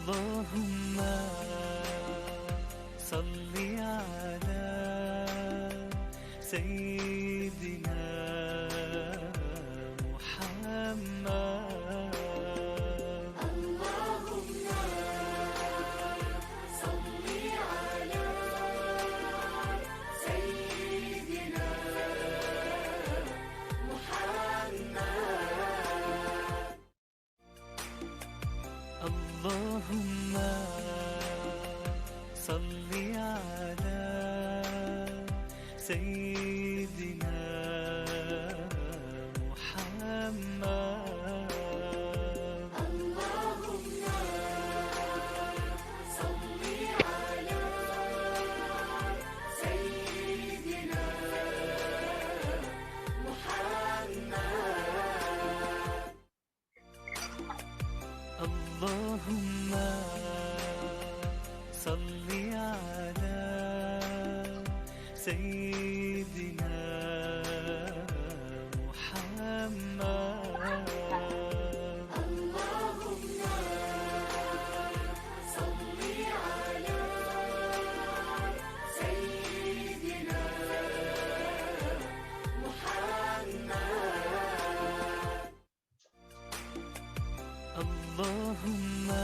Allahumma salli ala Sayyidina Muhammad. Allahumma salli ala Sayyidina Muhammad. Allahumma salli ala Sayyidina Muhammad. Allahumma salli ala Sayyidina Muhammad. Allahumma salli ala Sayyidina Muhammad. Allahumma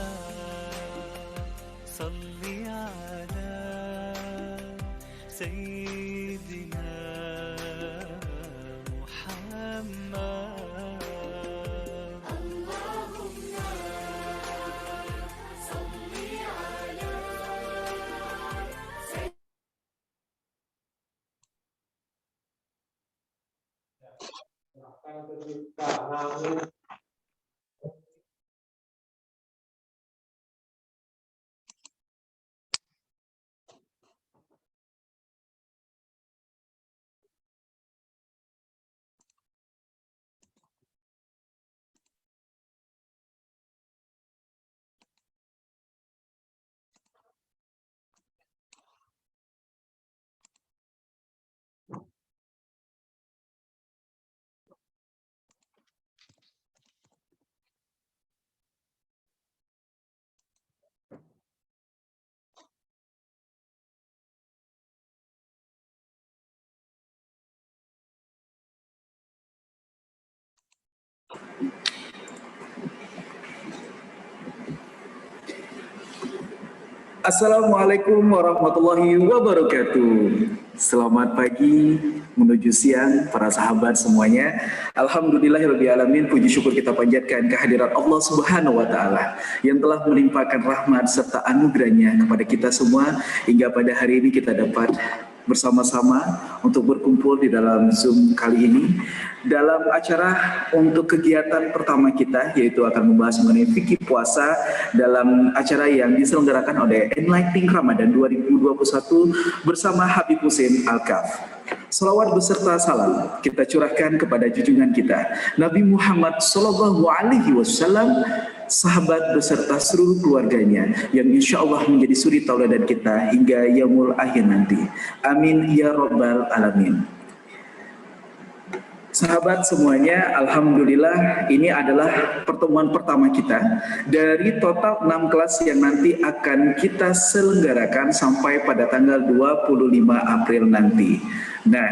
salli ala Sayyidina Muhammad. Allahumma salli ala Sayyidina Muhammad. Allahumma salli ala Sayyidina. Assalamualaikum warahmatullahi wabarakatuh. Selamat pagi menuju siang para sahabat semuanya. Alhamdulillahirrabbilalamin, puji syukur kita panjatkan kehadirat Allah Subhanahu wa taala yang telah melimpahkan rahmat serta anugerahnya kepada kita semua hingga pada hari ini kita dapat bersama-sama untuk berkumpul di dalam Zoom kali ini dalam acara untuk kegiatan pertama kita, yaitu akan membahas mengenai fikih puasa dalam acara yang diselenggarakan oleh Enlightening Ramadan 2021 bersama Habib Hussein Al-Kaf. Salawat beserta salam kita curahkan kepada junjungan kita Nabi Muhammad SAW, sahabat beserta seluruh keluarganya yang insya Allah menjadi suri tauladan kita hingga yaumul akhir nanti. Amin ya rabbal alamin. Sahabat semuanya, alhamdulillah ini adalah pertemuan pertama kita dari total 6 kelas yang nanti akan kita selenggarakan sampai pada tanggal 25 April nanti. Nah,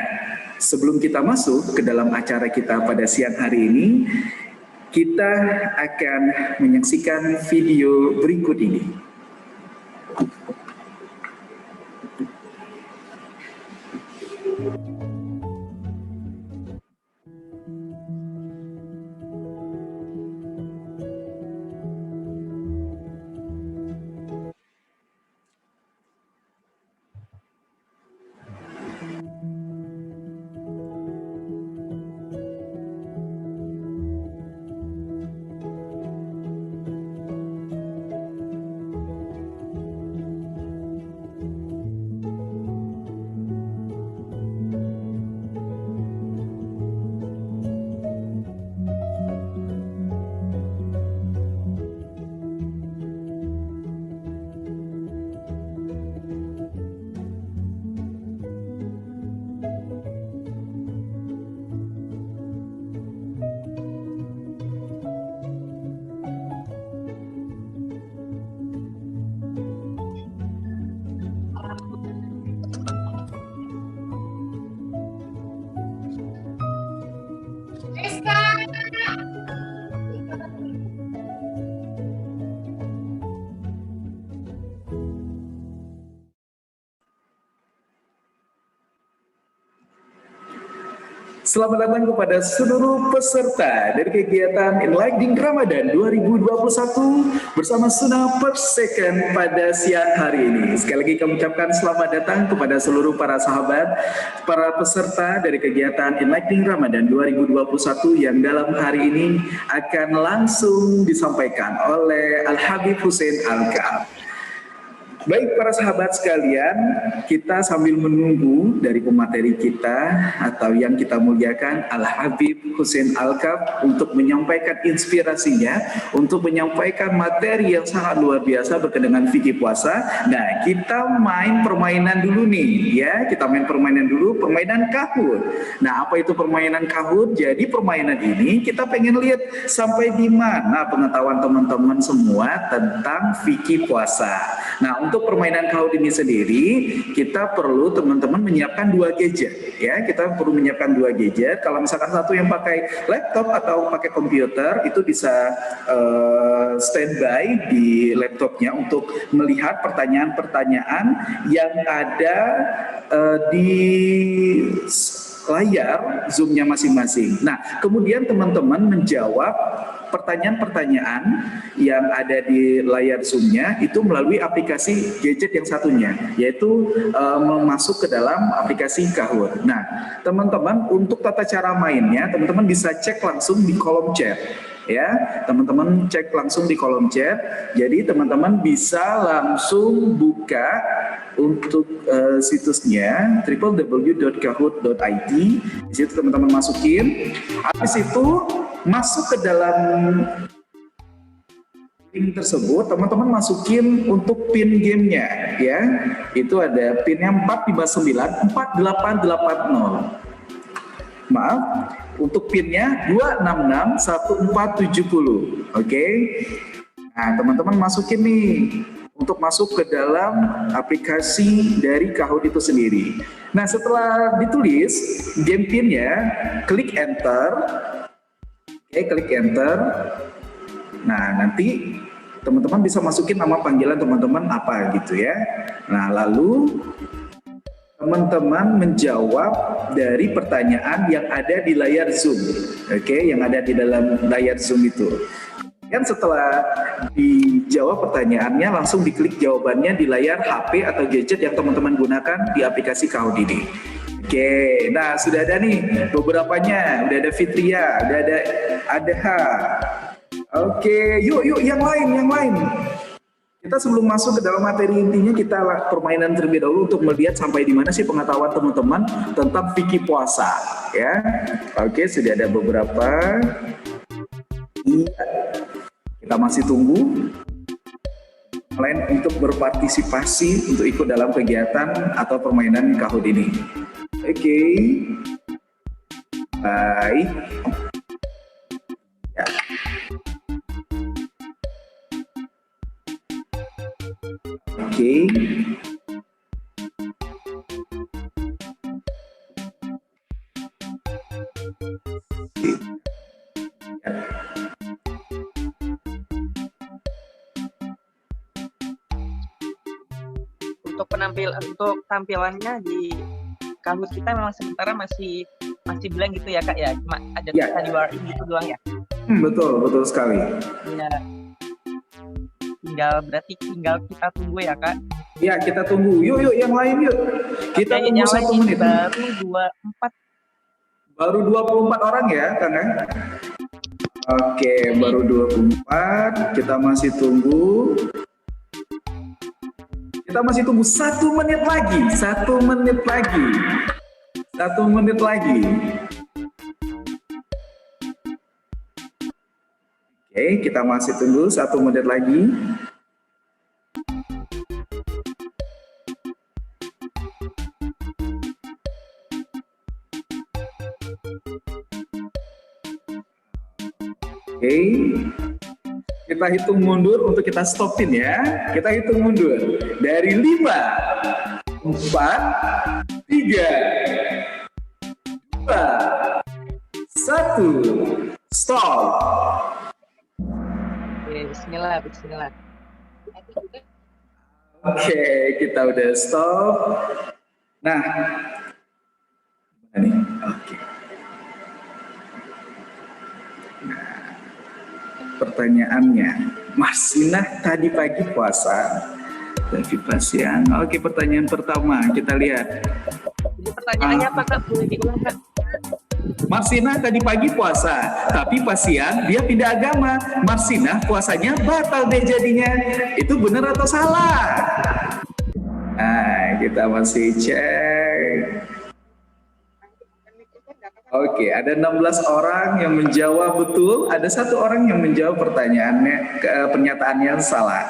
sebelum kita masuk ke dalam acara kita pada siang hari ini, kita akan menyaksikan video berikut ini. Selamat datang kepada seluruh peserta dari kegiatan Enlightening Ramadan 2021 bersama Sunnah per Second pada siang hari ini. Sekali lagi kami ucapkan selamat datang kepada seluruh para sahabat, para peserta dari kegiatan Enlightening Ramadan 2021 yang dalam hari ini akan langsung disampaikan oleh Al-Habib Hussein Al-Ka'ab. Baik para sahabat sekalian, kita sambil menunggu dari pemateri kita atau yang kita muliakan Al-Habib Hussein Al-Ka'ab untuk menyampaikan inspirasinya, untuk menyampaikan materi yang sangat luar biasa berkaitan dengan fikih puasa. Nah, kita main permainan dulu nih ya, kita main permainan dulu, permainan Kahoot. Nah, apa itu permainan Kahoot? Jadi permainan ini kita pengen lihat sampai di mana pengetahuan teman-teman semua tentang fikih puasa. Nah, untuk permainan Kahoot ini sendiri, kita perlu teman-teman menyiapkan 2 gadget ya. Kita perlu menyiapkan 2 gadget. Kalau misalkan satu yang pakai laptop atau pakai komputer, itu bisa standby di laptopnya untuk melihat pertanyaan-pertanyaan yang ada di layar Zoom-nya masing-masing. Nah, kemudian teman-teman menjawab pertanyaan-pertanyaan yang ada di layar Zoom-nya itu melalui aplikasi gadget yang satunya, yaitu masuk ke dalam aplikasi Kahoot. Nah, teman-teman untuk tata cara mainnya, teman-teman bisa cek langsung di kolom chat. Ya, teman-teman cek langsung di kolom chat. Jadi teman-teman bisa langsung buka untuk situsnya www.kahoot.id. Di situ teman-teman masukin. Habis itu masuk ke dalam link tersebut, teman-teman masukin untuk pin gamenya ya. Itu ada pinnya 459 4880. Maaf, untuk pinnya 2661470. Oke. Nah, teman-teman masukin nih untuk masuk ke dalam aplikasi dari Kahoot itu sendiri. Nah, setelah ditulis game pinnya, klik enter. Oke, klik enter. Nah, nanti teman-teman bisa masukin nama panggilan teman-teman apa gitu ya. Nah, lalu teman-teman menjawab dari pertanyaan yang ada di layar Zoom. Oke, yang ada di dalam layar Zoom itu. Dan setelah dijawab pertanyaannya, langsung diklik jawabannya di layar HP atau gadget yang teman-teman gunakan di aplikasi Kahoot ini. Oke, nah sudah ada nih beberapanya. Udah ada Fitria, udah ada Adha. Oke, yuk yang lain. Kita sebelum masuk ke dalam materi intinya, kita permainan terlebih dahulu untuk melihat sampai di mana sih pengetahuan teman-teman tentang fikih puasa ya. Oke, sudah ada beberapa. Iya. Kita masih tunggu lain untuk berpartisipasi untuk ikut dalam kegiatan atau permainan Kahoot ini. Oke. Baik. Ya. Oke. Untuk tampilannya di Kahoot kita memang sementara masih blank gitu ya Kak ya, cuma ada tulisan URL gitu doang ya. Betul sekali. Ya. Tinggal kita tunggu ya Kak. Ya, kita tunggu. Yuk yang lain yuk. Kita tunggu 1 menit. Baru 24 orang ya, Kang. Oke, baru 24. Kita masih tunggu. Kita masih tunggu 1 menit lagi. 1 menit lagi. 1 menit lagi. Oke, kita masih tunggu 1 menit lagi. Oke, kita hitung mundur untuk kita stopin ya. Kita hitung mundur dari 5, 4, 3, 2, 1, stop. Bismillah. Oke, kita udah stop. Nah, ini. Oke. pertanyaannya. Marsinah tadi pagi puasa, tapi pas siang. Oke, pertanyaan pertama kita lihat. Jadi pertanyaannya apa Kak? Boleh diulang Kak? Marsinah tadi pagi puasa, tapi pas siang dia pindah agama. Marsinah puasanya batal deh jadinya. Itu benar atau salah? Nah, kita masih cek. Oke, ada 16 orang yang menjawab betul, ada 1 orang yang menjawab pernyataannya salah.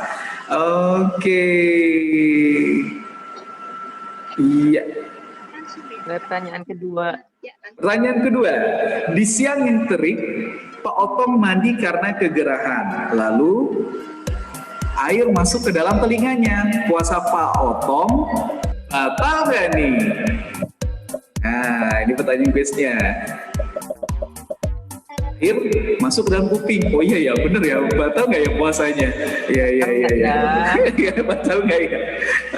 Oke. Iya. Pertanyaan kedua. Pertanyaan kedua, di siang yang terik, Pak Otong mandi karena kegerahan. Lalu air masuk ke dalam telinganya. Puasa Pak Otong batal nggak nih? Nah, ini pertanyaan base-nya. Air masuk ke dalam kuping. Oh iya ya, bener ya. Batal nggak ya puasanya? Iya. Ya, batal nggak ya?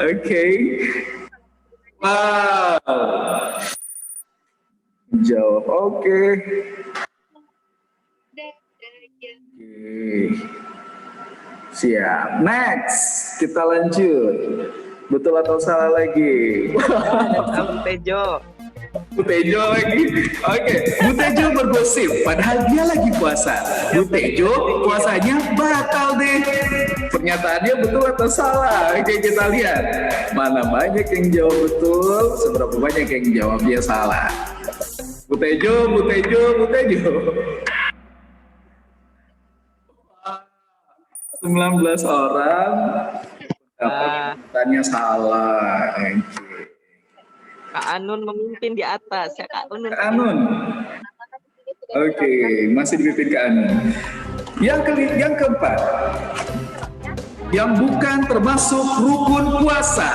Oke. Wow. Jawab oke. Siap. Next, kita lanjut. Betul atau salah lagi? Tahu Tejo. Bu Tejo lagi. Oke, Bu Tejo bergosip padahal dia lagi puasa. Bu Tejo puasanya batal deh. Pernyataannya betul atau salah? Oke, kita lihat. Mana banyak yang jawab betul, seberapa banyak yang jawab dia salah. Bu Tejo. 19 orang pertanyaannya salah. Kak Anun memimpin di atas. Ya Kak Anun. Kak Anun. Oke, masih dipimpin Kak Anun. Yang keempat, yang bukan termasuk rukun puasa.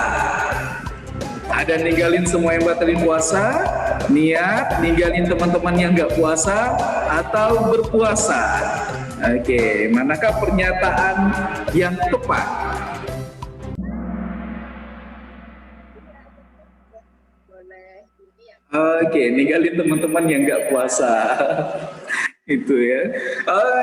Ada ninggalin semua yang batalin puasa, niat, ninggalin teman-teman yang nggak puasa, atau berpuasa. Oke, manakah pernyataan yang tepat? Oke, ninggalin teman-teman yang nggak puasa. Itu ya.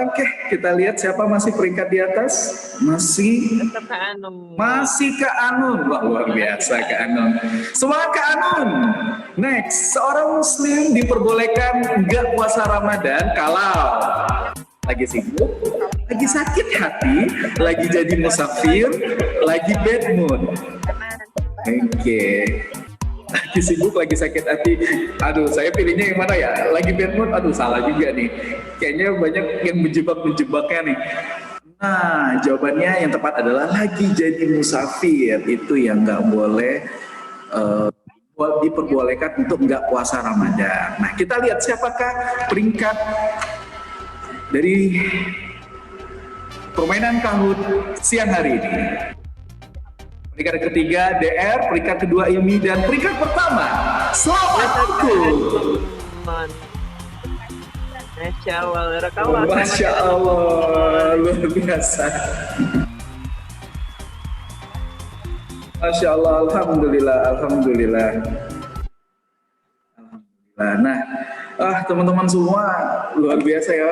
Oke, kita lihat siapa masih peringkat di atas. Masih Kak Anun. Kak Anun. Wah, luar biasa Kak Anun. Semangat Kak Anun. Next, seorang muslim diperbolehkan nggak puasa Ramadan kalau lagi sibuk, lagi sakit hati, lagi jadi musafir, lagi bad mood. Oke. Lagi sibuk, lagi sakit hati. Aduh, saya pilihnya yang mana ya? Lagi bad mood, aduh salah juga nih. Kayaknya banyak yang menjebak-menjebaknya nih. Nah, jawabannya yang tepat adalah lagi jadi musafir. Itu yang nggak boleh diperbolehkan untuk nggak puasa Ramadan. Nah, kita lihat siapakah peringkat dari permainan Kahoot siang hari ini. Peringkat ketiga DR, peringkat kedua Ilmi, dan peringkat pertama Selamat Aku. Masya Allah, Masya Allah, luar biasa. Masya Allah, Alhamdulillah. Nah, teman-teman semua luar biasa ya,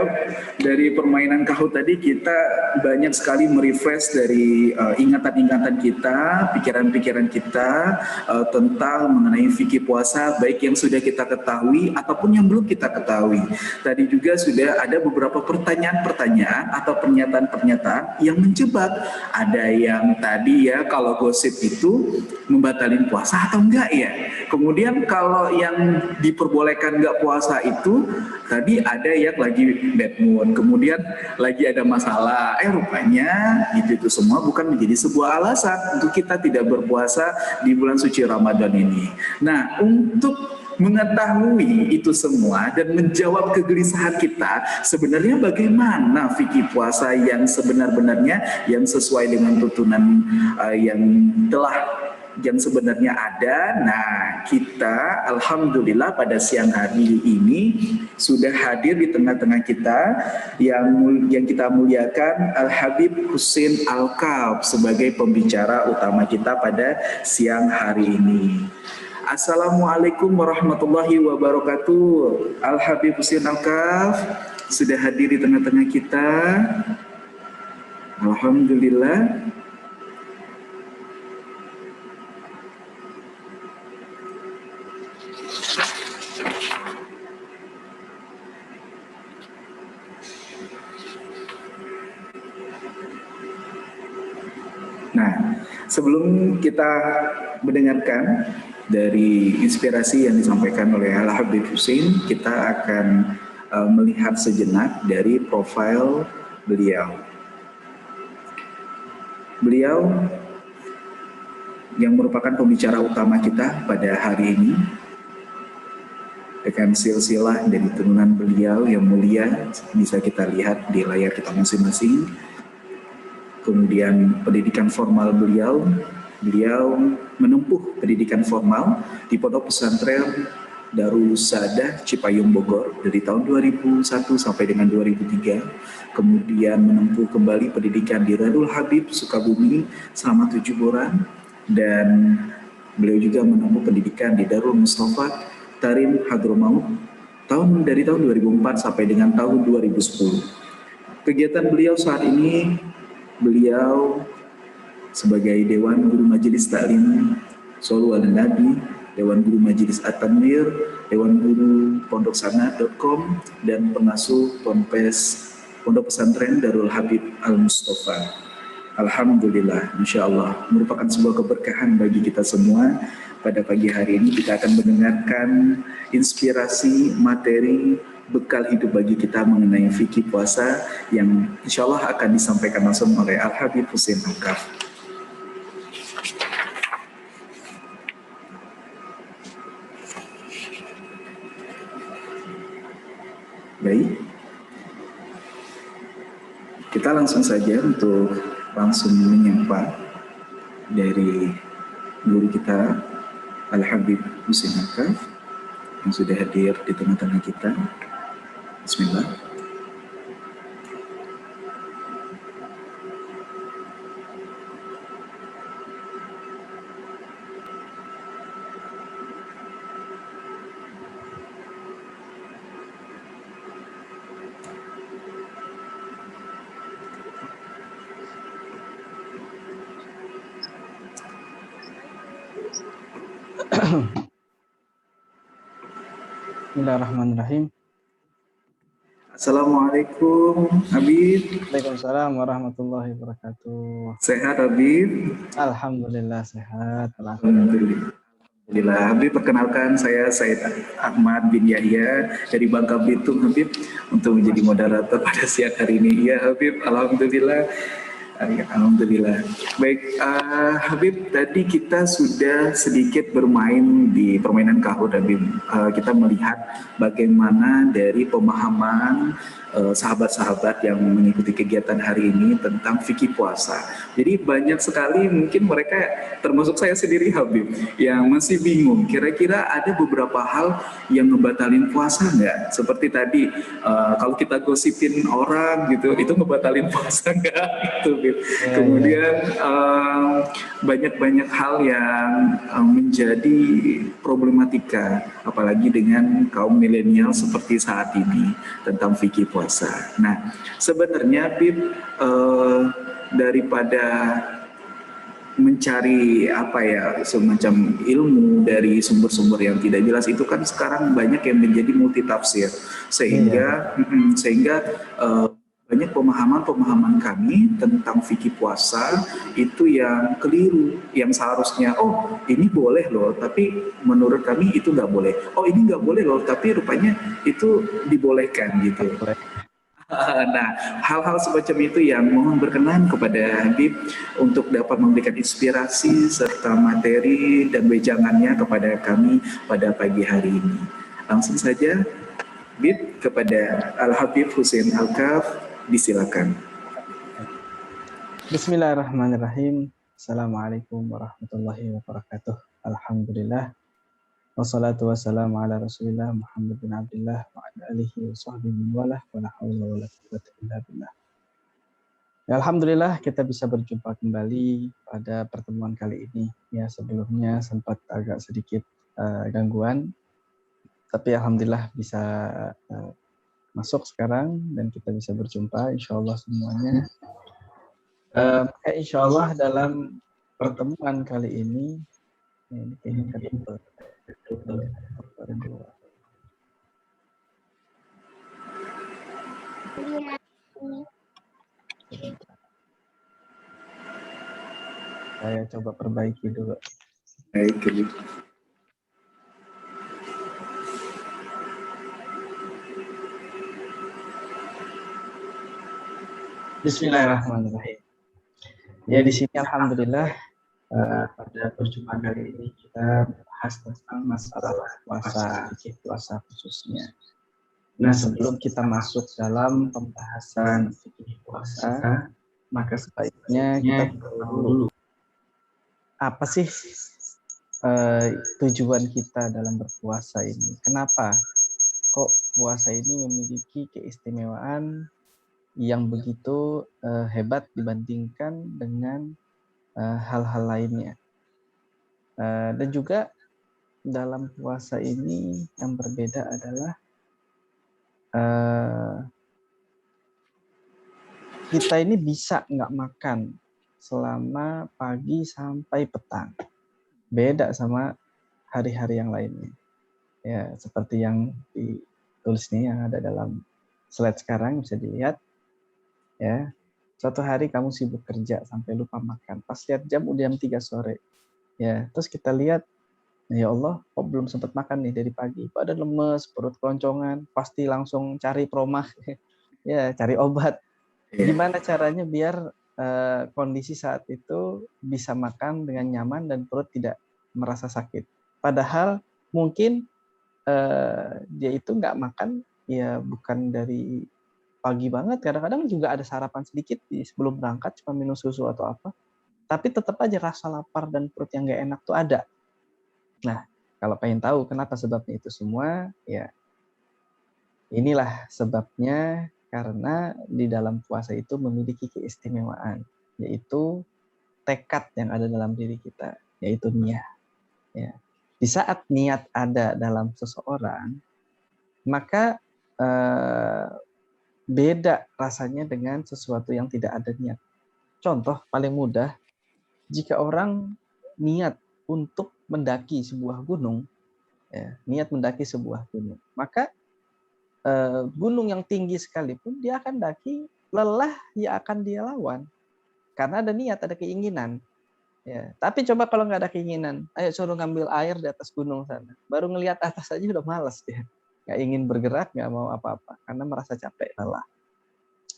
dari permainan Kahoot tadi kita banyak sekali merefresh dari ingatan-ingatan kita, pikiran-pikiran kita tentang mengenai fikih puasa, baik yang sudah kita ketahui ataupun yang belum kita ketahui. Tadi juga sudah ada beberapa pertanyaan-pertanyaan atau pernyataan-pernyataan yang menjebak. Ada yang tadi ya, kalau gosip itu membatalin puasa atau enggak ya. Kemudian kalau yang diperbolehkan nggak puasa itu tadi ada yang lagi bad mood, kemudian lagi ada masalah. Rupanya itu semua bukan menjadi sebuah alasan untuk kita tidak berpuasa di bulan suci Ramadan ini. Nah, untuk mengetahui itu semua dan menjawab kegelisahan kita, sebenarnya bagaimana fikih puasa yang sebenar-benarnya, yang sesuai dengan tuntunan yang sebenarnya ada. Nah, kita alhamdulillah pada siang hari ini sudah hadir di tengah-tengah kita yang kita muliakan Al-Habib Husin Al-Kaf sebagai pembicara utama kita pada siang hari ini. Assalamualaikum warahmatullahi wabarakatuh. Al-Habib Husin Al-Kaf sudah hadir di tengah-tengah kita. Alhamdulillah. Nah, sebelum kita mendengarkan dari inspirasi yang disampaikan oleh Al Habib Hussein, kita akan melihat sejenak dari profil beliau. Beliau yang merupakan pembicara utama kita pada hari ini dengan silsilah dari turunan beliau yang mulia bisa kita lihat di layar kita masing-masing. Kemudian pendidikan formal beliau menempuh pendidikan formal di Pondok Pesantren Darul Sadah Cipayung Bogor dari tahun 2001 sampai dengan 2003. Kemudian menempuh kembali pendidikan di Darul Habib Sukabumi selama 7 bulan, dan beliau juga menempuh pendidikan di Darul Mustafa Tarim Hadramaut dari tahun 2004 sampai dengan tahun 2010. Kegiatan beliau saat ini, beliau sebagai Dewan Guru Majelis Taklim Shollu ala Nabi, Dewan Guru Majelis At-Tanwir, Dewan Guru Pondok Sana.com, dan pengasuh Ponpes Pondok Pesantren Darul Habib Al-Mustafa. Alhamdulillah, Masya Allah, merupakan sebuah keberkahan bagi kita semua. Pada pagi hari ini kita akan mendengarkan inspirasi, materi, bekal hidup bagi kita mengenai fikih puasa yang insya Allah akan disampaikan langsung oleh Al Habib Hussein Al-Kaf. Baik, kita langsung saja untuk langsung menyapa dari guru kita Al Habib Hussein Al-Kaf yang sudah hadir di tengah-tengah kita. Bismillah. Bismillahirrahmanirrahim. Assalamualaikum Habib. Waalaikumsalam warahmatullahi wabarakatuh. Sehat Habib? Alhamdulillah sehat. Alhamdulillah. Habib, perkenalkan saya Said Ahmad bin Yahya dari Bangka Belitung Habib, untuk menjadi moderator pada siang hari ini. Ya Habib, Alhamdulillah. Alhamdulillah. Baik, Habib, tadi kita sudah sedikit bermain di permainan kahur, Habib. Kita melihat bagaimana dari pemahaman sahabat-sahabat yang mengikuti kegiatan hari ini tentang fikih puasa. Jadi banyak sekali mungkin mereka, termasuk saya sendiri Habib, yang masih bingung. Kira-kira ada beberapa hal yang ngebatalin puasa nggak? Seperti tadi, kalau kita gosipin orang gitu, itu ngebatalin puasa nggak? Gitu, Habib. Kemudian banyak-banyak hal yang menjadi problematika, apalagi dengan kaum milenial seperti saat ini tentang fikih puasa. Nah, sebenarnya Habib, daripada mencari semacam ilmu dari sumber-sumber yang tidak jelas, itu kan sekarang banyak yang menjadi multitafsir, sehingga banyak pemahaman kami tentang fikih puasa itu yang keliru, yang seharusnya ini boleh loh, tapi menurut kami itu nggak boleh. Ini nggak boleh loh, tapi rupanya itu dibolehkan gitu. Nah, hal-hal semacam itu yang mohon berkenan kepada Habib untuk dapat memberikan inspirasi serta materi dan wejangannya kepada kami pada pagi hari ini. Langsung saja Habib, kepada Al Habib Hussein Al-Kaf, disilakan. Bismillahirrahmanirrahim. Assalamualaikum warahmatullahi wabarakatuh. Alhamdulillah. Wassalatu wassalamu ala Rasulillah Muhammad bin Abdullah wa ala alihi wa sahbihi wa la hawla wa la quwwata illa billah. Ya, alhamdulillah kita bisa berjumpa kembali pada pertemuan kali ini. Ya, sebelumnya sempat agak sedikit gangguan, tapi alhamdulillah bisa masuk sekarang dan kita bisa berjumpa insyaallah semuanya. Maka insya Allah dalam pertemuan kali ini, ini kayaknya kedua. Saya coba perbaiki dulu. Baik. Bismillahirrahmanirrahim. Ya, di sini alhamdulillah pada perjumpaan kali ini kita bahas tentang masalah puasa, fikih puasa khususnya. Nah, sebelum kita masuk dalam pembahasan fikih puasa, maka sebaiknya kita tahu dulu apa sih tujuan kita dalam berpuasa ini. Kenapa kok puasa ini memiliki keistimewaan yang begitu hebat dibandingkan dengan hal-hal lainnya. Dan juga dalam puasa ini yang berbeda adalah kita ini bisa nggak makan selama pagi sampai petang. Beda sama hari-hari yang lainnya. Ya, seperti yang ditulis nih yang ada dalam slide sekarang bisa dilihat. Ya, suatu hari kamu sibuk kerja sampai lupa makan. Pas lihat jam udah jam 3 sore. Ya, terus kita lihat, ya Allah, kok belum sempat makan nih dari pagi. Pada lemes, perut keloncongan, pasti langsung cari promah, ya, cari obat. Gimana caranya biar kondisi saat itu bisa makan dengan nyaman dan perut tidak merasa sakit. Padahal mungkin dia itu nggak makan, ya bukan dari pagi banget. Kadang-kadang juga ada sarapan sedikit sebelum berangkat, cuma minum susu atau apa. Tapi tetap aja rasa lapar dan perut yang nggak enak tuh ada. Nah, kalau pengen tahu kenapa sebabnya itu semua, ya inilah sebabnya. Karena di dalam puasa itu memiliki keistimewaan, yaitu tekad yang ada dalam diri kita, yaitu niat. Ya. Di saat niat ada dalam seseorang, maka beda rasanya dengan sesuatu yang tidak ada niat. Contoh paling mudah, jika orang niat untuk mendaki sebuah gunung, ya, niat mendaki sebuah gunung, maka gunung yang tinggi sekalipun dia akan daki, lelah ya akan dia lawan karena ada niat, ada keinginan. Ya, tapi coba kalau nggak ada keinginan, ayo suruh ngambil air di atas gunung sana, baru ngelihat atas aja udah malas dia, nggak ingin bergerak, nggak mau apa-apa karena merasa capek, lelah.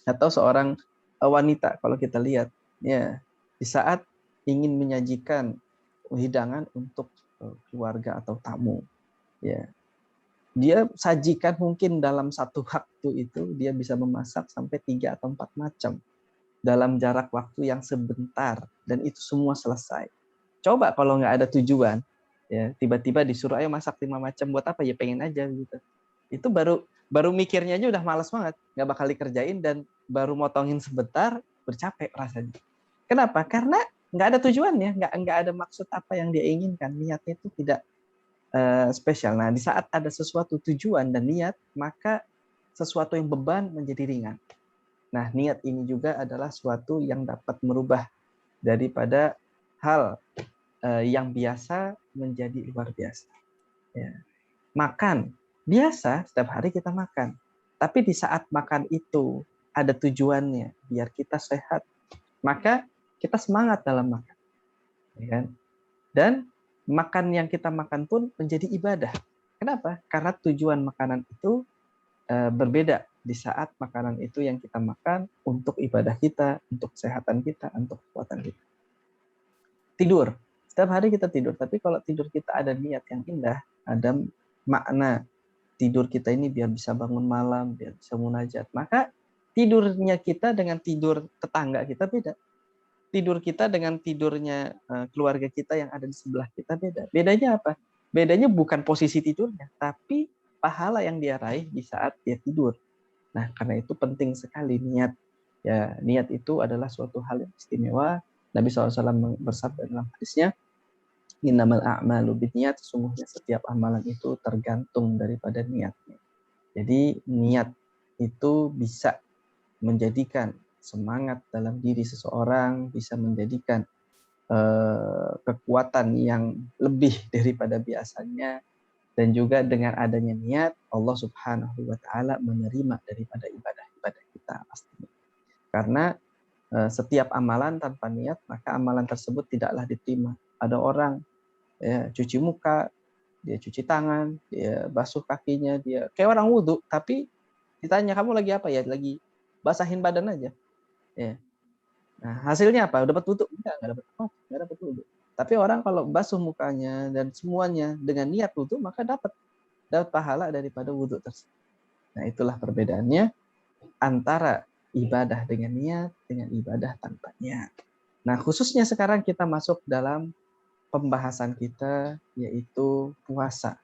Atau seorang wanita kalau kita lihat, ya di saat ingin menyajikan hidangan untuk keluarga atau tamu, ya dia sajikan mungkin dalam satu waktu itu dia bisa memasak sampai 3 atau 4 macam dalam jarak waktu yang sebentar, dan itu semua selesai. Coba kalau nggak ada tujuan, ya tiba-tiba disuruh ayo masak 5 macam, buat apa ya, pengen aja gitu. Itu baru mikirnya aja udah malas banget, nggak bakal dikerjain, dan baru motongin sebentar bercapek rasanya. Kenapa? Karena nggak ada tujuannya, nggak ada maksud apa yang dia inginkan, niatnya itu tidak spesial. Nah, di saat ada sesuatu tujuan dan niat, maka sesuatu yang beban menjadi ringan. Nah, niat ini juga adalah suatu yang dapat merubah daripada hal yang biasa menjadi luar biasa. Ya. Makan, biasa setiap hari kita makan. Tapi di saat makan itu ada tujuannya, biar kita sehat, maka kita semangat dalam makan. Ya kan? Dan makan yang kita makan pun menjadi ibadah. Kenapa? Karena tujuan makanan itu berbeda di saat makanan itu yang kita makan untuk ibadah kita, untuk kesehatan kita, untuk kekuatan kita. Tidur. Setiap hari kita tidur, tapi kalau tidur kita ada niat yang indah, ada makna tidur kita ini biar bisa bangun malam, biar bisa munajat, maka tidurnya kita dengan tidur tetangga kita beda. Tidur kita dengan tidurnya keluarga kita yang ada di sebelah kita beda. Bedanya apa? Bedanya bukan posisi tidurnya, tapi pahala yang dia raih di saat dia tidur. Nah, karena itu penting sekali niat. Ya, niat itu adalah suatu hal yang istimewa. Nabi SAW bersabda dalam hadisnya, innamal a'malu binniyat, sesungguhnya setiap amalan itu tergantung daripada niatnya. Jadi niat itu bisa menjadikan semangat dalam diri seseorang, bisa menjadikan kekuatan yang lebih daripada biasanya, dan juga dengan adanya niat Allah Subhanahu wa taala menerima daripada ibadah-ibadah kita pastinya. Karena setiap amalan tanpa niat maka amalan tersebut tidaklah diterima. Ada orang ya cuci muka, dia cuci tangan, dia basuh kakinya, dia kayak orang wudhu, tapi ditanya kamu lagi apa ya? Lagi basahin badan aja. Ya. Nah, hasilnya apa? Dapat wudhu? Enggak dapat apa, enggak dapat wudhu. Tapi orang kalau basuh mukanya dan semuanya dengan niat wudhu, maka dapat pahala daripada wudhu tersebut. Nah, itulah perbedaannya antara ibadah dengan niat dengan ibadah tanpa niat. Nah, khususnya sekarang kita masuk dalam pembahasan kita, yaitu puasa.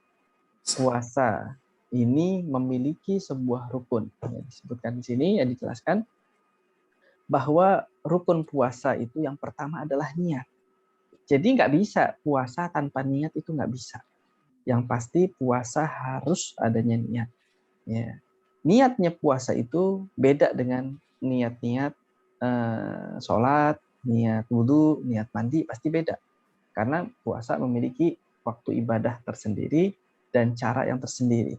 Puasa ini memiliki sebuah rukun. Yang disebutkan di sini, yang dijelaskan bahwa rukun puasa itu yang pertama adalah niat. Jadi nggak bisa puasa tanpa niat, itu nggak bisa. Yang pasti puasa harus adanya niat. Ya. Niatnya puasa itu beda dengan niat-niat sholat, niat wudhu, niat mandi, pasti beda. Karena puasa memiliki waktu ibadah tersendiri dan cara yang tersendiri.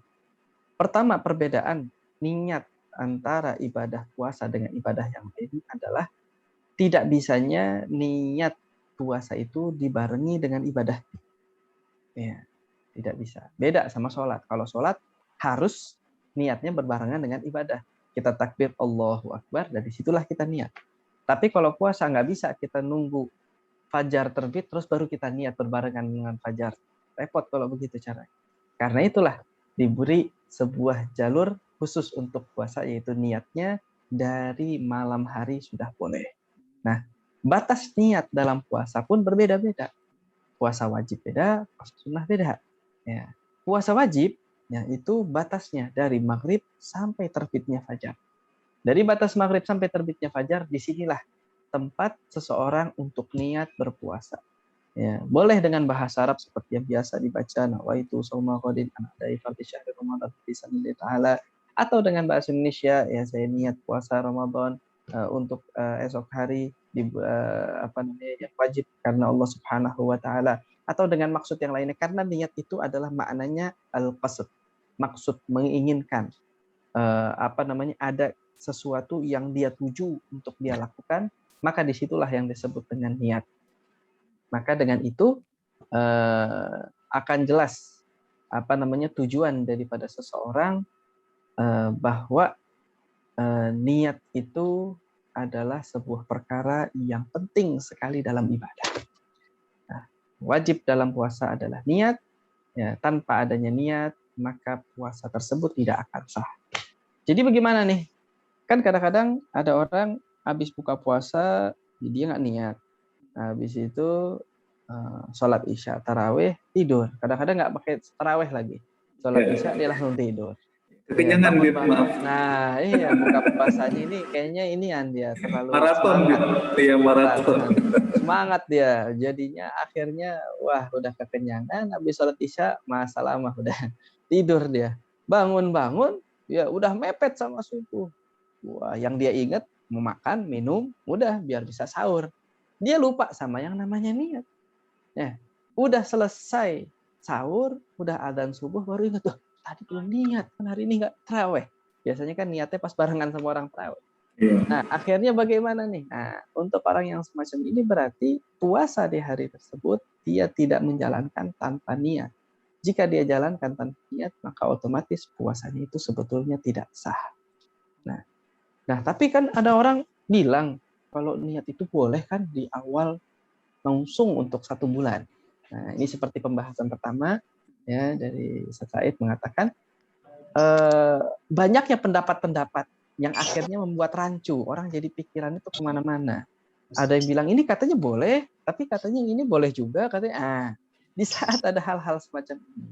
Pertama, perbedaan niat antara ibadah puasa dengan ibadah yang lain adalah tidak bisanya niat puasa itu dibarengi dengan ibadah. Ya, tidak bisa. Beda sama sholat. Kalau sholat harus niatnya berbarengan dengan ibadah. Kita takbir Allahu Akbar, dari situlah kita niat. Tapi kalau puasa nggak bisa, kita nunggu fajar terbit terus baru kita niat berbarengan dengan fajar. Repot kalau begitu caranya. Karena itulah diberi sebuah jalur khusus untuk puasa, yaitu niatnya dari malam hari sudah boleh. Nah, batas niat dalam puasa pun berbeda-beda. Puasa wajib beda, puasa sunnah beda. Ya. Puasa wajib ya, itu batasnya dari maghrib sampai terbitnya fajar. Dari batas maghrib sampai terbitnya fajar, disinilah tempat seseorang untuk niat berpuasa. Ya, boleh dengan bahasa Arab seperti yang biasa dibaca, nawaitu shauma ghadin an adai fardhi syahri ramadan fi sabilillah taala, atau dengan bahasa Indonesia, ya saya niat puasa Ramadan untuk esok hari yang wajib karena Allah Subhanahu wa taala, atau dengan maksud yang lainnya, karena niat itu adalah maknanya al-qasd, maksud menginginkan ada sesuatu yang dia tuju untuk dia lakukan, maka disitulah yang disebut dengan niat. Maka dengan itu akan jelas tujuan daripada seseorang bahwa niat itu adalah sebuah perkara yang penting sekali dalam ibadah. Nah, wajib dalam puasa adalah niat. Ya, tanpa adanya niat, maka puasa tersebut tidak akan sah. Jadi bagaimana nih? Kan kadang-kadang ada orang habis buka puasa, dia nggak niat. Habis itu sholat isya, taraweh, tidur. Kadang-kadang nggak pakai taraweh lagi. Sholat isya, dia langsung tidur. Kekenyangan, maaf. Nah, iya, buka puasanya ini kayaknya dia terlalu maraton gitu. Iya, maraton. Semangat dia. Jadinya akhirnya wah udah kekenyangan, habis sholat isya masalah mah udah tidur dia. Bangun-bangun ya udah mepet sama subuh. Wah, yang dia ingat mau makan, minum, udah biar bisa sahur. Dia lupa sama yang namanya niat. Ya, udah selesai sahur, udah adzan subuh baru ingat tuh. Tadi belum niat, kan hari ini nggak taraweh. Biasanya kan niatnya pas barengan sama orang taraweh. Nah, akhirnya bagaimana nih? Nah, untuk orang yang semacam ini berarti puasa di hari tersebut dia tidak menjalankan tanpa niat. Jika dia jalankan tanpa niat, maka otomatis puasanya itu sebetulnya tidak sah. Nah, tapi kan ada orang bilang kalau niat itu boleh kan di awal langsung untuk 1 bulan. Nah, ini seperti pembahasan pertama ya dari Ustaz Said mengatakan banyaknya pendapat-pendapat yang akhirnya membuat rancu, orang jadi pikiran itu kemana-mana. Ada yang bilang ini katanya boleh, tapi katanya ini boleh juga, katanya. Di saat ada hal-hal semacam ini,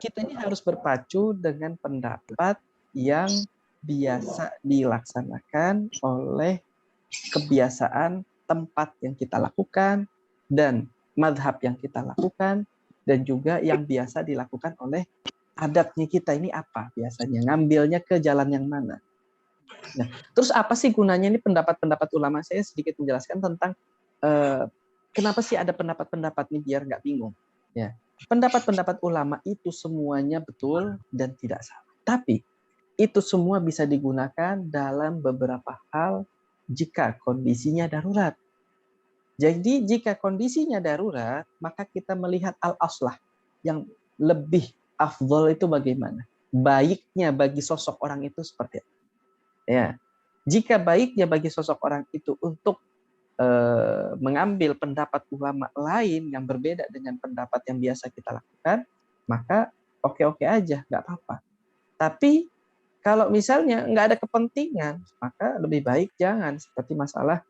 kita ini harus berpacu dengan pendapat yang biasa dilaksanakan oleh kebiasaan tempat yang kita lakukan dan madhab yang kita lakukan, dan juga yang biasa dilakukan oleh adatnya kita ini apa biasanya, ngambilnya ke jalan yang mana. Nah, terus apa sih gunanya ini pendapat-pendapat ulama? Saya sedikit menjelaskan tentang kenapa sih ada pendapat-pendapat ini biar nggak bingung. Ya, pendapat-pendapat ulama itu semuanya betul dan tidak salah. Tapi itu semua bisa digunakan dalam beberapa hal jika kondisinya darurat. Jadi jika kondisinya darurat, maka kita melihat al-aslah yang lebih afdol itu bagaimana? Baiknya bagi sosok orang itu seperti apa? Ya. Jika baiknya bagi sosok orang itu untuk mengambil pendapat ulama lain yang berbeda dengan pendapat yang biasa kita lakukan, maka oke-oke aja, nggak apa-apa. Tapi kalau misalnya nggak ada kepentingan, maka lebih baik jangan. Seperti masalah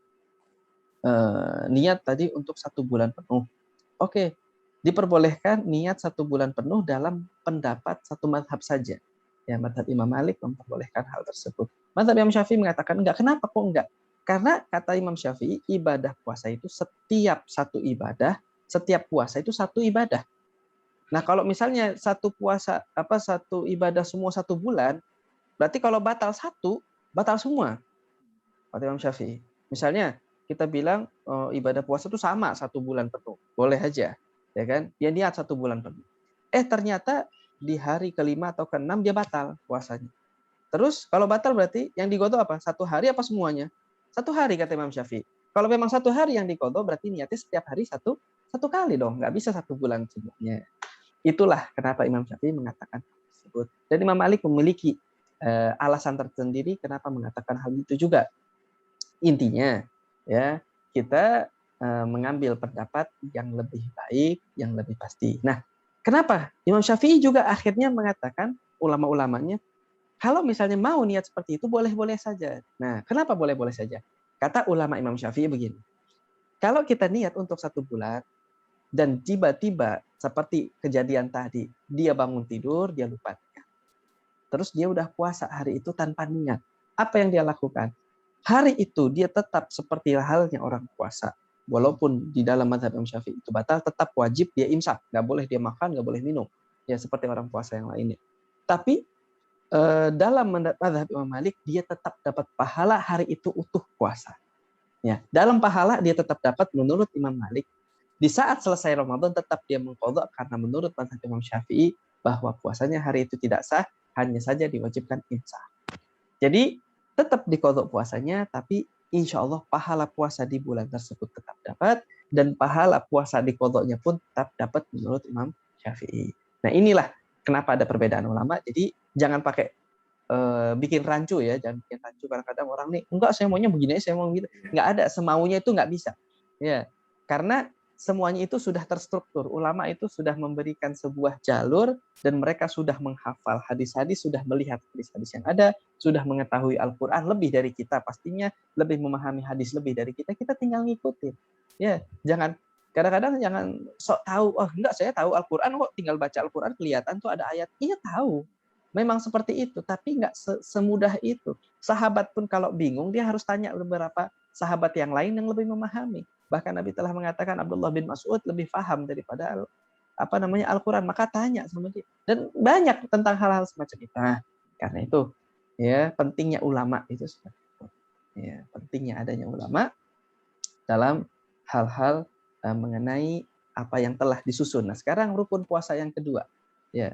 niat tadi untuk 1 bulan penuh. Oke, diperbolehkan niat 1 bulan penuh dalam pendapat satu mazhab saja. Ya, mazhab Imam Malik memperbolehkan hal tersebut. Mazhab Imam Syafi'i mengatakan enggak. Kenapa kok enggak? Karena kata Imam Syafi'i, ibadah puasa itu setiap puasa itu satu ibadah. Nah, kalau misalnya satu ibadah semua 1 bulan, berarti kalau batal satu, batal semua. Kata Imam Syafi'i. Misalnya kita bilang ibadah puasa itu sama 1 bulan penuh, boleh aja, ya kan? Dia niat 1 bulan penuh. Ternyata di hari ke-5 atau ke-6 dia batal puasanya. Terus kalau batal berarti yang diqodho apa? 1 hari apa semuanya? 1 hari kata Imam Syafi'i. Kalau memang 1 hari yang diqodho berarti niatnya setiap hari satu kali dong, nggak bisa 1 bulan semuanya. Itulah kenapa Imam Syafi'i mengatakan tersebut. Dan Imam Malik memiliki alasan tersendiri kenapa mengatakan hal itu juga. Intinya ya, kita mengambil pendapat yang lebih baik, yang lebih pasti. Nah, kenapa Imam Syafi'i juga akhirnya mengatakan, ulama-ulamanya, kalau misalnya mau niat seperti itu boleh-boleh saja. Nah, kenapa boleh-boleh saja? Kata ulama Imam Syafi'i begini, kalau kita niat untuk 1 bulan dan tiba-tiba seperti kejadian tadi, dia bangun tidur, dia lupa niat. Terus dia udah puasa hari itu tanpa niat. Apa yang dia lakukan? Hari itu dia tetap seperti halnya orang puasa. Walaupun di dalam mazhab Imam Syafi'i itu batal, tetap wajib dia imsak. Nggak boleh dia makan, nggak boleh minum. Ya seperti orang puasa yang lainnya. Tapi dalam mazhab Imam Malik, dia tetap dapat pahala hari itu utuh puasa. Ya, dalam pahala dia tetap dapat menurut Imam Malik. Di saat selesai Ramadan tetap dia mengqadha karena menurut mazhab Imam Syafi'i bahwa puasanya hari itu tidak sah, hanya saja diwajibkan imsak. Jadi tetap diqadha puasanya, tapi insya Allah pahala puasa di bulan tersebut tetap dapat, dan pahala puasa di qadhanya pun tetap dapat menurut Imam Syafi'i. Nah, inilah kenapa ada perbedaan ulama. Jadi jangan pakai bikin rancu ya, jangan bikin rancu. Kadang-kadang orang nih, enggak saya maunya begini, saya mau gitu. Enggak ada, semaunya itu enggak bisa. Ya, karena semuanya itu sudah terstruktur. Ulama itu sudah memberikan sebuah jalur dan mereka sudah menghafal hadis-hadis, sudah melihat hadis-hadis yang ada, sudah mengetahui Al-Qur'an lebih dari kita pastinya, lebih memahami hadis lebih dari kita. Kita tinggal ngikutin. Ya, kadang-kadang jangan sok tahu, enggak saya tahu Al-Qur'an kok, tinggal baca Al-Qur'an kelihatan tuh ada ayat. Iya tahu. Memang seperti itu, tapi enggak semudah itu. Sahabat pun kalau bingung dia harus tanya beberapa sahabat yang lain yang lebih memahami. Bahkan Nabi telah mengatakan Abdullah bin Mas'ud lebih paham daripada Al-Qur'an, maka tanya sama dia. Dan banyak tentang hal-hal semacam itu. Nah, karena itu ya pentingnya ulama itu seperti itu. Ya, pentingnya adanya ulama dalam hal-hal mengenai apa yang telah disusun. Nah, sekarang rukun puasa yang kedua. Ya.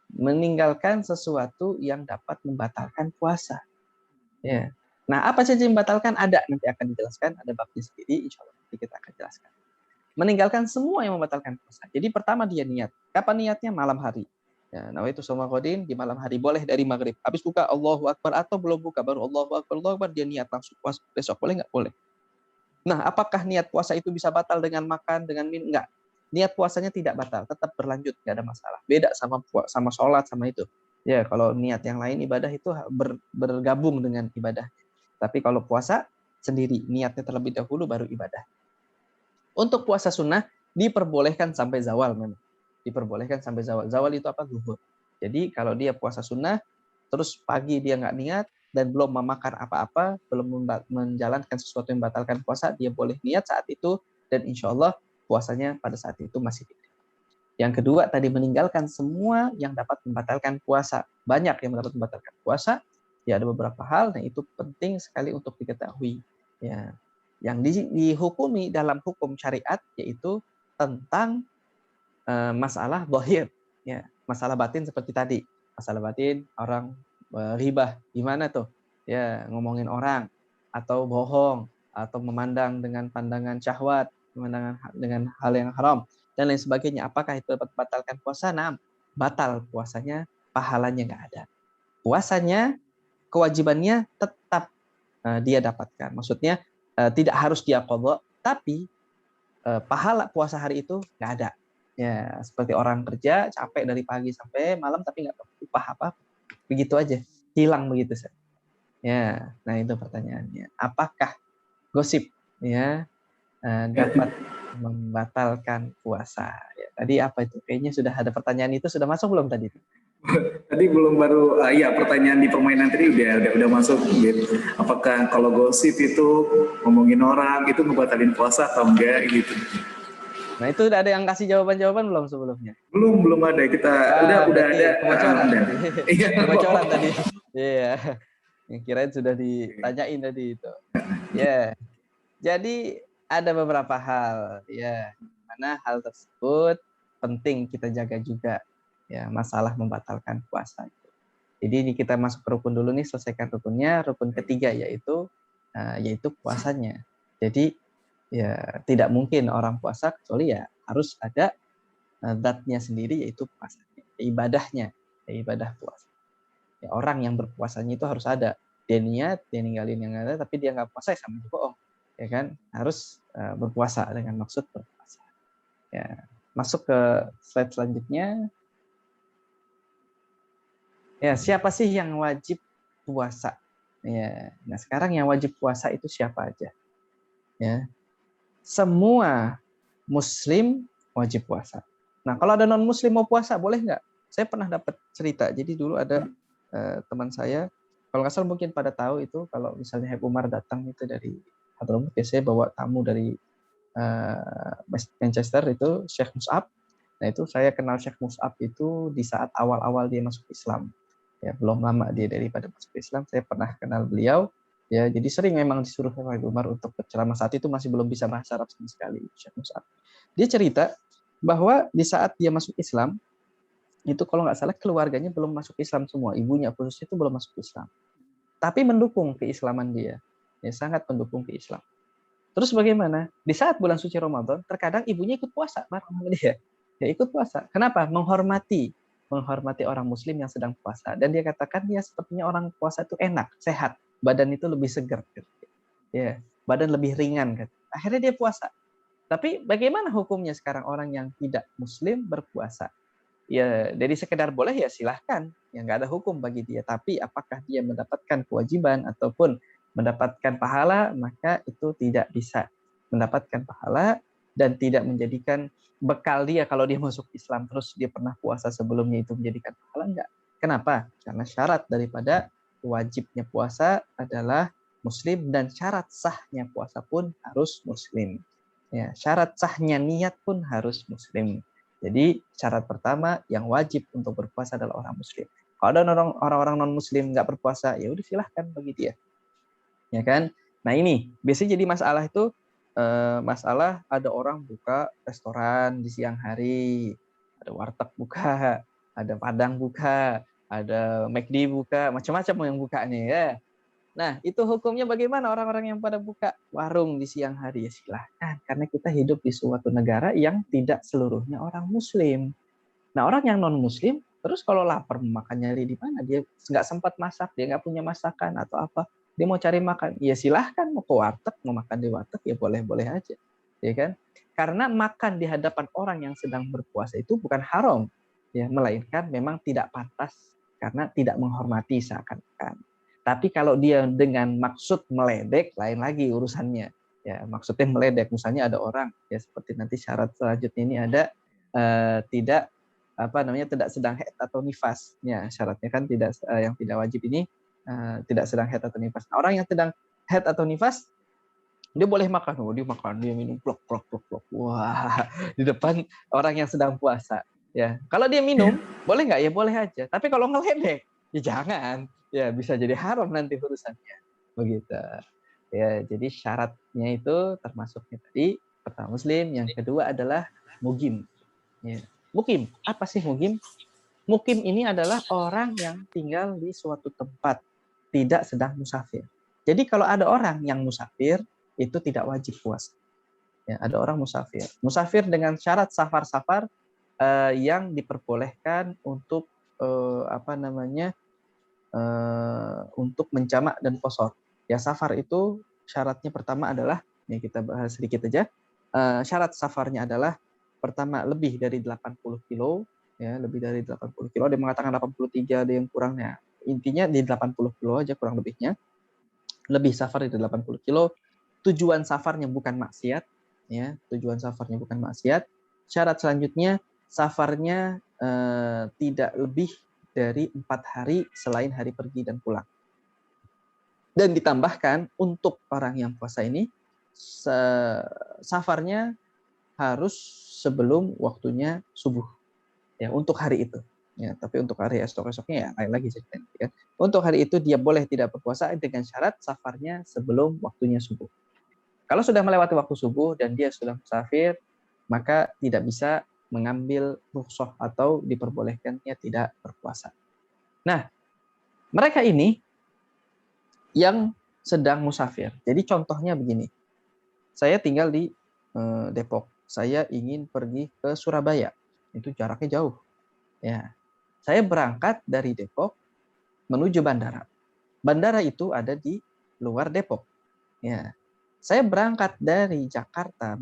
Meninggalkan sesuatu yang dapat membatalkan puasa. Ya. Nah, apa saja yang membatalkan ada, nanti akan dijelaskan, ada babnya sendiri, insya Allah nanti kita akan jelaskan. Meninggalkan semua yang membatalkan puasa. Jadi pertama dia niat. Kapan niatnya? Malam hari. Ya, nawaitu shauma ghadin di malam hari, boleh dari maghrib. Habis buka Allahu Akbar atau belum buka baru Allahu Akbar, dia niat langsung puasa besok, boleh nggak? Boleh. Nah, apakah niat puasa itu bisa batal dengan makan, dengan minum? Enggak. Niat puasanya tidak batal, tetap berlanjut, nggak ada masalah. Beda sama sholat, sama itu. Ya, kalau niat yang lain ibadah itu bergabung dengan ibadah. Tapi kalau puasa sendiri, niatnya terlebih dahulu baru ibadah. Untuk puasa sunnah diperbolehkan sampai zawal memang. Diperbolehkan sampai zawal. Zawal itu apa? Zuhur. Jadi kalau dia puasa sunnah, terus pagi dia nggak niat dan belum memakan apa-apa, belum menjalankan sesuatu yang membatalkan puasa, dia boleh niat saat itu dan insya Allah puasanya pada saat itu masih diterima. Yang kedua tadi meninggalkan semua yang dapat membatalkan puasa. Banyak yang dapat membatalkan puasa. Ya ada beberapa hal yang itu penting sekali untuk diketahui. Ya, yang dihukumi dalam hukum syariat yaitu tentang masalah zahir, ya, masalah batin seperti tadi. Masalah batin orang ghibah, gimana tuh? Ya, ngomongin orang atau bohong atau memandang dengan pandangan syahwat, memandang dengan hal yang haram dan lain sebagainya. Apakah itu dapat membatalkan puasa? Nah, batal puasanya, pahalanya nggak ada. Puasanya, kewajibannya tetap dia dapatkan. Maksudnya tidak harus dia qadha, tapi pahala puasa hari itu nggak ada. Ya, seperti orang kerja capek dari pagi sampai malam tapi nggak dapat upah apa, begitu aja, hilang begitu saja. Ya, nah itu pertanyaannya. Apakah gosip ya dapat membatalkan puasa? Ya, tadi apa itu? Kayaknya sudah ada pertanyaan itu sudah masuk belum tadi? Tadi belum, baru ya pertanyaan di permainan tadi udah masuk gitu. Apakah kalau gosip itu ngomongin orang itu ngebatalin puasa atau enggak gitu? Nah itu udah ada yang kasih jawaban-jawaban belum sebelumnya? Belum ada, kita udah ada kebocoran. Iya, kebocoran tadi. Iya. Yang kirain sudah ditanyain tadi itu. Ya. Jadi ada beberapa hal ya, mana hal tersebut penting kita jaga juga. Ya, masalah membatalkan puasa. Jadi ini kita masuk ke rukun dulu nih, selesaikan rukunnya. Rukun ketiga yaitu puasanya. Jadi ya tidak mungkin orang puasa kecuali ya harus ada zatnya sendiri yaitu puasanya, ibadahnya, ibadah puasa. Ya, orang yang berpuasanya itu harus ada. Dia niat, dia ninggalin yang ada, tapi dia nggak puasa sama juga bohong. Ya kan, harus berpuasa dengan maksud berpuasa. Ya, masuk ke slide selanjutnya. Ya, siapa sih yang wajib puasa? Ya, nah sekarang yang wajib puasa itu siapa aja? Ya, semua Muslim wajib puasa. Nah, kalau ada non Muslim mau puasa, boleh nggak? Saya pernah dapat cerita. Jadi dulu ada teman saya, kalau nggak salah mungkin pada tahu itu, kalau misalnya Habib Umar datang itu dari Hadramut, biasanya bawa tamu dari Manchester itu Syekh Mus'ab. Nah itu saya kenal Syekh Mus'ab itu di saat awal-awal dia masuk Islam. Ya, belum lama dia daripada masuk Islam, saya pernah kenal beliau. Ya, jadi sering memang disuruh oleh Umar untuk berceramah. Saat itu masih belum bisa bahasa Arab sama sekali, Syekh Mus'ab. Dia cerita bahwa di saat dia masuk Islam, itu kalau nggak salah keluarganya belum masuk Islam semua. Ibunya khususnya itu belum masuk Islam. Tapi mendukung keislaman dia. Ya, sangat mendukung keislam. Terus bagaimana? Di saat bulan suci Ramadan, terkadang ibunya ikut puasa bareng sama dia. Ya, ikut puasa. Kenapa? Menghormati orang muslim yang sedang puasa. Dan dia katakan ya sepertinya orang puasa itu enak, sehat, badan itu lebih segar, ya, badan lebih ringan kan. Akhirnya dia puasa. Tapi bagaimana hukumnya sekarang orang yang tidak muslim berpuasa? Ya dari sekedar boleh ya silahkan, ya nggak ada hukum bagi dia. Tapi apakah dia mendapatkan kewajiban ataupun mendapatkan pahala, maka itu tidak bisa mendapatkan pahala dan tidak menjadikan bekal dia kalau dia masuk Islam terus dia pernah puasa sebelumnya itu menjadikan pahala, enggak. Kenapa? Karena syarat daripada wajibnya puasa adalah muslim dan syarat sahnya puasa pun harus muslim. Ya, syarat sahnya niat pun harus muslim. Jadi syarat pertama yang wajib untuk berpuasa adalah orang muslim. Kalau ada orang-orang non muslim nggak berpuasa, ya udah silahkan bagi dia. Ya kan? Nah ini biasanya jadi masalah itu masalah ada orang buka restoran di siang hari, ada warteg buka, ada Padang buka, ada McD buka, macam-macam yang bukanya ya. Nah itu hukumnya bagaimana orang-orang yang pada buka warung di siang hari? Ya silahkan, karena kita hidup di suatu negara yang tidak seluruhnya orang muslim. Nah orang yang non muslim terus kalau lapar mau makan nyari di mana, dia nggak sempat masak, dia nggak punya masakan atau apa, dia mau cari makan, ya silahkan, mau ke warteg, mau makan di warteg, ya boleh-boleh aja, ya kan? Karena makan di hadapan orang yang sedang berpuasa itu bukan haram, ya, melainkan memang tidak pantas karena tidak menghormati seakan-akan. Tapi kalau dia dengan maksud meledek, lain lagi urusannya, ya, maksudnya meledek, misalnya ada orang, ya seperti nanti syarat selanjutnya ini ada tidak sedang haid atau nifas, ya syaratnya kan tidak yang tidak wajib ini. Tidak sedang haid atau nifas. Nah, orang yang sedang haid atau nifas, dia boleh makan. Dia makan, dia minum plok. Wah, di depan orang yang sedang puasa. Ya, kalau dia minum, boleh nggak? Ya boleh aja. Tapi kalau ngeledek, ya jangan. ya bisa jadi haram nanti urusannya. Begitu. Ya, jadi syaratnya itu termasuknya tadi pertama muslim, yang kedua adalah mukim. Ya. Mukim, apa sih mukim? Mukim ini adalah orang yang tinggal di suatu tempat, tidak sedang musafir. Jadi kalau ada orang yang musafir, itu tidak wajib puasa. Ya, ada orang musafir. Musafir dengan syarat safar-safar yang diperbolehkan untuk untuk menjamak dan qashar. Ya, safar itu syaratnya pertama adalah, ya kita bahas sedikit aja. Syarat safarnya adalah pertama lebih dari 80 kilo, ya, lebih dari 80 kilo. Ada yang mengatakan 83, ada yang kurangnya. Intinya di 80 kilo aja kurang lebihnya. Lebih safar itu 80 kilo. Tujuan safarnya bukan maksiat, ya. Tujuan safarnya bukan maksiat. Syarat selanjutnya safarnya tidak lebih dari 4 hari selain hari pergi dan pulang. Dan ditambahkan untuk orang yang puasa ini safarnya harus sebelum waktunya subuh, ya, untuk hari itu. Ya, tapi untuk hari esok-esoknya ya lain lagi ceritanya. Ya. Untuk hari itu dia boleh tidak berpuasa dengan syarat safarnya sebelum waktunya subuh. Kalau sudah melewati waktu subuh dan dia sudah musafir, maka tidak bisa mengambil rukhsah atau diperbolehkannya tidak berpuasa. Nah, mereka ini yang sedang musafir. Jadi contohnya begini. Saya tinggal di Depok. Saya ingin pergi ke Surabaya. Itu jaraknya jauh. Ya. Saya berangkat dari Depok menuju bandara. Bandara itu ada di luar Depok. Ya. Saya berangkat dari Jakarta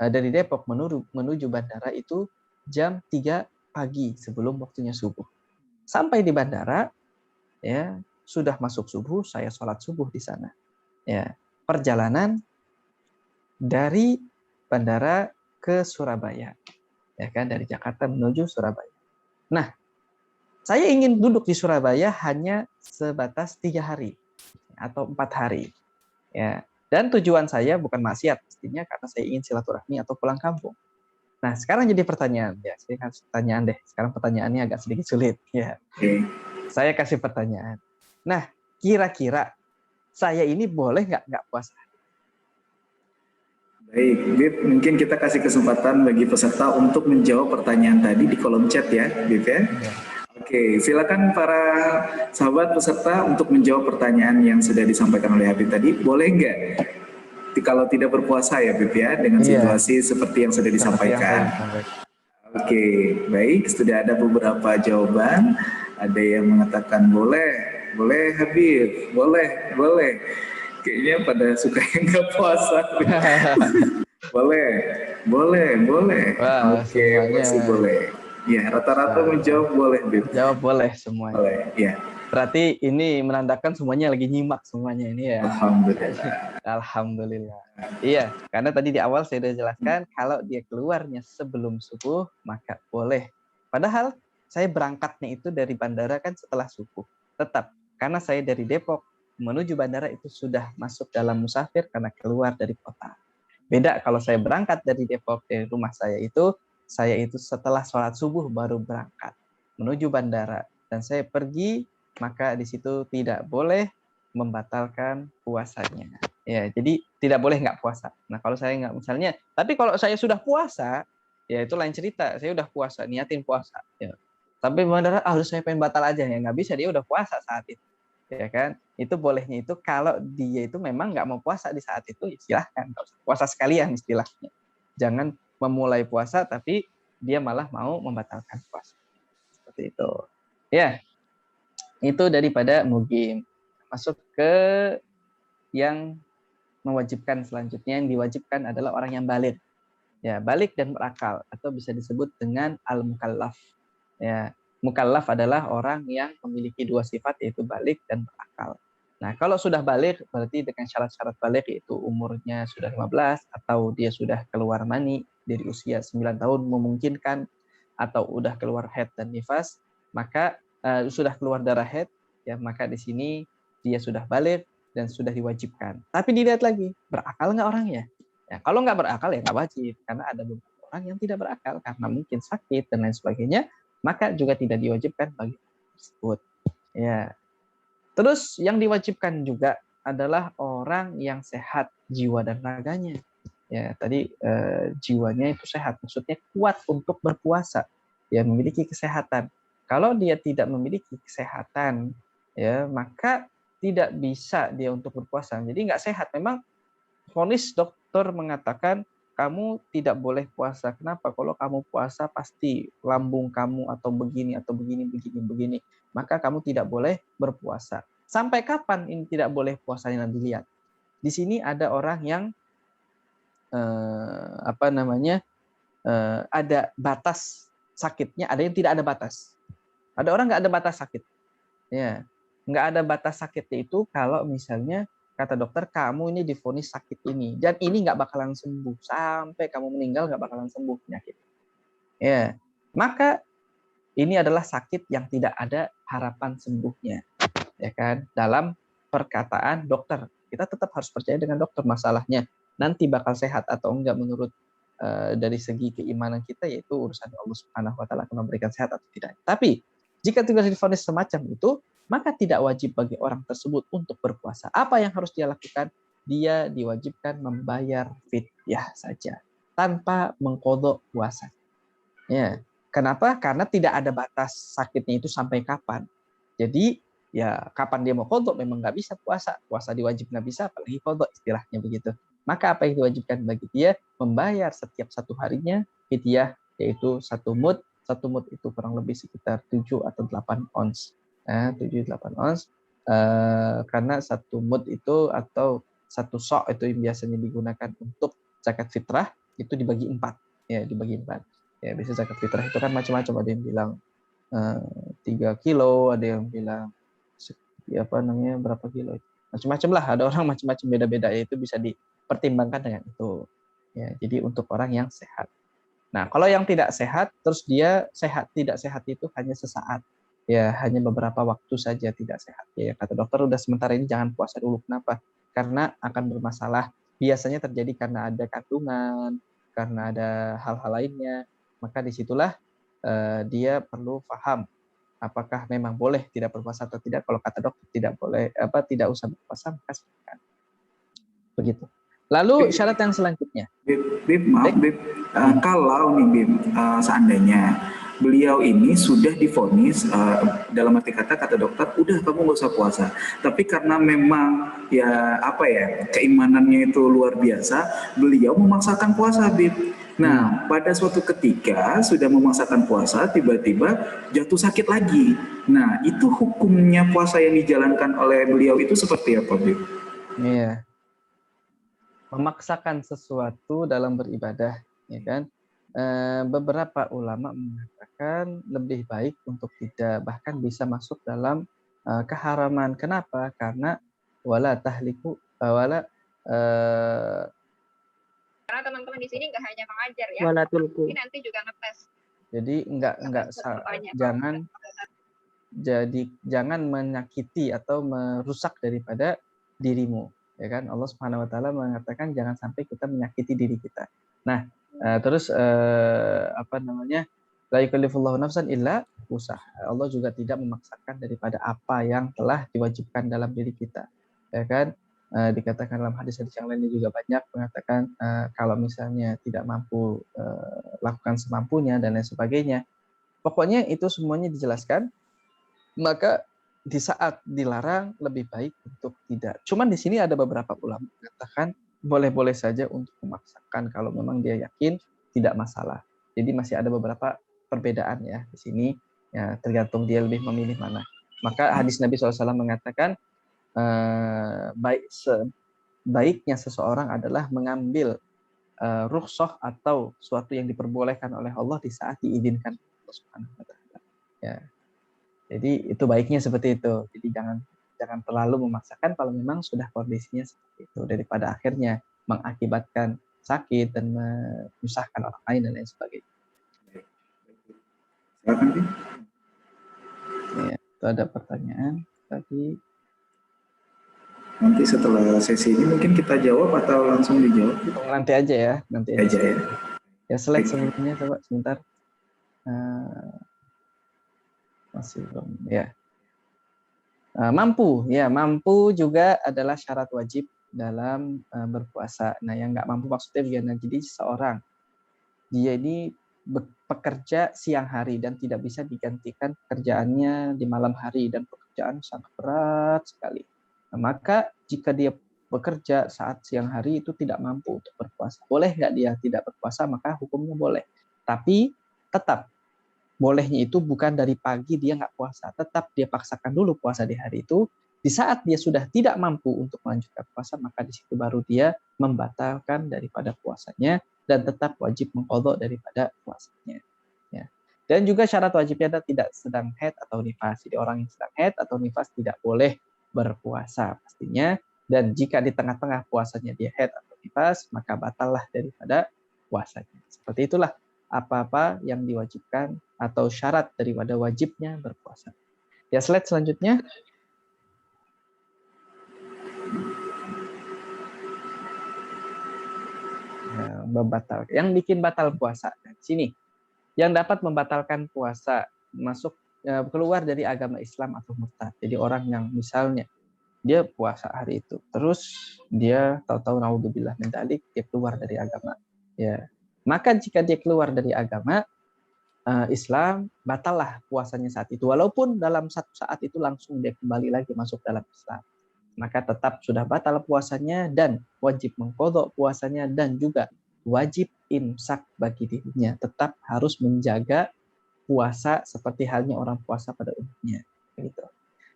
dari Depok menuju bandara itu jam 3 pagi sebelum waktunya subuh. Sampai di bandara, ya, sudah masuk subuh, saya sholat subuh di sana. Ya, perjalanan dari bandara ke Surabaya, ya kan, dari Jakarta menuju Surabaya. Nah, saya ingin duduk di Surabaya hanya sebatas 3 hari atau 4 hari. Ya. Dan tujuan saya bukan maksiat, pastinya karena saya ingin silaturahmi atau pulang kampung. Nah, sekarang jadi pertanyaan. Ya, saya kasih pertanyaan deh. Sekarang pertanyaannya agak sedikit sulit. Ya. Saya kasih pertanyaan. Nah, kira-kira saya ini boleh nggak puasa? Baik, Bib, mungkin kita kasih kesempatan bagi peserta untuk menjawab pertanyaan tadi di kolom chat ya, Bib ya. Ya. Oke, silakan para sahabat peserta untuk menjawab pertanyaan yang sudah disampaikan oleh Habib tadi. Boleh nggak kalau tidak berpuasa ya, Bib ya, dengan situasi seperti yang sudah disampaikan. Oke, baik, sudah ada beberapa jawaban. Ada yang mengatakan boleh Habib, boleh. Kayaknya pada suka yang nggak puasa. boleh. Wah, oke, masih boleh. Ya, rata-rata menjawab boleh, Bib. Jawab boleh semuanya. Boleh, ya. Berarti ini menandakan semuanya lagi nyimak semuanya ini ya. Alhamdulillah. Iya, karena tadi di awal saya sudah jelaskan kalau dia keluarnya sebelum subuh maka boleh. Padahal saya berangkatnya itu dari bandara kan setelah subuh. Tetap karena saya dari Depok menuju bandara itu sudah masuk dalam musafir karena keluar dari kota. Beda kalau saya berangkat dari Depok, dari rumah saya itu setelah sholat subuh baru berangkat menuju bandara dan saya pergi, maka di situ tidak boleh membatalkan puasanya. Ya, jadi tidak boleh nggak puasa. Nah, kalau saya nggak misalnya, tapi kalau saya sudah puasa, ya itu lain cerita. Saya udah puasa, niatin puasa. Ya. Tapi bandara, harus saya pengen batal aja ya nggak bisa. Dia udah puasa saat itu, ya kan? Itu bolehnya itu kalau dia itu memang nggak mau puasa di saat itu, silahkan puasa sekalian istilahnya. Jangan memulai puasa tapi dia malah mau membatalkan puasa. Seperti itu. Ya. Itu daripada mugim. Masuk ke yang mewajibkan selanjutnya. Yang diwajibkan adalah orang yang baligh. Ya, baligh dan berakal atau bisa disebut dengan al-mukallaf. Ya, mukallaf adalah orang yang memiliki dua sifat yaitu baligh dan berakal. Nah, kalau sudah baligh berarti dengan syarat-syarat baligh yaitu umurnya sudah 15 atau dia sudah keluar mani dari usia 9 tahun memungkinkan atau udah keluar haid dan nifas, maka sudah keluar darah haid, ya maka di sini dia sudah baligh dan sudah diwajibkan. Tapi dilihat lagi, berakal nggak orangnya? Ya, kalau nggak berakal ya nggak wajib, karena ada beberapa orang yang tidak berakal karena mungkin sakit dan lain sebagainya, maka juga tidak diwajibkan bagi orang tersebut. Ya. Terus yang diwajibkan juga adalah orang yang sehat jiwa dan raganya. Ya, tadi jiwanya itu sehat, maksudnya kuat untuk berpuasa, ya memiliki kesehatan. Kalau dia tidak memiliki kesehatan, ya maka tidak bisa dia untuk berpuasa. Jadi nggak sehat. Memang vonis dokter mengatakan kamu tidak boleh puasa. Kenapa? Kalau kamu puasa pasti lambung kamu atau begini atau begini begini begini. Maka kamu tidak boleh berpuasa. Sampai kapan ini tidak boleh puasanya dilihat? Di sini ada orang yang ada batas sakitnya, ada yang tidak ada batas. Ada orang nggak ada batas sakit. Ya, nggak ada batas sakitnya itu kalau misalnya kata dokter kamu ini divonis sakit ini dan ini nggak bakalan sembuh sampai kamu meninggal, nggak bakalan sembuh penyakit. Ya, maka ini adalah sakit yang tidak ada harapan sembuhnya, ya kan? Dalam perkataan dokter, kita tetap harus percaya dengan dokter. Masalahnya nanti bakal sehat atau enggak menurut dari segi keimanan kita, yaitu urusan Allah Subhanahu Wa Taala akan memberikan sehat atau tidak. Tapi jika tidak divonis semacam itu, maka tidak wajib bagi orang tersebut untuk berpuasa. Apa yang harus dia lakukan? Dia diwajibkan membayar fidyah saja tanpa mengqadha puasa. Ya, kenapa? Karena tidak ada batas sakitnya itu sampai kapan. Jadi ya kapan dia mau qadha memang nggak bisa puasa. Puasa diwajib nggak bisa, apalagi qadha, istilahnya begitu. Maka apa yang diwajibkan bagi dia? Membayar setiap satu harinya fidyah, yaitu 1 mud. 1 mud itu kurang lebih sekitar 7 atau 8 ons. 7-8 ons. Karena 1 mud itu atau 1 sok itu yang biasanya digunakan untuk zakat fitrah itu dibagi 4. Ya, dibagi 4. Ya, biasanya zakat fitrah itu kan macam-macam. Ada yang bilang 3 kilo, ada yang bilang berapa kilo. Macam-macam lah, ada orang macam-macam, beda-beda, itu bisa dipertimbangkan dengan itu. Ya, jadi untuk orang yang sehat. Nah, kalau yang tidak sehat, terus dia tidak sehat itu hanya sesaat. Ya, hanya beberapa waktu saja tidak sehat. Ya, kata dokter udah sementara ini jangan puasa dulu. Kenapa? Karena akan bermasalah. Biasanya terjadi karena ada kandungan, karena ada hal-hal lainnya. Maka disitulah dia perlu paham apakah memang boleh tidak berpuasa atau tidak. Kalau kata dokter tidak boleh, tidak usah berpuasa, maka silakan. Begitu. Lalu syarat yang selanjutnya. Bib, maaf Bib, kalau nih Bib, seandainya beliau ini sudah divonis, dalam arti kata dokter, udah kamu nggak usah puasa. Tapi karena memang keimanannya itu luar biasa, beliau memaksakan puasa Bib. Nah, pada suatu ketika sudah memaksakan puasa, tiba-tiba jatuh sakit lagi. Nah, itu hukumnya puasa yang dijalankan oleh beliau itu seperti apa Bib? Iya. Memaksakan sesuatu dalam beribadah, ya kan? Beberapa ulama mengatakan lebih baik untuk tidak, bahkan bisa masuk dalam keharaman. Kenapa? Karena wala tahliku karena teman-teman di sini nggak hanya mengajar ya, Wala tulku. tapi nanti juga ngetes. Jadi jangan menyakiti atau merusak daripada dirimu. Ya kan, Allah Subhanahu Wa Taala mengatakan jangan sampai kita menyakiti diri kita. Nah, terus la yukallifullahu nafsan illa usaha. Allah juga tidak memaksakan daripada apa yang telah diwajibkan dalam diri kita. Ya kan, dikatakan dalam hadis-hadis yang lainnya juga banyak mengatakan kalau misalnya tidak mampu lakukan semampunya dan lain sebagainya. Pokoknya itu semuanya dijelaskan. Maka di saat dilarang lebih baik untuk tidak. Cuman di sini ada beberapa ulama mengatakan boleh-boleh saja untuk memaksakan kalau memang dia yakin tidak masalah. Jadi masih ada beberapa perbedaan ya di sini. Ya, tergantung dia lebih memilih mana. Maka hadis Nabi SAW mengatakan baiknya seseorang adalah mengambil rukhsah atau suatu yang diperbolehkan oleh Allah di saat diizinkan Allah Subhanahu Wa Taala. Ya. Jadi itu baiknya seperti itu. Jadi jangan terlalu memaksakan kalau memang sudah kondisinya seperti itu, daripada akhirnya mengakibatkan sakit dan menyusahkan orang lain dan lain sebagainya. Ya, itu ada pertanyaan tadi. Nanti setelah sesi ini mungkin kita jawab atau langsung dijawab? Nanti aja ya, nanti aja ya. Ya, slide sebelumnya coba sebentar. Masih belum ya. Mampu, ya mampu juga adalah syarat wajib dalam berpuasa. Nah, yang nggak mampu maksudnya gimana? Jadi seorang dia ini bekerja siang hari dan tidak bisa digantikan pekerjaannya di malam hari dan pekerjaan sangat berat sekali. Nah, maka jika dia bekerja saat siang hari itu tidak mampu untuk berpuasa. Boleh nggak dia tidak berpuasa? Maka hukumnya boleh. Tapi tetap bolehnya itu bukan dari pagi dia nggak puasa, tetap dia paksakan dulu puasa di hari itu. Di saat dia sudah tidak mampu untuk melanjutkan puasa, maka di situ baru dia membatalkan daripada puasanya dan tetap wajib mengqadha daripada puasanya. Ya. Dan juga syarat wajibnya adalah tidak sedang haid atau nifas. Jadi orang yang sedang haid atau nifas tidak boleh berpuasa pastinya. Dan jika di tengah-tengah puasanya dia haid atau nifas, maka batallah daripada puasanya. Seperti itulah apa-apa yang diwajibkan atau syarat daripada wajibnya berpuasa. Ya, slide selanjutnya. Nah, membatal. Yang bikin batal puasa. Nah, sini. Yang dapat membatalkan puasa masuk keluar dari agama Islam atau murtad. Jadi orang yang misalnya dia puasa hari itu, terus dia tahu-tahu naudzubillah min dzalik dia keluar dari agama. Ya. Maka jika dia keluar dari agama Islam, batallah puasanya saat itu. Walaupun dalam satu saat itu langsung dia kembali lagi masuk dalam Islam. Maka tetap sudah batal puasanya dan wajib mengqadha puasanya dan juga wajib imsak bagi dirinya. Tetap harus menjaga puasa seperti halnya orang puasa pada umumnya. Gitu.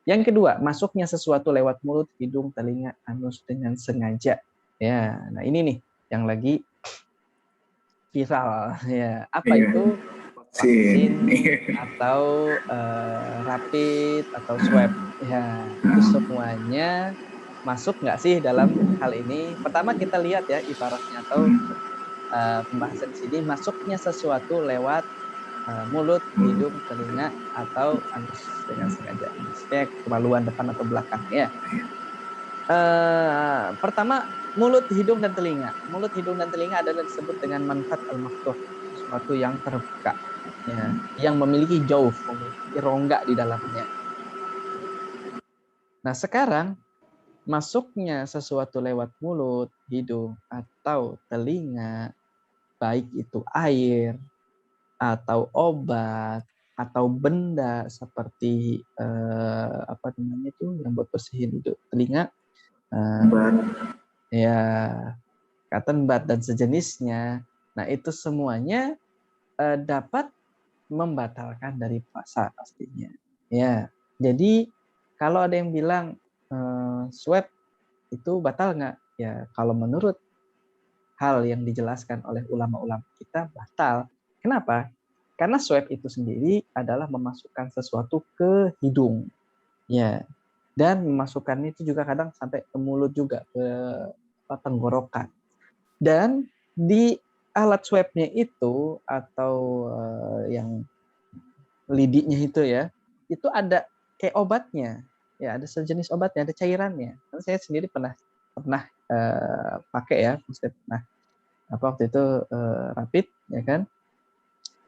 Yang kedua, masuknya sesuatu lewat mulut, hidung, telinga, anus dengan sengaja. Ya, nah ini nih yang lagi viral. Ya, apa itu? Vaksin atau rapid atau swab. Ya, itu semuanya masuk nggak sih dalam hal ini? Pertama kita lihat ya ibaratnya atau pembahasan di sini masuknya sesuatu lewat mulut, hidung, telinga atau anus dengan sengaja. Maksudnya kemaluan depan atau belakang ya. Pertama mulut, hidung dan telinga. Mulut, hidung dan telinga adalah disebut dengan manfat al-maftuh, sesuatu yang terbuka. Ya, yang memiliki jauf, memiliki rongga di dalamnya. Nah, sekarang masuknya sesuatu lewat mulut, hidung, atau telinga, baik itu air, atau obat, atau benda seperti apa namanya itu yang buat bersihin itu telinga, ya cotton bud dan sejenisnya. Nah, itu semuanya dapat membatalkan dari puasa pastinya. Ya, jadi kalau ada yang bilang swab itu batal nggak? Ya, kalau menurut hal yang dijelaskan oleh ulama-ulama kita batal. Kenapa? Karena swab itu sendiri adalah memasukkan sesuatu ke hidung. Ya. Dan memasukkannya itu juga kadang sampai ke mulut juga, ke tenggorokan. Dan di alat swabnya itu atau yang lidiknya itu ya, itu ada kayak obatnya, ya ada sejenis obatnya, ada cairannya. Kan saya sendiri pernah pakai ya, saya pernah waktu itu rapid ya kan,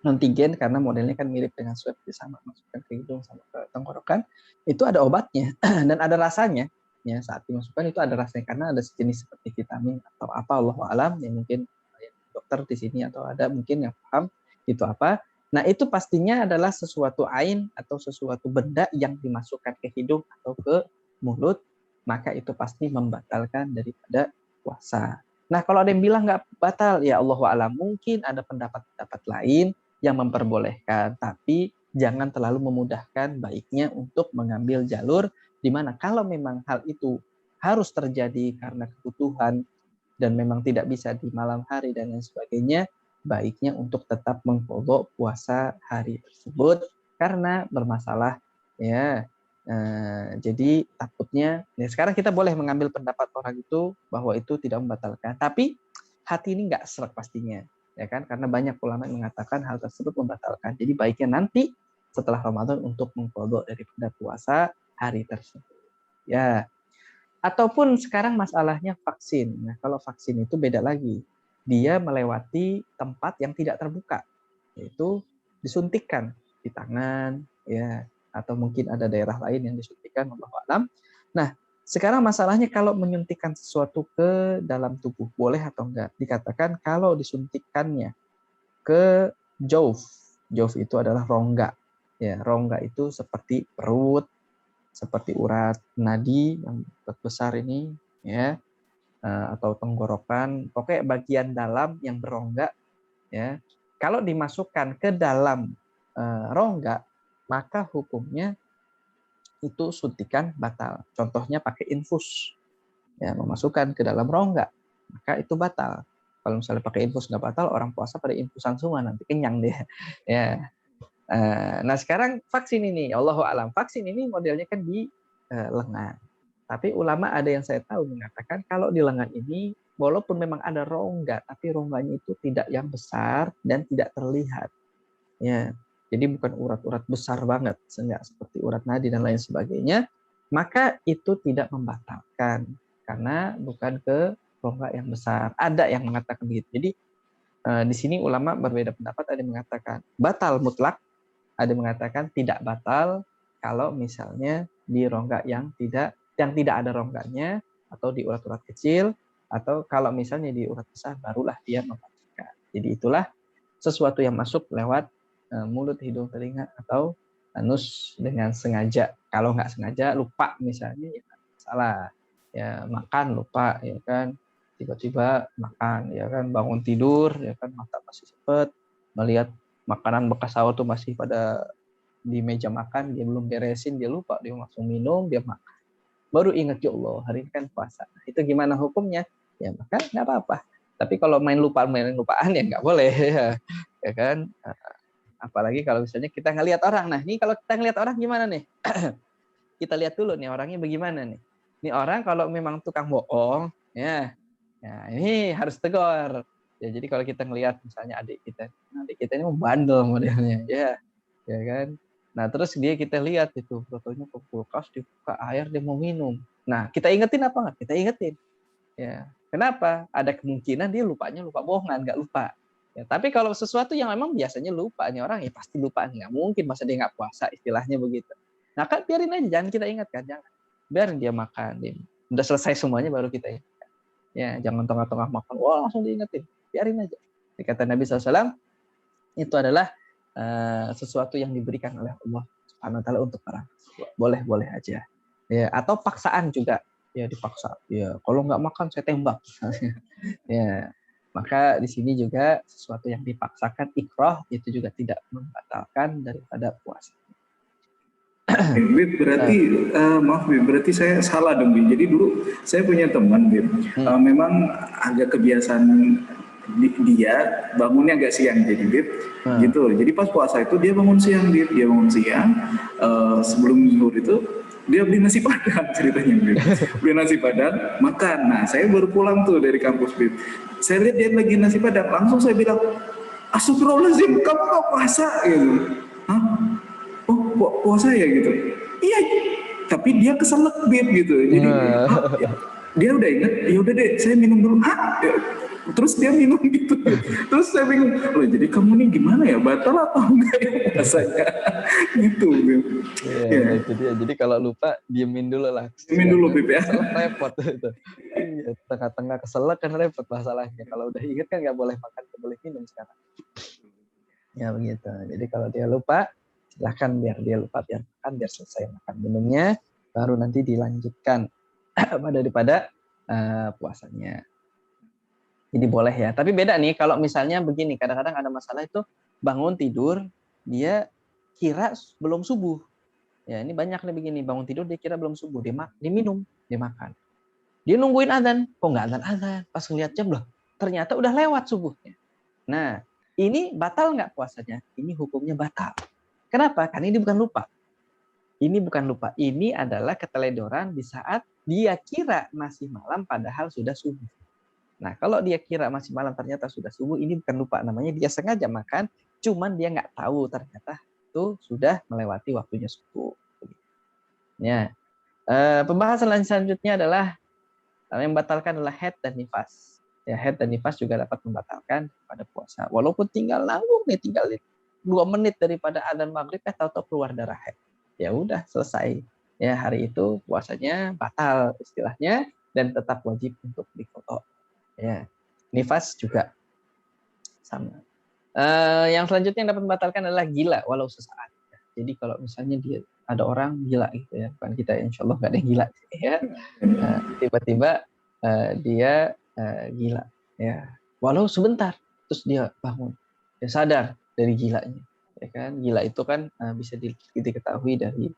antigen karena modelnya kan mirip dengan swab, sama masukkan ke hidung sama ke tenggorokan, itu ada obatnya dan ada rasanya. Ya, saat dimasukkan itu ada rasanya karena ada sejenis seperti vitamin atau apa, Allahu alam, yang mungkin dokter di sini atau ada mungkin yang paham itu apa. Nah, itu pastinya adalah sesuatu ain atau sesuatu benda yang dimasukkan ke hidung atau ke mulut, maka itu pasti membatalkan daripada puasa. Nah, kalau ada yang bilang nggak batal, ya Allahu a'lam, mungkin ada pendapat-pendapat lain yang memperbolehkan, tapi jangan terlalu memudahkan, baiknya untuk mengambil jalur di mana kalau memang hal itu harus terjadi karena kebutuhan dan memang tidak bisa di malam hari dan lain sebagainya, baiknya untuk tetap mengqadha puasa hari tersebut karena bermasalah ya. Jadi takutnya ya sekarang kita boleh mengambil pendapat orang itu bahwa itu tidak membatalkan, tapi hati ini nggak sreg pastinya ya kan, karena banyak ulama yang mengatakan hal tersebut membatalkan. Jadi baiknya nanti setelah Ramadan untuk mengqadha daripada puasa hari tersebut ya. Ataupun sekarang masalahnya vaksin. Nah, kalau vaksin itu beda lagi. Dia melewati tempat yang tidak terbuka, yaitu disuntikkan di tangan, ya, atau mungkin ada daerah lain yang disuntikan, wallahu a'lam. Nah, sekarang masalahnya kalau menyuntikkan sesuatu ke dalam tubuh, boleh atau enggak? Dikatakan kalau disuntikannya ke jauf. Jauf itu adalah rongga. Ya, rongga itu seperti perut, seperti urat nadi yang besar ini, ya, atau tenggorokan, pokoknya bagian dalam yang berongga, ya. Kalau dimasukkan ke dalam rongga, maka hukumnya itu suntikan batal. Contohnya pakai infus, ya, memasukkan ke dalam rongga, maka itu batal. Kalau misalnya pakai infus nggak batal, orang puasa pada infusan semua nanti kenyang dia. Ya. Nah sekarang vaksin ini, Allahu a'lam, vaksin ini modelnya kan di lengan. Tapi ulama ada yang saya tahu mengatakan kalau di lengan ini, walaupun memang ada rongga, tapi rongganya itu tidak yang besar dan tidak terlihat. Ya, jadi bukan urat-urat besar banget, sehingga seperti urat nadi dan lain sebagainya, maka itu tidak membatalkan karena bukan ke rongga yang besar. Ada yang mengatakan begitu. Jadi di sini ulama berbeda pendapat. Ada yang mengatakan batal mutlak, ada yang mengatakan tidak batal kalau misalnya di rongga yang tidak ada rongganya, atau di urat-urat kecil, atau kalau misalnya di urat besar barulah dia membatalkan. Jadi itulah sesuatu yang masuk lewat mulut, hidung, telinga, atau anus dengan sengaja. Kalau nggak sengaja, lupa misalnya, ya salah. Ya makan lupa, ya kan, tiba-tiba makan, ya kan, bangun tidur, ya kan, mata masih sempet melihat makanan bekas sahur tuh masih pada di meja makan, dia belum beresin, dia lupa, dia langsung minum, dia makan. Baru ingat, ya Allah, hari ini kan puasa. Itu gimana hukumnya? Ya maka nggak apa-apa. Tapi kalau main lupaan ya nggak boleh, ya kan. Apalagi kalau misalnya kita ngelihat orang. Nah, ini kalau kita ngelihat orang gimana nih? Kita lihat dulu nih orangnya bagaimana nih. Ini orang kalau memang tukang bohong, ya ini harus tegur. Ya, jadi kalau kita ngelihat misalnya adik kita ini membandel modelnya, ya kan. Nah, terus kita lihat itu fotonya ke kulkas, dibuka air, dia mau minum. Nah, kita ingetin apa nggak? Kita ingetin. Ya, kenapa? Ada kemungkinan dia lupa bohongan, nggak lupa. Ya, tapi kalau sesuatu yang memang biasanya lupa nih orang, ya pasti lupa, nggak mungkin masa dia nggak puasa, istilahnya begitu. Nah, kan biarin aja, jangan kita ingatkan, jangan. Biar dia makan, udah selesai semuanya baru kita ingatkan. Ya, jangan tengah-tengah makan, wah langsung diingetin, biarin aja. Kata Nabi SAW, itu adalah sesuatu yang diberikan oleh Allah Subhanahu wa taala untuk orang. Boleh aja. Ya, atau paksaan juga. Ya dipaksa. Ya, kalau nggak makan saya tembak. Ya, maka di sini juga sesuatu yang dipaksakan, ikrah, itu juga tidak membatalkan daripada puasa. Bib, berarti maaf Bib, berarti saya salah dong Bib. Jadi dulu saya punya teman Bib, memang agak kebiasaan dia bangunnya agak siang jadi Bib, gitu. Jadi pas puasa itu dia bangun siang Bib, sebelum zuhur itu dia beli nasi padang ceritanya Bib. Beli nasi padang, makan. Nah saya baru pulang tuh dari kampus Bib. Saya lihat dia lagi nasi padang, langsung saya bilang, astagfirullahaladzim, kamu nggak puasa gitu. Hah? Oh puasa ya gitu. Iya, tapi dia keselak Bib gitu. Jadi dia udah ingat, ya udah deh saya minum dulu. Terus dia minum gitu. Terus saya bingung, loh jadi kamu nih gimana ya, batal atau enggak ya puasanya? Gitu Bib. Ya, itu dia. Jadi kalau lupa diemin dulu lah. Diemin dulu Bib ya. Repot itu. Ya, tengah-tengah keselak kan repot masalahnya. Kalau udah ingat kan nggak boleh makan, nggak boleh minum sekarang. Ya begitu. Jadi kalau dia lupa, silahkan biar dia lupa, biar makan, biar selesai makan minumnya, baru nanti dilanjutkan daripada puasanya. Jadi boleh ya. Tapi beda nih kalau misalnya begini, kadang-kadang ada masalah itu bangun tidur, dia kira belum subuh. Ya ini banyak nih begini, bangun tidur dia kira belum subuh, dia minum, dia makan. Dia nungguin azan, kok nggak azan-azan. Pas ngeliat jam loh, ternyata udah lewat subuhnya. Nah, ini batal nggak puasanya? Ini hukumnya batal. Kenapa? Karena ini bukan lupa. Ini bukan lupa. Ini adalah keteledoran di saat dia kira masih malam padahal sudah subuh. Nah, kalau dia kira masih malam ternyata sudah subuh, ini bukan lupa. Namanya dia sengaja makan, cuman dia nggak tahu ternyata itu sudah melewati waktunya subuh. Ya. Pembahasan selanjutnya adalah yang membatalkan adalah haid dan nifas. Ya, haid dan nifas juga dapat membatalkan pada puasa. Walaupun tinggal 2 menit daripada adzan maghrib, tahu-tahu keluar darah haid. ya udah selesai. Ya, hari itu puasanya batal istilahnya dan tetap wajib untuk diqadha. Ya. Nifas juga sama. Yang selanjutnya yang dapat membatalkan adalah gila walau sesaat. Jadi kalau misalnya dia ada orang gila gitu ya, bukan kita insya Allah nggak ada yang gila ya. Tiba-tiba dia gila ya, walau sebentar terus dia bangun, dia sadar dari gilanya, ya kan? Gila itu kan bisa diketahui dari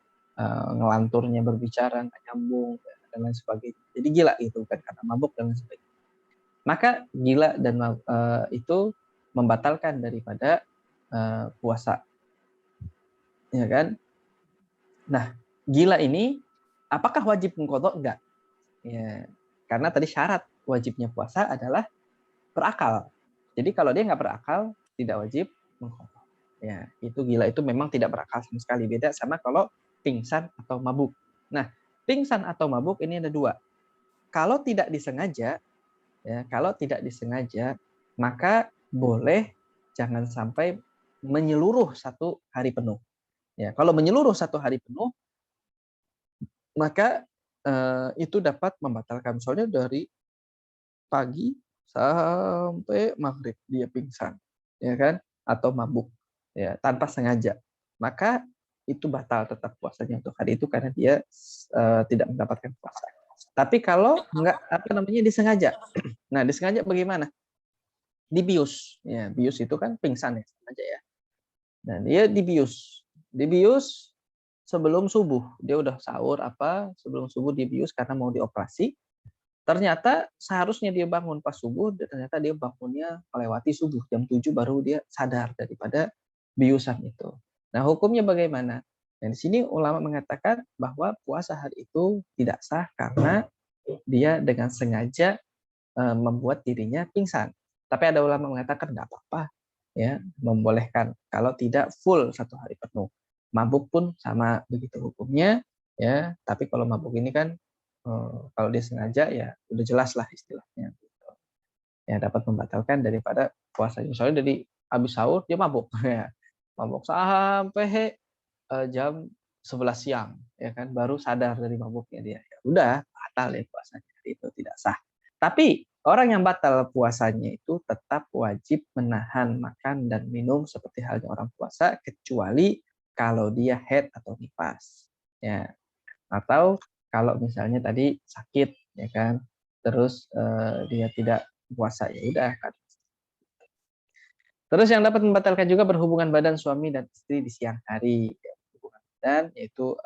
ngelanturnya berbicara nggak nyambung dan lain sebagainya. Jadi gila itu kan karena mabuk dan lain sebagainya. Maka gila dan itu membatalkan daripada puasa, ya kan? Nah, gila ini apakah wajib mengqadha? Enggak. Ya, karena tadi syarat wajibnya puasa adalah berakal. Jadi kalau dia nggak berakal, tidak wajib mengqadha. Ya, itu gila itu memang tidak berakal sama sekali. Beda sama kalau pingsan atau mabuk. Nah, pingsan atau mabuk ini ada dua. Kalau tidak disengaja, ya, kalau tidak disengaja, maka boleh jangan sampai menyeluruh 1 hari penuh. Ya, kalau menyeluruh 1 hari penuh, maka itu dapat membatalkan. Soalnya dari pagi sampai maghrib dia pingsan, ya kan? Atau mabuk, ya tanpa sengaja. Maka itu batal tetap puasanya untuk hari itu karena dia tidak mendapatkan puasa. Tapi kalau nggak disengaja, nah disengaja bagaimana? Dibius, ya bius itu kan pingsan ya sengaja ya. Nah dia dibius sebelum subuh, dia udah sahur sebelum subuh dibius karena mau dioperasi. Ternyata seharusnya dia bangun pas subuh, dan ternyata dia bangunnya melewati subuh, jam 7 baru dia sadar daripada biusan itu. Nah, hukumnya bagaimana? Dan di sini ulama mengatakan bahwa puasa hari itu tidak sah karena dia dengan sengaja membuat dirinya pingsan. Tapi ada ulama mengatakan nggak apa-apa, ya, membolehkan kalau tidak full 1 hari penuh. Mabuk pun sama begitu hukumnya, ya. Tapi kalau mabuk ini kan kalau dia sengaja ya udah jelas lah istilahnya. Gitu. Ya dapat membatalkan daripada puasanya. Soalnya dari habis sahur dia mabuk, ya. Mabuk sampai jam 11 siang, ya kan, baru sadar dari mabuknya dia. Ya udah batal ya puasanya, itu tidak sah. Tapi orang yang batal puasanya itu tetap wajib menahan makan dan minum seperti halnya orang puasa, kecuali kalau dia haid atau nifas, ya. Atau kalau misalnya tadi sakit, ya kan, terus dia tidak puasa, ya udah kan. Terus yang dapat membatalkan juga berhubungan badan suami dan istri di siang hari, ya, berhubungan badan yaitu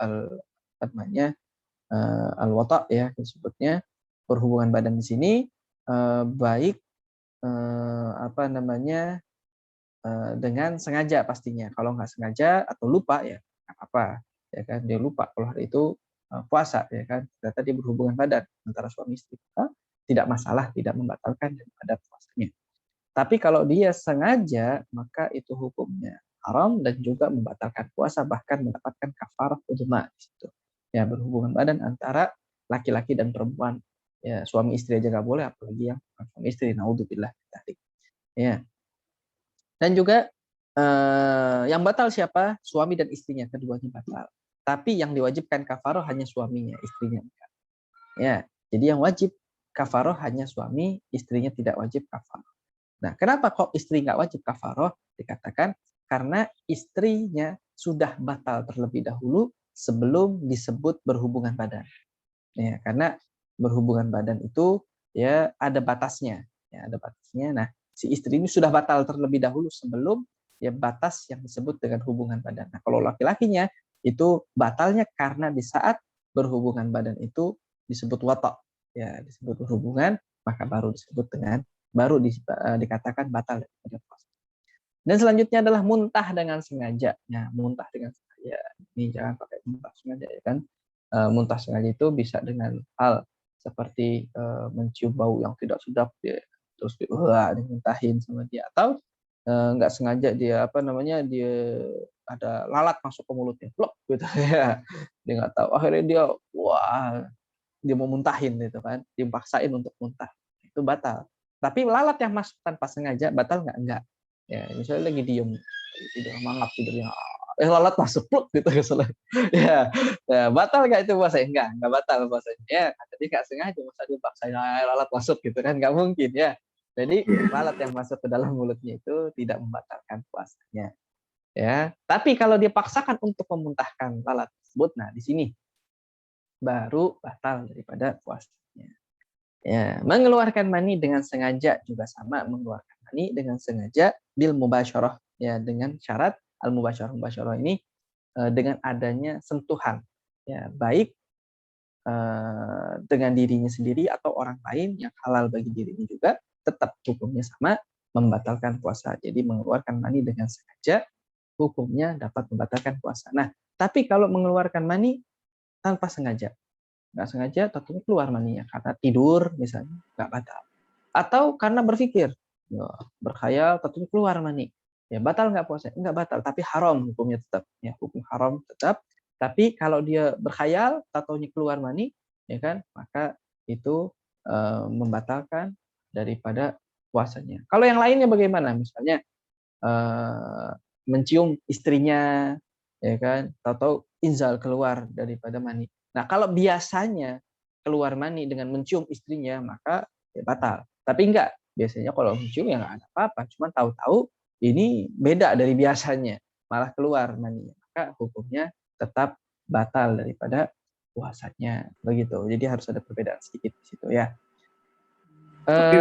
al-wata, ya disebutnya. Berhubungan badan di sini baik dengan sengaja pastinya. Kalau nggak sengaja atau lupa ya nggak apa-apa, ya kan, dia lupa kalau hari itu puasa, ya kan, ternyata dia berhubungan badan antara suami istri, tidak masalah, tidak membatalkan daripada puasanya. Tapi kalau dia sengaja, maka itu hukumnya haram dan juga membatalkan puasa, bahkan mendapatkan kafarah ujma di situ. Ya, berhubungan badan antara laki-laki dan perempuan. Ya, suami istri aja nggak boleh, apalagi yang bukan suami istri. Naudzubillah tadi. Ya. Dan juga yang batal siapa? Suami dan istrinya, keduanya batal. Tapi yang diwajibkan kafaroh hanya suaminya, istrinya enggak. Ya, jadi yang wajib kafaroh hanya suami, istrinya tidak wajib kafaroh. Nah, kenapa kok istri nggak wajib kafaroh? Dikatakan karena istrinya sudah batal terlebih dahulu sebelum disebut berhubungan badan. Ya, karena berhubungan badan itu ya ada batasnya, ya ada batasnya. Nah, si istri ini sudah batal terlebih dahulu sebelum ya batas yang disebut dengan hubungan badan. Nah, kalau laki-lakinya itu batalnya karena di saat berhubungan badan itu disebut wata, ya disebut berhubungan, maka baru dikatakan batal daripada puasa. Dan selanjutnya adalah muntah dengan sengaja. Nah, muntah dengan sengaja ini jangan pakai muntah sengaja, ya kan. Muntah sengaja itu bisa dengan hal seperti mencium bau yang tidak sedap, ya, terus dimuntahin sama dia, atau nggak sengaja dia dia ada lalat masuk ke mulutnya, plok gitu ya, dia nggak tahu, akhirnya dia mau muntahin gitu kan, dipaksain untuk muntah, itu batal. Tapi lalat yang masuk tanpa sengaja batal nggak? Enggak. Ya, misalnya lagi diem, tidur mangap tidurnya, lalat masuk pluk gitu ke selat. Ya, ya, batal nggak itu puasa? Enggak batal puasanya. Ya, jadi nggak sengaja masa dia paksa lalat masuk gitu kan, nggak mungkin ya. Jadi lalat yang masuk ke dalam mulutnya itu tidak membatalkan puasanya. Ya, tapi kalau dia paksakan untuk memuntahkan lalat tersebut, nah di sini baru batal daripada puasanya. Ya, mengeluarkan mani dengan sengaja juga sama, mengeluarkan mani dengan sengaja bil mubasyarah, ya, dengan syarat al mubasyarah ini dengan adanya sentuhan, ya, baik dengan dirinya sendiri atau orang lain yang halal bagi dirinya juga, tetap hukumnya sama, membatalkan puasa. Jadi mengeluarkan mani dengan sengaja hukumnya dapat membatalkan puasa. Nah, tapi kalau mengeluarkan mani tanpa sengaja, nggak sengaja tentunya keluar maninya karena tidur misalnya, nggak batal. Atau karena berpikir, berkhayal tentunya keluar mani, ya batal nggak puasa? Nggak batal, tapi haram hukumnya tetap, ya hukum haram tetap. Tapi kalau dia berkhayal tentunya keluar mani, ya kan, maka itu membatalkan daripada puasanya. Kalau yang lainnya bagaimana? Misalnya mencium istrinya, ya kan, atau inzal keluar daripada mani. Nah, kalau biasanya keluar mani dengan mencium istrinya, maka ya batal. Tapi enggak, biasanya kalau mencium ya nggak ada apa-apa, cuma tahu-tahu ini beda dari biasanya, malah keluar maninya, maka hukumnya tetap batal daripada puasanya, begitu. Jadi harus ada perbedaan sedikit di situ ya. Tapi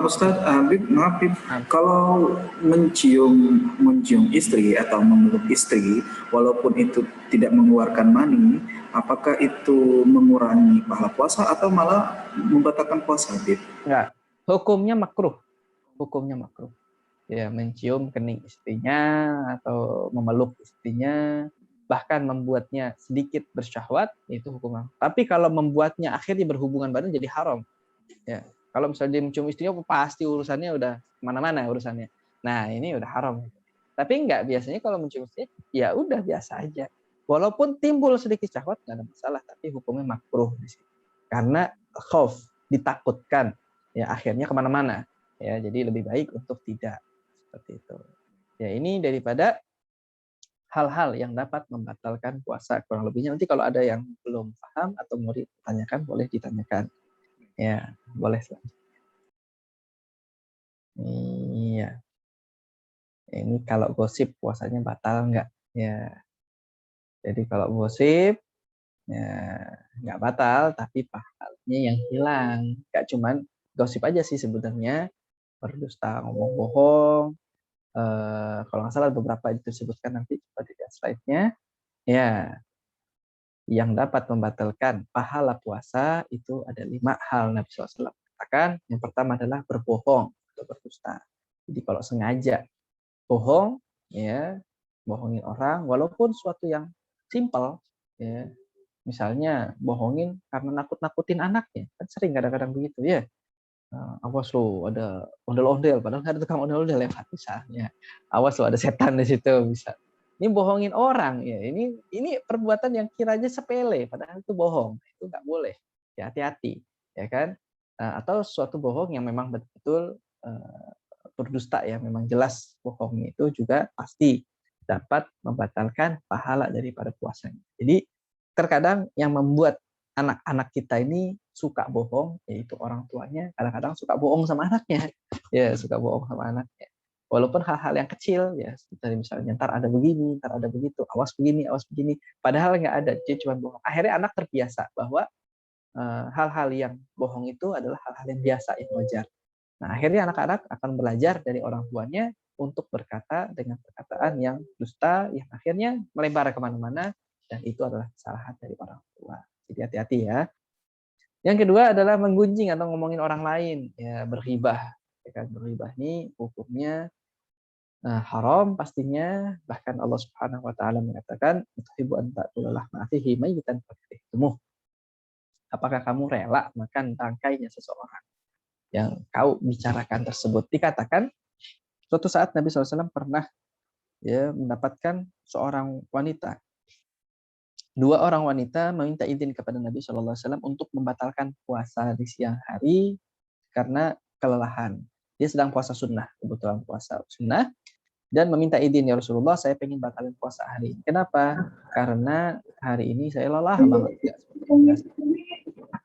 Ustadz Habib, maaf Habib, kalau mencium istri atau memeluk istri, walaupun itu tidak mengeluarkan mani, apakah itu mengurangi pahala puasa atau malah membatalkan puasa, Habib? Enggak, hukumnya makruh. Ya, mencium kening istrinya atau memeluk istrinya, bahkan membuatnya sedikit bersyahwat, itu hukumnya. Tapi kalau membuatnya akhirnya berhubungan badan jadi haram. Ya, kalau misalnya dia mencium istrinya pasti urusannya udah kemana-mana urusannya. Nah, ini udah haram. Tapi enggak, biasanya kalau mencium istri ya udah biasa aja. Walaupun timbul sedikit syahwat nggak ada masalah, tapi hukumnya makruh di sini. Karena khauf, ditakutkan, ya akhirnya kemana-mana. Ya, jadi lebih baik untuk tidak seperti itu. Ya, ini daripada hal-hal yang dapat membatalkan puasa, kurang lebihnya. Nanti kalau ada yang belum paham atau mau ditanyakan, boleh ditanyakan. Ya, boleh. Iya. Ini kalau gosip puasanya batal nggak? Ya. Jadi kalau gosip ya nggak batal, tapi pahalanya yang hilang. Nggak cuman gosip aja sih sebenarnya, berdusta, ngomong bohong. Kalau nggak salah beberapa itu disebutkan nanti coba dilihat slide-nya. Ya, yang dapat membatalkan pahala puasa itu ada 5 hal Nabi SAW katakan. Yang pertama adalah berbohong atau berdusta. Jadi kalau sengaja bohong, ya bohongin orang, walaupun suatu yang simple, ya misalnya bohongin karena nakut-nakutin anaknya, kan sering kadang-kadang begitu ya. Awas lo ada ondel-ondel, padahal nggak ada tukang ondel-ondel lewat misalnya. Awas lo ada setan di situ bisa. Ini bohongin orang ya. Ini perbuatan yang kiranya sepele, padahal itu bohong. Itu nggak boleh. Ya hati-hati, ya kan? Atau suatu bohong yang memang betul berdusta ya, memang jelas bohongnya itu juga pasti dapat membatalkan pahala daripada puasanya. Jadi terkadang yang membuat anak-anak kita ini suka bohong, yaitu orang tuanya kadang-kadang suka bohong sama anaknya. Ya, suka bohong sama anaknya. Walaupun hal-hal yang kecil, ya seperti misalnya ntar ada begini, ntar ada begitu, awas begini, awas begini. Padahal nggak ada, dia cuma bohong. Akhirnya anak terbiasa bahwa hal-hal yang bohong itu adalah hal-hal yang biasa, yang wajar. Nah, akhirnya anak-anak akan belajar dari orang tuanya untuk berkata dengan perkataan yang dusta, yang akhirnya melebar kemana-mana, dan itu adalah kesalahan dari orang tua. Jadi hati-hati ya. Yang kedua adalah menggunjing atau ngomongin orang lain, ya berghibah. Ya kan, berghibah ini hukumnya haram pastinya. Bahkan Allah Subhanahu Wa Taala mengatakan, "Tuhibbu an ta'kula ma'afihi mayyitan fakrihtumuh." Apakah kamu rela makan bangkainya seseorang yang kau bicarakan tersebut? Dikatakan suatu saat Nabi SAW pernah ya mendapatkan seorang wanita. 2 orang wanita meminta izin kepada Nabi SAW untuk membatalkan puasa di siang hari karena kelelahan. Dia sedang puasa sunnah, kebetulan puasa sunnah. dan meminta izin, ya Rasulullah, saya pengen batalin puasa hari ini. Kenapa? Karena hari ini saya lelah banget, tidak seperti biasa.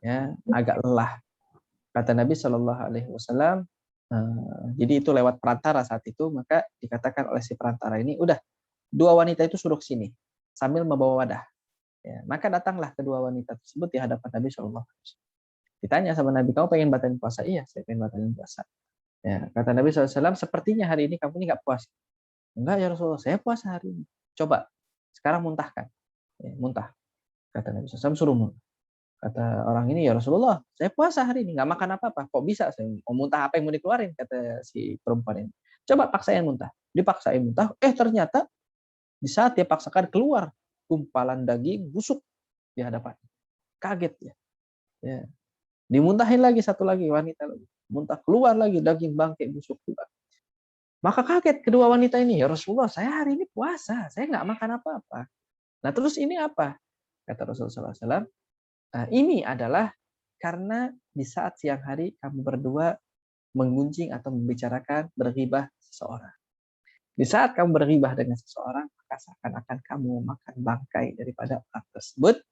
Ya, agak lelah. Kata Nabi Shallallahu Alaihi Wasallam, jadi itu lewat perantara saat itu, maka dikatakan oleh si perantara ini, udah, dua wanita itu suruh sini sambil membawa wadah. Ya, maka datanglah kedua wanita tersebut di hadapan Nabi Shallallahu Alaihi Wasallam. Ditanya sama Nabi, kamu pengen batalin puasa? Iya, saya pengen batalin puasa. Ya, kata Nabi SAW, sepertinya hari ini kamu ini nggak puasa. Enggak ya Rasulullah, saya puasa hari ini. Coba, sekarang muntahkan. Ya, muntah. Kata Nabi SAW, suruh muntah. Kata orang ini, ya Rasulullah, saya puasa hari ini, nggak makan apa-apa. Kok bisa saya mau muntah, apa yang mau dikeluarin? Kata si perempuan ini. Coba paksain muntah. Dipaksain muntah, ternyata di saat dia paksakan keluar gumpalan daging busuk di hadapan. Kaget ya. Ya. Dimuntahin lagi satu lagi wanita lagi. Muntah keluar lagi daging bangkai busuk juga. Maka kaget kedua wanita ini, ya Rasulullah, saya hari ini puasa, saya nggak makan apa-apa. Nah terus ini apa? Kata Rasulullah SAW, ini adalah karena di saat siang hari kamu berdua menggunjing atau membicarakan berghibah seseorang. Di saat kamu berghibah dengan seseorang, maka seakan-akan kamu makan bangkai daripada orang tersebut.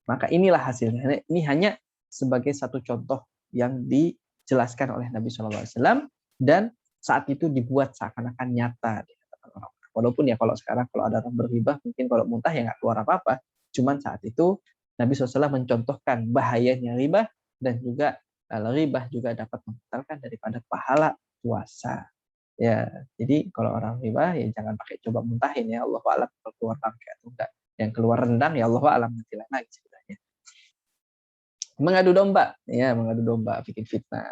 Maka inilah hasilnya. Ini hanya sebagai satu contoh yang dijelaskan oleh Nabi SAW, dan saat itu dibuat seakan-akan nyata. Walaupun ya kalau sekarang kalau ada orang berghibah, mungkin kalau muntah ya nggak keluar apa-apa. Cuman saat itu Nabi SAW mencontohkan bahayanya ghibah, dan juga ghibah juga dapat membatalkan daripada pahala puasa. Ya, jadi kalau orang ghibah ya jangan pakai coba muntahin ya, Allahu a'lam kalau keluar bangkai atau enggak. Yang keluar rendang ya Allahu a'lam, nanti lagi sebenarnya. Mengadu domba, ya mengadu domba, bikin fitnah,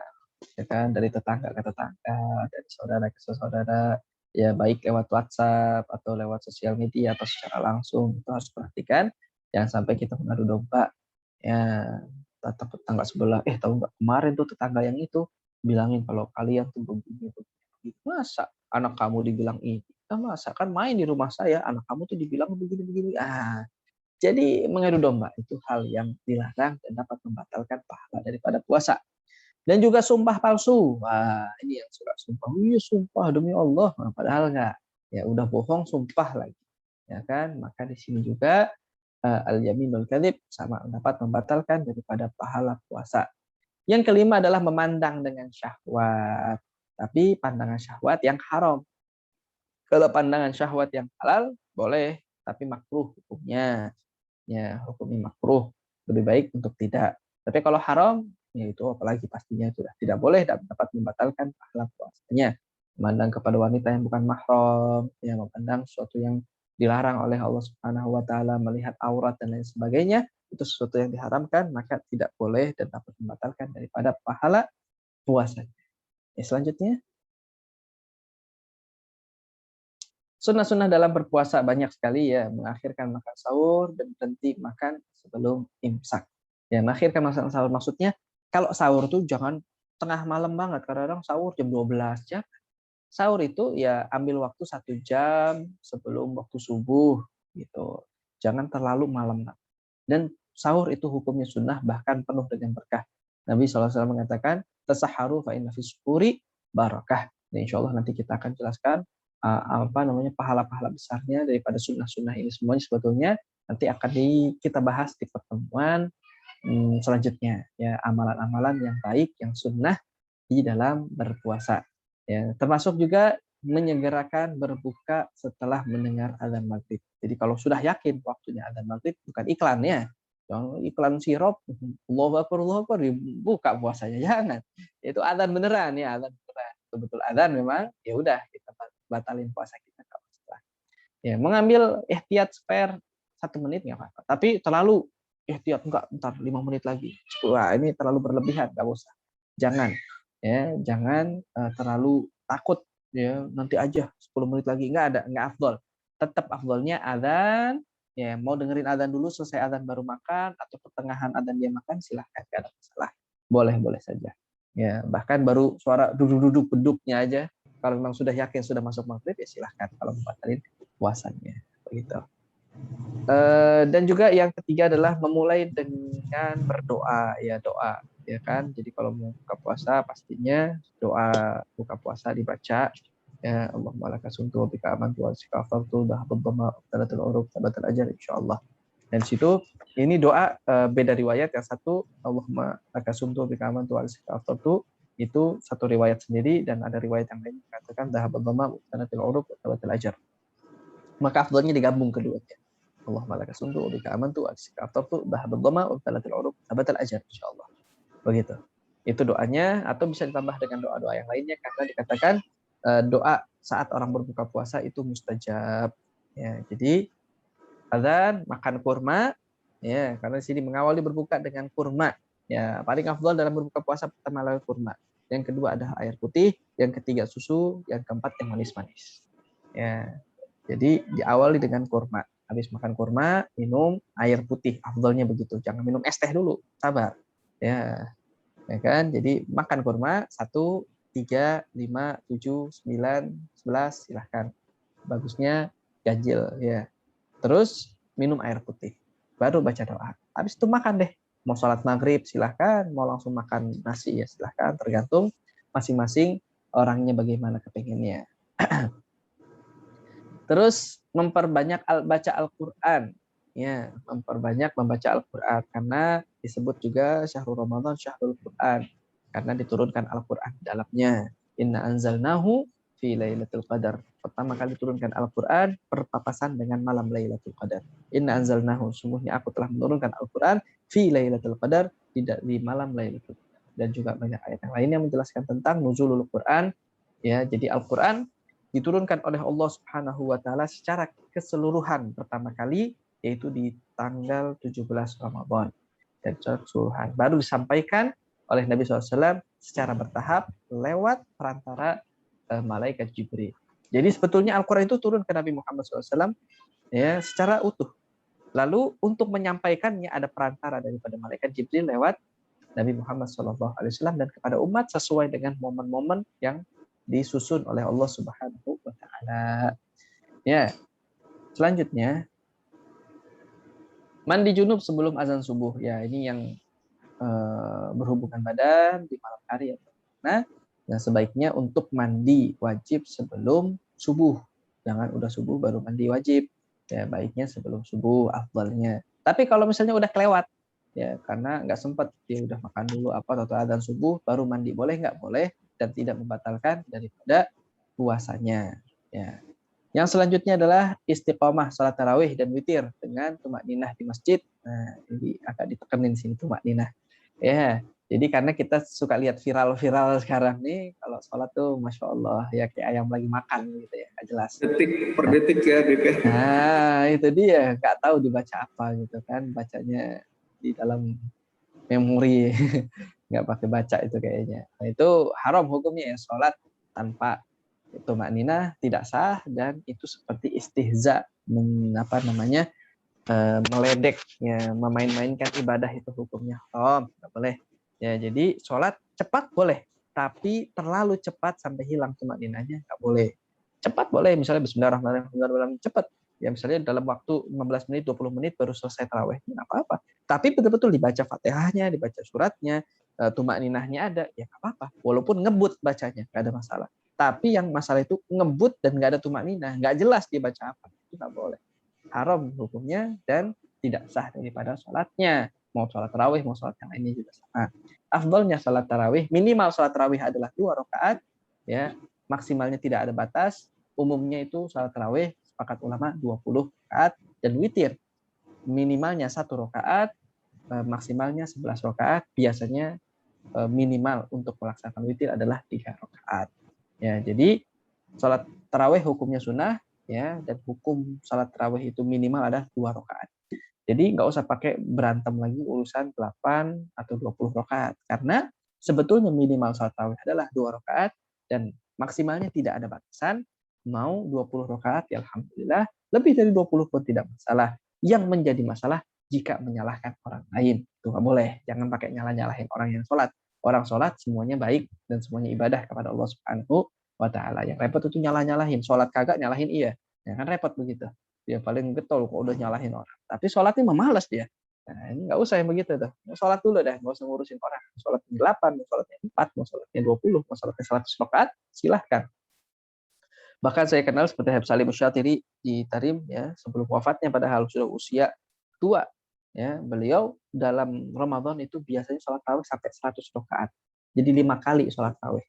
ya kan, dari tetangga ke tetangga, dari saudara ke saudara, ya baik lewat WhatsApp atau lewat sosial media atau secara langsung, itu harus perhatikan, jangan sampai kita mengadu domba. Ya, tetangga sebelah, tahu nggak kemarin tuh tetangga yang itu bilangin kalau kalian tuh begini. Masa anak kamu dibilang ini? Masa kan main di rumah saya, anak kamu tuh dibilang begini-begini. Jadi mengadu domba itu hal yang dilarang dan dapat membatalkan pahala daripada puasa. Dan juga sumpah palsu. Wah, ini yang suka sumpah. Iya sumpah demi Allah. Nah, padahal enggak. Ya udah bohong sumpah lagi. Ya kan? Maka di sini juga al-yaminul kadzib sama dapat membatalkan daripada pahala puasa. Yang kelima adalah memandang dengan syahwat. Tapi pandangan syahwat yang haram. Kalau pandangan syahwat yang halal boleh, tapi makruh hukumnya. Ya, hukumnya makruh, lebih baik untuk tidak. Tapi kalau haram, ya itu apalagi pastinya sudah tidak boleh dan dapat membatalkan pahala puasanya. Memandang kepada wanita yang bukan mahram, ya memandang sesuatu yang dilarang oleh Allah Subhanahu wa taala, melihat aurat dan lain sebagainya, itu sesuatu yang diharamkan, maka tidak boleh dan dapat membatalkan daripada pahala puasanya. Ya, selanjutnya sunnah-sunnah dalam berpuasa banyak sekali ya, mengakhirkan makan sahur dan berhenti makan sebelum imsak. Ya, mengakhirkan makan sahur maksudnya kalau sahur tuh jangan tengah malam banget, kadang-kadang sahur jam 12 jam. Sahur itu ya ambil waktu 1 jam sebelum waktu subuh gitu. Jangan terlalu malam. Dan sahur itu hukumnya sunnah, bahkan penuh dengan berkah. Nabi SAW mengatakan, tasaharu fa inna fis suhuri barakah. Dan insya Allah nanti kita akan jelaskan pahala-pahala besarnya daripada sunnah-sunnah ini semuanya sebetulnya nanti akan kita bahas di pertemuan selanjutnya ya, amalan-amalan yang baik yang sunnah di dalam berpuasa ya, termasuk juga menyegerakan berbuka setelah mendengar adzan maghrib. Jadi kalau sudah yakin waktunya adzan maghrib, bukan iklannya, jangan iklan sirup Allahu Akbar dibuka puasanya, jangan, itu adzan beneran ya, adzan beneran betul-betul adzan memang, ya udah kita batalin puasa kita kalau setelah. Ya, mengambil ihtiyat spare 1 menit nggak apa-apa. Tapi terlalu ihtiyat enggak, ntar 5 menit lagi. Wah, ini terlalu berlebihan, nggak usah. Jangan, ya, jangan terlalu takut ya, nanti aja 10 menit lagi, nggak afdol. Tetap afdolnya adzan, ya mau dengerin adzan dulu, selesai adzan baru makan atau pertengahan adzan dia makan, silahkan, nggak ada masalah. Boleh saja. Ya, bahkan baru suara duduk beduknya aja. Kalau memang sudah yakin sudah masuk maghrib ya silahkan kalau membatalkan puasanya begitu. Dan juga yang ketiga adalah memulai dengan berdoa ya, doa ya kan. Jadi kalau mau buka puasa pastinya doa buka puasa dibaca Ya, Allahumma laka sumtu wa bika amantu wa bika afartu dhahabad dhama tadatul urub tabatal ajar insyaallah. Dan situ ini doa beda riwayat. Yang satu Allahumma laka sumtu wa bika amantu wa bika afartu itu satu riwayat sendiri, dan ada riwayat yang lain mengatakan dhahabad dhama tadatul urub tabatal ajar. Maka afdalnya digabung keduanya. Allahumma laka sumtu wa bika amantu wa bika afartu dhahabad dhama tadatul urub tabatal ajar insyaallah. Begitu. Itu doanya, atau bisa ditambah dengan doa-doa yang lainnya karena dikatakan doa saat orang berbuka puasa itu mustajab. Ya, jadi azan, makan kurma, ya, karena di sini mengawali berbuka dengan kurma. Ya, paling afdal dalam berbuka puasa pertama adalah kurma. Yang kedua adalah air putih, yang ketiga susu, yang keempat yang manis-manis. Ya, jadi diawali dengan kurma. Habis makan kurma, minum air putih. Afdalnya begitu. Jangan minum es teh dulu, sabar. Ya kan? Jadi makan kurma 1, 3, 5, 7, 9, 11, silahkan. Bagusnya ganjil ya. Terus minum air putih. Baru baca doa. Habis itu makan deh. Mau sholat maghrib silahkan, mau langsung makan nasi ya silahkan. Tergantung masing-masing orangnya bagaimana kepengennya. Terus memperbanyak baca Al-Quran. Ya, memperbanyak membaca Al-Quran. Karena disebut juga syahrul Ramadan, syahrul Quran. Karena diturunkan Al-Quran di dalamnya. Inna anzalnahu fi lailatul qadar. Pertama kali turunkan Al-Quran berpapasan dengan malam Lailatul Qadar. Inna anzalnahu, sungguhnya aku telah menurunkan Al-Quran fi lailatul qadar, tidak di malam Lailatul Qadar. Dan juga banyak ayat yang lainnya menjelaskan tentang nuzulul Quran. Ya, jadi Al-Quran diturunkan oleh Allah Subhanahu wa taala secara keseluruhan pertama kali yaitu di tanggal 17 Ramadan. Dan secara keseluruhan baru disampaikan oleh Nabi SAW secara bertahap lewat perantara malaikat Jibril. Jadi sebetulnya Al-Quran itu turun ke Nabi Muhammad SAW ya secara utuh. Lalu untuk menyampaikannya ada perantara daripada malaikat Jibril lewat Nabi Muhammad SAW dan kepada umat sesuai dengan momen-momen yang disusun oleh Allah Subhanahu wa taala. Ya. Selanjutnya mandi junub sebelum azan subuh. Ya, ini yang berhubungan badan di malam hari. Nah, sebaiknya untuk mandi wajib sebelum subuh. Jangan udah subuh baru mandi wajib. Ya, baiknya sebelum subuh afdalnya. Tapi kalau misalnya udah kelewat, ya karena nggak sempat, dia udah makan dulu atau azan subuh baru mandi, boleh nggak? Boleh, dan tidak membatalkan daripada puasanya. Ya. Yang selanjutnya adalah istiqomah salat tarawih dan witir dengan tumakninah di masjid. Nah, ini agak ditekenin sini tumakninah. Ya, jadi karena kita suka lihat viral-viral sekarang nih, kalau sholat tuh Masya Allah, ya kayak ayam lagi makan gitu ya, nggak jelas. Detik per detik ya, Bib. Nah, itu dia, nggak tahu dibaca apa gitu kan, bacanya di dalam memori, nggak pakai baca itu kayaknya. Nah, itu haram hukumnya ya, sholat tanpa tumakninah tidak sah, dan itu seperti istihza, meledek, ya, memain-mainkan ibadah itu hukumnya haram, nggak boleh. Ya, jadi sholat cepat boleh, tapi terlalu cepat sampai hilang tumakninahnya nggak boleh. Cepat boleh, misalnya bismillahirrahmanirrahim cepat. Ya misalnya dalam waktu 15 menit, 20 menit baru selesai tarawih, nggak apa-apa. Tapi betul-betul dibaca Fatihahnya, dibaca suratnya, tumakninahnya ada, ya nggak apa-apa. Walaupun ngebut bacanya, nggak ada masalah. Tapi yang masalah itu ngebut dan nggak ada tumakninah, nggak jelas dia baca apa, itu nggak boleh. Haram hukumnya dan tidak sah daripada sholatnya. Mau sholat tarawih, mau sholat yang lainnya juga sama. Afdalnya sholat tarawih, minimal sholat tarawih adalah 2 rakaat, ya maksimalnya tidak ada batas. Umumnya itu sholat tarawih sepakat ulama 20 rakaat, dan witir minimalnya 1 rakaat, maksimalnya 11 rakaat. Biasanya minimal untuk melaksanakan witir adalah 3 rakaat. Ya, jadi sholat tarawih hukumnya sunnah, ya, dan hukum salat tarawih itu minimal ada 2 rakaat. Jadi nggak usah pakai berantem lagi urusan 8 atau 20 rakaat, karena sebetulnya minimal salat tarawih adalah 2 rakaat dan maksimalnya tidak ada batasan. Mau 20 rakaat ya alhamdulillah, lebih dari 20 pun tidak masalah. Yang menjadi masalah jika menyalahkan orang lain, itu nggak boleh. Jangan pakai nyalah-nyalahin orang yang sholat. Orang sholat semuanya baik dan semuanya ibadah kepada Allah Subhanahu wa ta'ala. Yang repot itu nyalah-nyalahin. Sholat kagak nyalahin iya. Ya kan repot begitu. Dia paling getol kok udah nyalahin orang. Tapi sholatnya memalas dia. Nah, ini nggak usah yang begitu tuh. Mau sholat dulu dah, nggak usah ngurusin orang. Sholatnya 8, mau sholatnya 4, mau sholatnya 20, mau sholatnya 100 rakaat, silahkan. Bahkan saya kenal seperti Habib Salim Syatiri di Tarim ya, sebelum wafatnya padahal sudah usia tua ya, beliau dalam Ramadan itu biasanya sholat tarawih sampai 100 rakaat. Jadi 5 kali sholat tarawih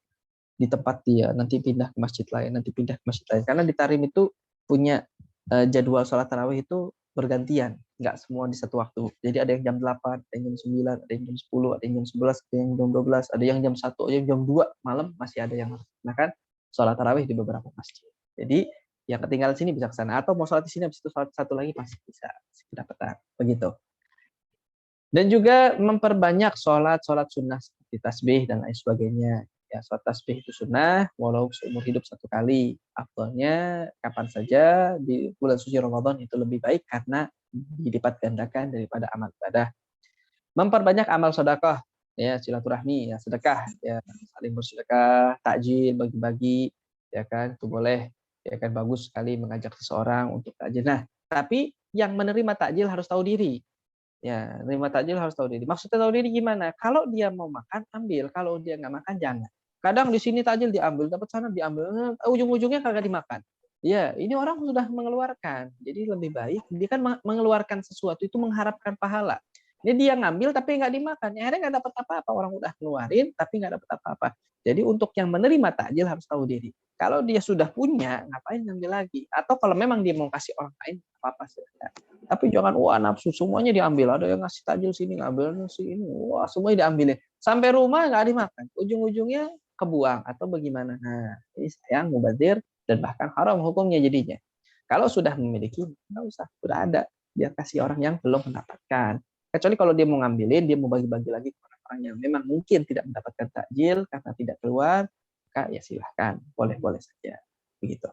di tempat dia, nanti pindah ke masjid lain, nanti pindah ke masjid lain. Karena di Tarim itu punya jadwal sholat tarawih itu bergantian, nggak semua di satu waktu. Jadi ada yang jam 8, ada yang jam 9, ada yang jam 10, ada yang jam 11, ada yang jam 12, ada yang jam 1, ada yang jam 2 malam masih ada yang melaksanakan sholat tarawih di beberapa masjid. Jadi yang ketinggalan sini bisa ke sana, atau mau sholat di sini habis itu sholat satu lagi masih bisa kedapatan begitu. Dan juga memperbanyak sholat sunnah seperti tasbih dan lain sebagainya. Ya, sholat tasbih itu sunnah, walau seumur hidup 1 kali. Afdalnya kapan saja di bulan suci Ramadan itu lebih baik karena dilipat gandakan daripada amal ibadah. Memperbanyak amal sedekah, ya silaturahmi, ya sedekah, ya saling bersedekah, takjil, bagi-bagi, ya kan itu boleh, ya kan bagus sekali mengajak seseorang untuk takjil. Nah, tapi yang menerima takjil harus tahu diri. Ya, menerima takjil harus tahu diri. Maksudnya tahu diri gimana? Kalau dia mau makan, ambil. Kalau dia nggak makan, jangan. Kadang di sini takjil diambil, dapat sana diambil, ujung-ujungnya kagak dimakan. Ya, ini orang sudah mengeluarkan. Jadi lebih baik dia kan mengeluarkan sesuatu itu mengharapkan pahala. Ini dia ngambil tapi nggak dimakan. Ya, akhirnya nggak dapat apa-apa. Orang udah keluarin tapi nggak dapat apa-apa. Jadi untuk yang menerima takjil harus tahu diri. Kalau dia sudah punya, ngapain ngambil lagi? Atau kalau memang dia mau kasih orang lain, apa-apa saja. Tapi jangan wah nafsu semuanya diambil. Ada yang ngasih takjil sini, ngambil sini, wah semuanya diambilin. Sampai rumah nggak dimakan. Ujung-ujungnya kebuang atau bagaimana? Nah, ini sayang, mubazir dan bahkan haram hukumnya jadinya. Kalau sudah memiliki, nggak usah, sudah ada. Dia kasih orang yang belum mendapatkan. Kecuali kalau dia mau ngambilin, dia mau bagi-bagi lagi ke orang yang memang mungkin tidak mendapatkan takjil karena tidak keluar, maka ya silahkan, boleh-boleh saja, begitu.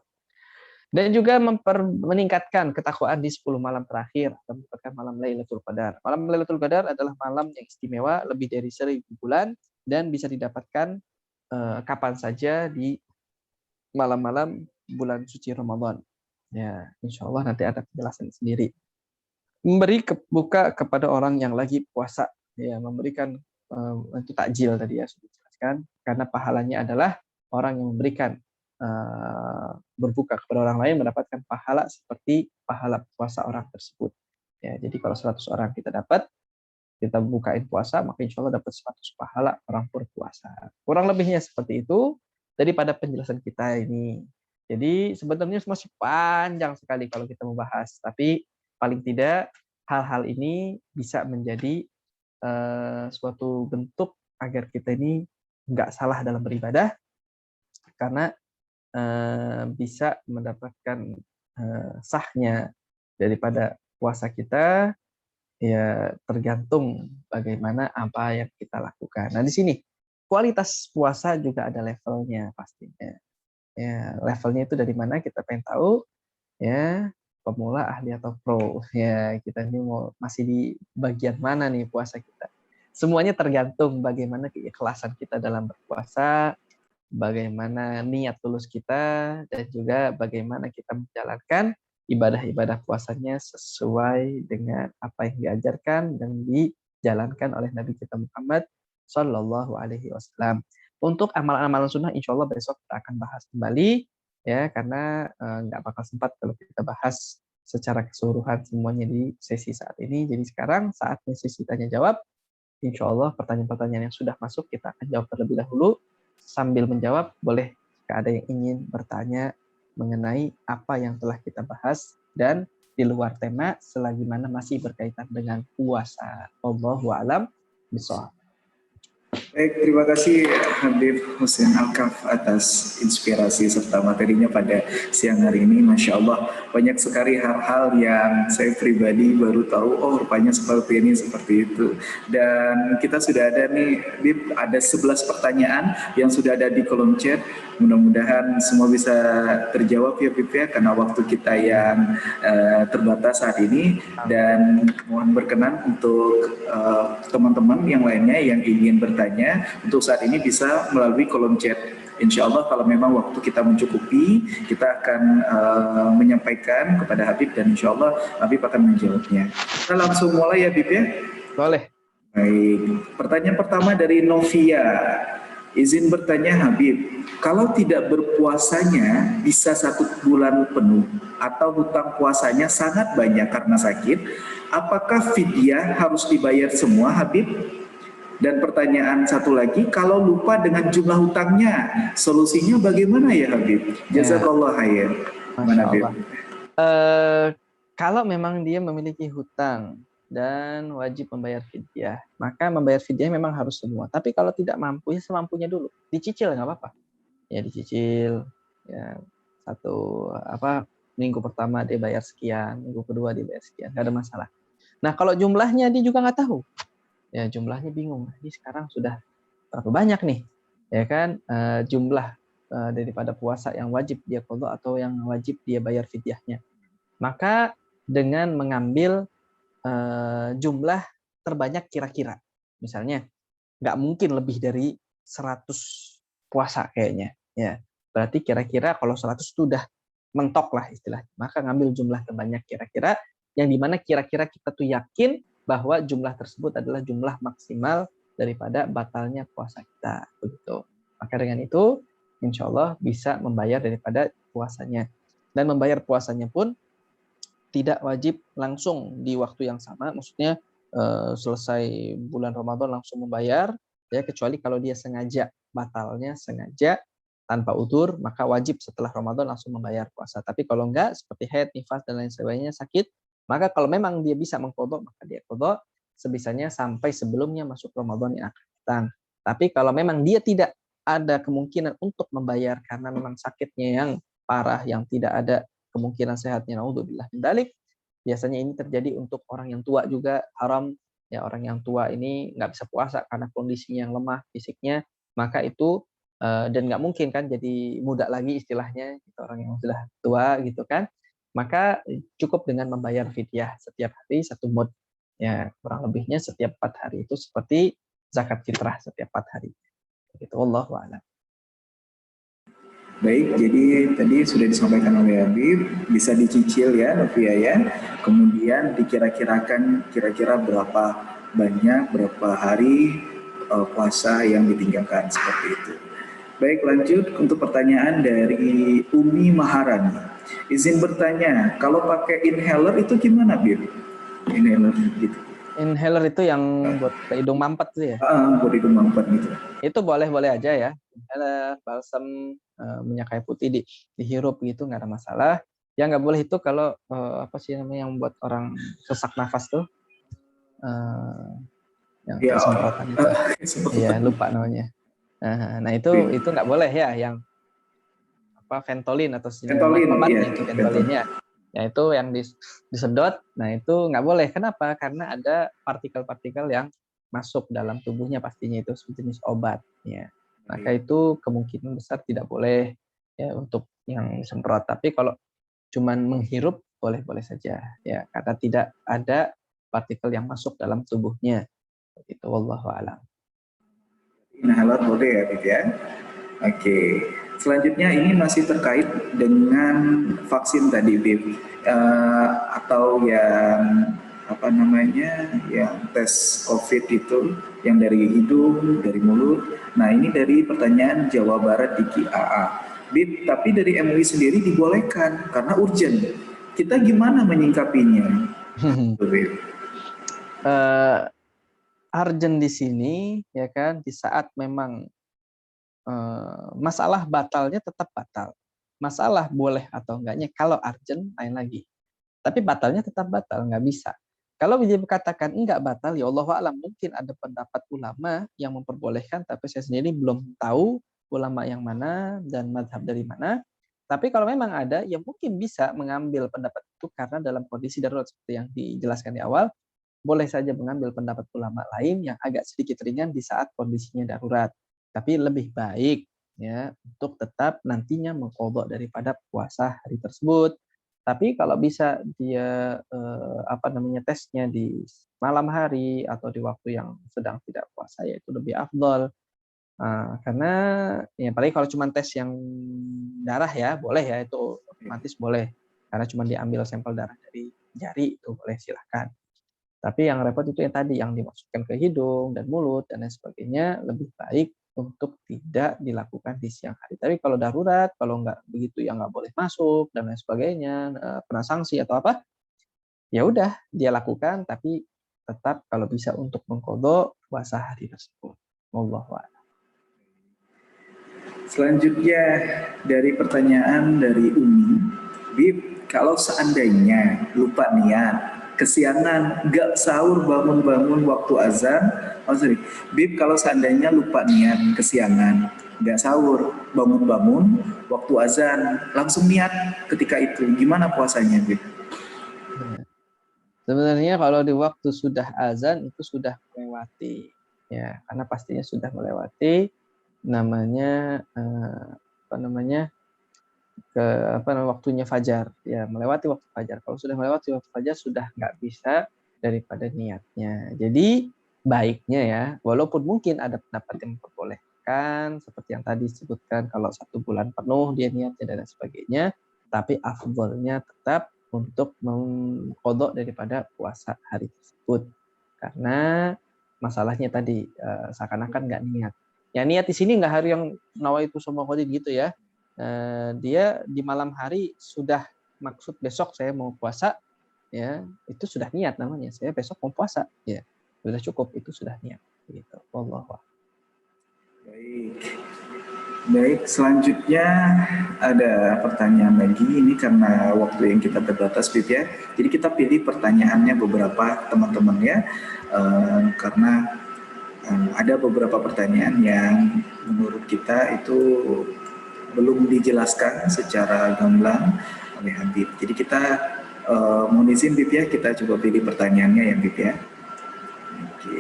Dan juga meningkatkan ketakwaan di 10 malam terakhir atau mendapatkan malam Lailatul Qadar. Malam Lailatul Qadar adalah malam yang istimewa, lebih dari 1000 bulan dan bisa didapatkan kapan saja di malam-malam bulan suci Ramadan. Ya, insya Allah nanti ada penjelasan sendiri. Memberi buka kepada orang yang lagi puasa, ya, memberikan itu takjil tadi ya sudah dijelaskan, karena pahalanya adalah orang yang memberikan berbuka kepada orang lain mendapatkan pahala seperti pahala puasa orang tersebut. Ya, jadi kalau 100 orang kita bukain puasa, maka insya Allah dapat 100 pahala orang berpuasa. Kurang lebihnya seperti itu daripada penjelasan kita ini. Jadi sebenarnya masih panjang sekali kalau kita membahas, tapi paling tidak hal-hal ini bisa menjadi suatu bentuk agar kita ini nggak salah dalam beribadah, karena bisa mendapatkan sahnya daripada puasa kita, ya tergantung bagaimana apa yang kita lakukan. Nah di sini kualitas puasa juga ada levelnya pastinya. Ya levelnya itu dari mana kita pengen tahu, ya pemula, ahli atau pro. Ya kita ini masih di bagian mana nih puasa kita. Semuanya tergantung bagaimana keikhlasan kita dalam berpuasa, bagaimana niat tulus kita, dan juga bagaimana kita menjalankan ibadah-ibadah puasanya sesuai dengan apa yang diajarkan dan dijalankan oleh Nabi kita Muhammad Sallallahu Alaihi Wasallam. Untuk amalan-amalan sunnah, insya Allah besok kita akan bahas kembali, ya, karena nggak bakal sempat kalau kita bahas secara keseluruhan semuanya di sesi saat ini. Jadi sekarang saatnya sesi tanya jawab. Insya Allah pertanyaan-pertanyaan yang sudah masuk kita akan jawab terlebih dahulu. Sambil menjawab, boleh jika ada yang ingin bertanya mengenai apa yang telah kita bahas dan di luar tema selagi mana masih berkaitan dengan puasa. Wallahu a'lam bishawab. Baik, terima kasih Habib Hussein Alkaf atas inspirasi serta materinya pada siang hari ini. Masya Allah, banyak sekali hal-hal yang saya pribadi baru tahu, oh rupanya seperti ini, seperti itu. Dan kita sudah ada nih, Bib, ada 11 pertanyaan yang sudah ada di kolom chat. Mudah-mudahan semua bisa terjawab ya Bib ya, karena waktu kita yang terbatas saat ini. Dan mohon berkenan untuk teman-teman yang lainnya yang ingin bertanya, untuk saat ini bisa melalui kolom chat. Insya Allah kalau memang waktu kita mencukupi, kita akan menyampaikan kepada Habib dan insya Allah Habib akan menjawabnya. Kita langsung mulai ya Habib ya? Boleh. Baik, pertanyaan pertama dari Novia. Izin bertanya Habib, kalau tidak berpuasanya bisa 1 bulan penuh atau hutang puasanya sangat banyak karena sakit, apakah fidyah harus dibayar semua Habib? Dan pertanyaan satu lagi, kalau lupa dengan jumlah hutangnya, solusinya bagaimana ya Habib? Ya, Jazakallah khair. Masya Mana Habib? Allah. Kalau memang dia memiliki hutang dan wajib membayar fidyah, maka membayar fidyah memang harus semua. Tapi kalau tidak mampu, ya semampunya dulu. Dicicil nggak apa-apa. Ya dicicil. Ya minggu pertama dia bayar sekian, minggu kedua dia bayar sekian, nggak ada masalah. Nah kalau jumlahnya dia juga nggak tahu. Ya jumlahnya bingung. Ini sekarang sudah berapa banyak nih? Ya kan jumlah daripada puasa yang wajib dia qadha atau yang wajib dia bayar fidyahnya. Maka dengan mengambil jumlah terbanyak kira-kira. Misalnya nggak mungkin lebih dari 100 puasa kayaknya. Ya, berarti kira-kira kalau 100 itu udah mentok lah istilahnya. Maka ngambil jumlah terbanyak kira-kira yang dimana kira-kira kita tuh yakin bahwa jumlah tersebut adalah jumlah maksimal daripada batalnya puasa kita. Begitu. Maka dengan itu insya Allah bisa membayar daripada puasanya. Dan membayar puasanya pun tidak wajib langsung di waktu yang sama, maksudnya selesai bulan Ramadan langsung membayar, ya kecuali kalau dia sengaja batalnya sengaja tanpa udzur, maka wajib setelah Ramadan langsung membayar puasa. Tapi kalau enggak, seperti haid, nifas dan lain sebagainya sakit, maka kalau memang dia bisa mengqadha maka dia qadha sebisanya sampai sebelumnya masuk Ramadan yang akan datang. Tapi kalau memang dia tidak ada kemungkinan untuk membayar karena memang sakitnya yang parah yang tidak ada kemungkinan sehatnya, naudzubillah min dzalik. Biasanya ini terjadi untuk orang yang tua juga haram. Ya orang yang tua ini nggak bisa puasa karena kondisinya yang lemah fisiknya, maka itu dan nggak mungkin kan jadi muda lagi istilahnya, gitu, orang yang sudah tua gitu kan. Maka cukup dengan membayar fidyah setiap hari 1 mud. Ya kurang lebihnya setiap 4 hari itu seperti zakat fitrah setiap 4 hari. Begitu, wallahu a'lam. Baik, jadi tadi sudah disampaikan oleh Habib, bisa dicicil ya Novia ya, kemudian dikira-kirakan kira-kira berapa banyak, berapa hari puasa yang ditinggalkan seperti itu. Baik, lanjut untuk pertanyaan dari Umi Maharani. Izin bertanya, kalau pakai inhaler itu gimana, Bib? Inhaler gitu. Inhaler itu yang buat ke hidung mampet tuh ya? Buat hidung mampet gitu. Itu boleh-boleh aja ya. Inhaler, balsam, minyak kayu putih dihirup gitu nggak ada masalah. Yang nggak boleh itu kalau apa sih namanya yang buat orang sesak nafas tuh, yang semprotan itu. Iya lupa namanya. Nah itu nggak boleh ya, yang apa Ventolin atau obatnya itu Ventolin ya. Ya itu yang disedot. Nah itu nggak boleh. Kenapa? Karena ada partikel-partikel yang masuk dalam tubuhnya, pastinya itu sejenis obat. Ya. Maka itu kemungkinan besar tidak boleh ya untuk yang disemprot. Tapi kalau cuman menghirup boleh-boleh saja ya, karena tidak ada partikel yang masuk dalam tubuhnya. Begitu, wallahu a'lam. Inhaler boleh ya, Bib ya. Oke. Selanjutnya ini masih terkait dengan vaksin tadi, Bib. Atau yang apa namanya, yang tes COVID itu, yang dari hidung, dari mulut. Nah ini dari pertanyaan Jawa Barat Diki AA. Bib, tapi dari MUI sendiri dibolehkan karena urgent. Kita gimana menyingkapinya? Bib. Urgent di sini ya kan, di saat memang masalah batalnya tetap batal. Masalah boleh atau enggaknya kalau urgent lain lagi. Tapi batalnya tetap batal, nggak bisa. Kalau dia katakan enggak batal, ya Allah a'lam, mungkin ada pendapat ulama yang memperbolehkan, tapi saya sendiri belum tahu ulama yang mana dan mazhab dari mana. Tapi kalau memang ada, ya mungkin bisa mengambil pendapat itu karena dalam kondisi darurat seperti yang dijelaskan di awal, boleh saja mengambil pendapat ulama lain yang agak sedikit ringan di saat kondisinya darurat. Tapi lebih baik ya untuk tetap nantinya mengqadha daripada puasa hari tersebut. Tapi kalau bisa dia tesnya di malam hari atau di waktu yang sedang tidak puasa, ya itu lebih afdol. Karena ya paling kalau cuma tes yang darah ya boleh ya, itu otomatis boleh. Karena cuma diambil sampel darah dari jari itu boleh, silahkan. Tapi yang repot itu yang tadi yang dimasukkan ke hidung dan mulut dan lain sebagainya, lebih baik untuk tidak dilakukan di siang hari. Tapi kalau darurat, kalau nggak begitu ya nggak boleh masuk dan lain sebagainya, kena sanksi atau apa, ya udah dia lakukan, tapi tetap kalau bisa untuk mengqadha puasa hari tersebut. Wallahu a'lam. Selanjutnya dari pertanyaan dari Umi, Bib, kalau seandainya lupa niat, kesiangan, nggak sahur bangun-bangun waktu azan, Bib, kalau seandainya lupa niat, kesiangan, nggak sahur, bangun-bangun waktu azan, langsung niat ketika itu, gimana puasanya, Bib? Sebenarnya kalau di waktu sudah azan itu sudah melewati, ya, karena pastinya sudah melewati namanya waktunya fajar, ya, melewati waktu fajar. Kalau sudah melewati waktu fajar sudah nggak bisa daripada niatnya. Jadi baiknya ya, walaupun mungkin ada pendapat yang memperbolehkan seperti yang tadi disebutkan kalau 1 bulan penuh dia niatnya dan sebagainya, tapi afdhalnya tetap untuk mengqadha daripada puasa hari tersebut. Karena masalahnya tadi seakan-akan nggak niat. Ya niat di sini nggak hari yang nawaitu semua qadid gitu ya. Dia di malam hari sudah maksud besok saya mau puasa, ya itu sudah niat namanya. Saya besok mau puasa, ya sudah cukup, itu sudah niat. Gitu. Wallahu a'lam. Baik, selanjutnya ada pertanyaan lagi. Ini karena waktu yang kita terbatas, Bib ya. Jadi kita pilih pertanyaannya beberapa teman-teman ya, karena ada beberapa pertanyaan yang menurut kita itu belum dijelaskan secara gamblang oleh Habib. Jadi kita mohon izin Bib ya, kita coba pilih pertanyaannya ya Bib ya. Oke.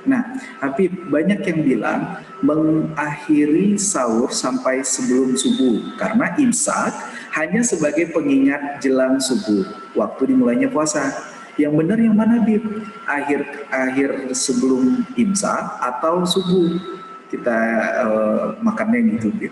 Nah, Habib, banyak yang bilang mengakhiri sahur sampai sebelum subuh karena imsak hanya sebagai pengingat jelang subuh, waktu dimulainya puasa. Yang benar yang mana, Bib? Akhir sebelum imsak atau subuh kita makannya gitu, Bib?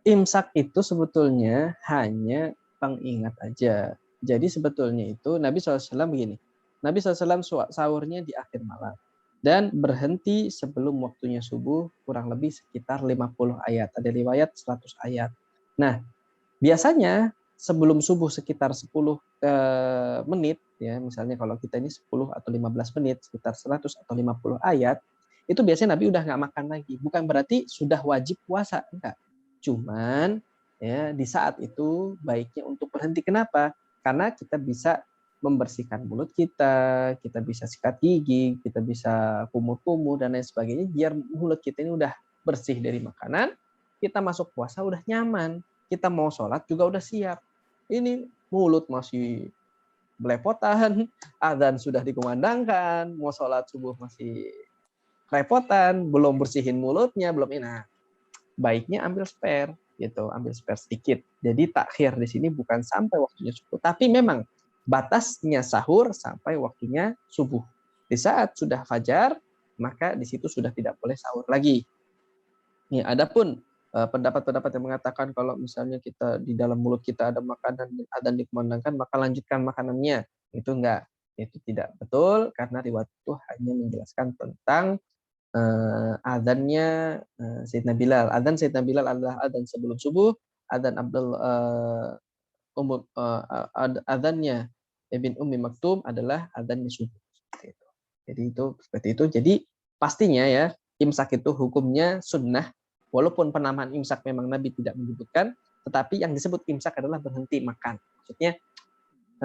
Imsak itu sebetulnya hanya pengingat aja. Jadi sebetulnya itu Nabi SAW begini. Nabi SAW sahurnya di akhir malam dan berhenti sebelum waktunya subuh kurang lebih sekitar 50 ayat. Ada riwayat 100 ayat. Nah, biasanya sebelum subuh sekitar 10 menit, ya misalnya kalau kita ini 10 atau 15 menit, sekitar 100 atau 50 ayat, itu biasanya Nabi udah nggak makan lagi. Bukan berarti sudah wajib puasa, enggak. Cuman ya di saat itu baiknya untuk berhenti. Kenapa? Karena kita bisa membersihkan mulut kita bisa sikat gigi, kita bisa kumur-kumur dan lain sebagainya, biar mulut kita ini udah bersih dari makanan, kita masuk puasa udah nyaman, kita mau sholat juga udah siap. Ini mulut masih belepotan, adzan sudah dikumandangkan, mau sholat subuh masih repotan, belum bersihin mulutnya, belum enak. Baiknya ambil spare, gitu, ambil spare sedikit. Jadi takhir di sini bukan sampai waktunya subuh, tapi memang batasnya sahur sampai waktunya subuh. Di saat sudah fajar, maka di situ sudah tidak boleh sahur lagi. Ya, adapun pendapat-pendapat yang mengatakan kalau misalnya kita di dalam mulut kita ada makanan dan adzan dikumandangkan, maka lanjutkan makanannya. Itu enggak, itu tidak betul karena riwayat itu hanya menjelaskan tentang adzannya Sayyidina Bilal. Adzan Sayyidina Bilal adalah adzan sebelum subuh, adzan adzannya Ibn Ummi Maktum adalah adzannya subuh. Seperti itu. Jadi itu seperti itu. Jadi pastinya ya imsak itu hukumnya sunnah, walaupun penamaan imsak memang Nabi tidak menyebutkan, tetapi yang disebut imsak adalah berhenti makan. Maksudnya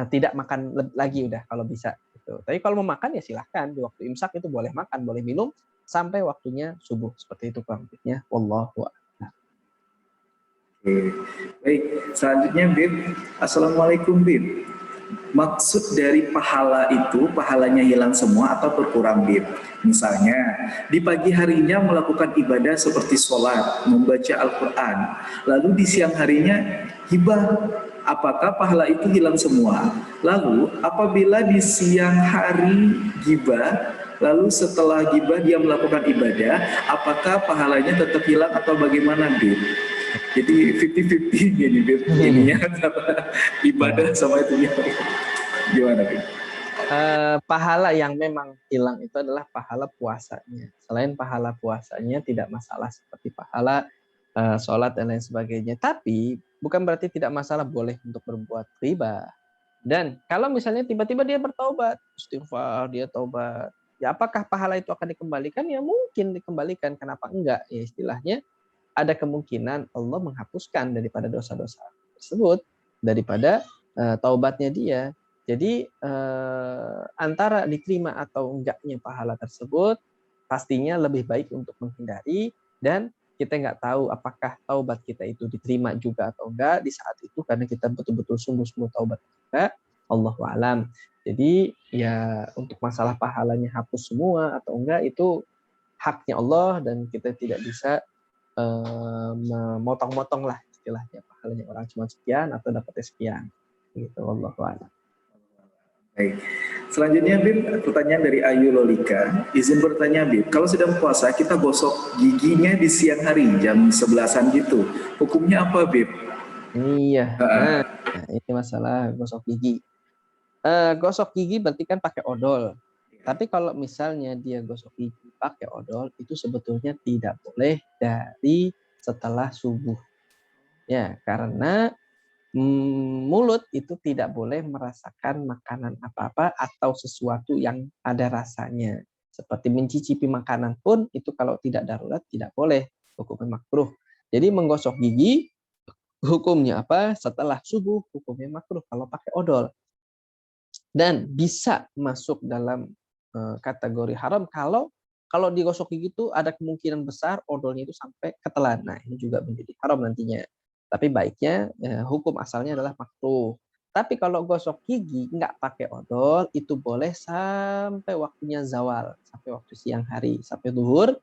tidak makan lagi udah kalau bisa. Gitu. Tapi kalau mau makan ya silahkan, di waktu imsak itu boleh makan, boleh minum sampai waktunya subuh. Seperti itu kurang lebihnya. Wallahu a'lam. Baik, selanjutnya Bib. Assalamualaikum Bib. Maksud dari pahala itu, pahalanya hilang semua atau berkurang Bib? Misalnya, di pagi harinya melakukan ibadah seperti sholat, membaca Al-Quran. Lalu di siang harinya hibah. Apakah pahala itu hilang semua? Lalu apabila di siang hari gibah, lalu setelah gibah dia melakukan ibadah, apakah pahalanya tetap hilang atau bagaimana Bib? Jadi 50-50 gini Bib, ininya ibadah sama itunya. Gimana Bib? pahala yang memang hilang itu adalah pahala puasanya. Selain pahala puasanya tidak masalah seperti pahala sholat dan lain sebagainya. Tapi bukan berarti tidak masalah boleh untuk berbuat riba. Dan kalau misalnya tiba-tiba dia bertaubat, istighfar, dia taubat, ya apakah pahala itu akan dikembalikan? Ya mungkin dikembalikan. Kenapa enggak? Ya istilahnya ada kemungkinan Allah menghapuskan daripada dosa-dosa tersebut daripada taubatnya dia. Jadi antara diterima atau enggaknya pahala tersebut pastinya lebih baik untuk menghindari, dan kita nggak tahu apakah taubat kita itu diterima juga atau enggak di saat itu karena kita betul-betul sungguh-sungguh taubat juga. Allahu a'lam. Jadi ya untuk masalah pahalanya hapus semua atau enggak itu haknya Allah, dan kita tidak bisa memotong-motong lah istilahnya pahalanya orang cuma sekian atau dapatnya sekian gitu. Wallahu a'lam. Baik. Selanjutnya Bib, pertanyaan dari Ayu Lolika. Izin bertanya Bib, kalau sedang puasa kita gosok giginya di siang hari jam 11-an gitu. Hukumnya apa Bib? Iya. Nah, ini masalah gosok gigi. Gosok gigi berarti kan pakai odol. Tapi kalau misalnya dia gosok gigi pakai odol, itu sebetulnya tidak boleh dari setelah subuh. Ya, karena mulut itu tidak boleh merasakan makanan apa-apa atau sesuatu yang ada rasanya. Seperti mencicipi makanan pun itu kalau tidak darurat tidak boleh, hukumnya makruh. Jadi menggosok gigi hukumnya apa? Setelah subuh hukumnya makruh kalau pakai odol. Dan bisa masuk dalam kategori haram kalau digosok gigi itu ada kemungkinan besar odolnya itu sampai ketelan. Nah, ini juga menjadi haram nantinya. Tapi baiknya hukum asalnya adalah makruh. Tapi kalau gosok gigi nggak pakai odol itu boleh sampai waktunya zawal, sampai waktu siang hari, sampai duhur.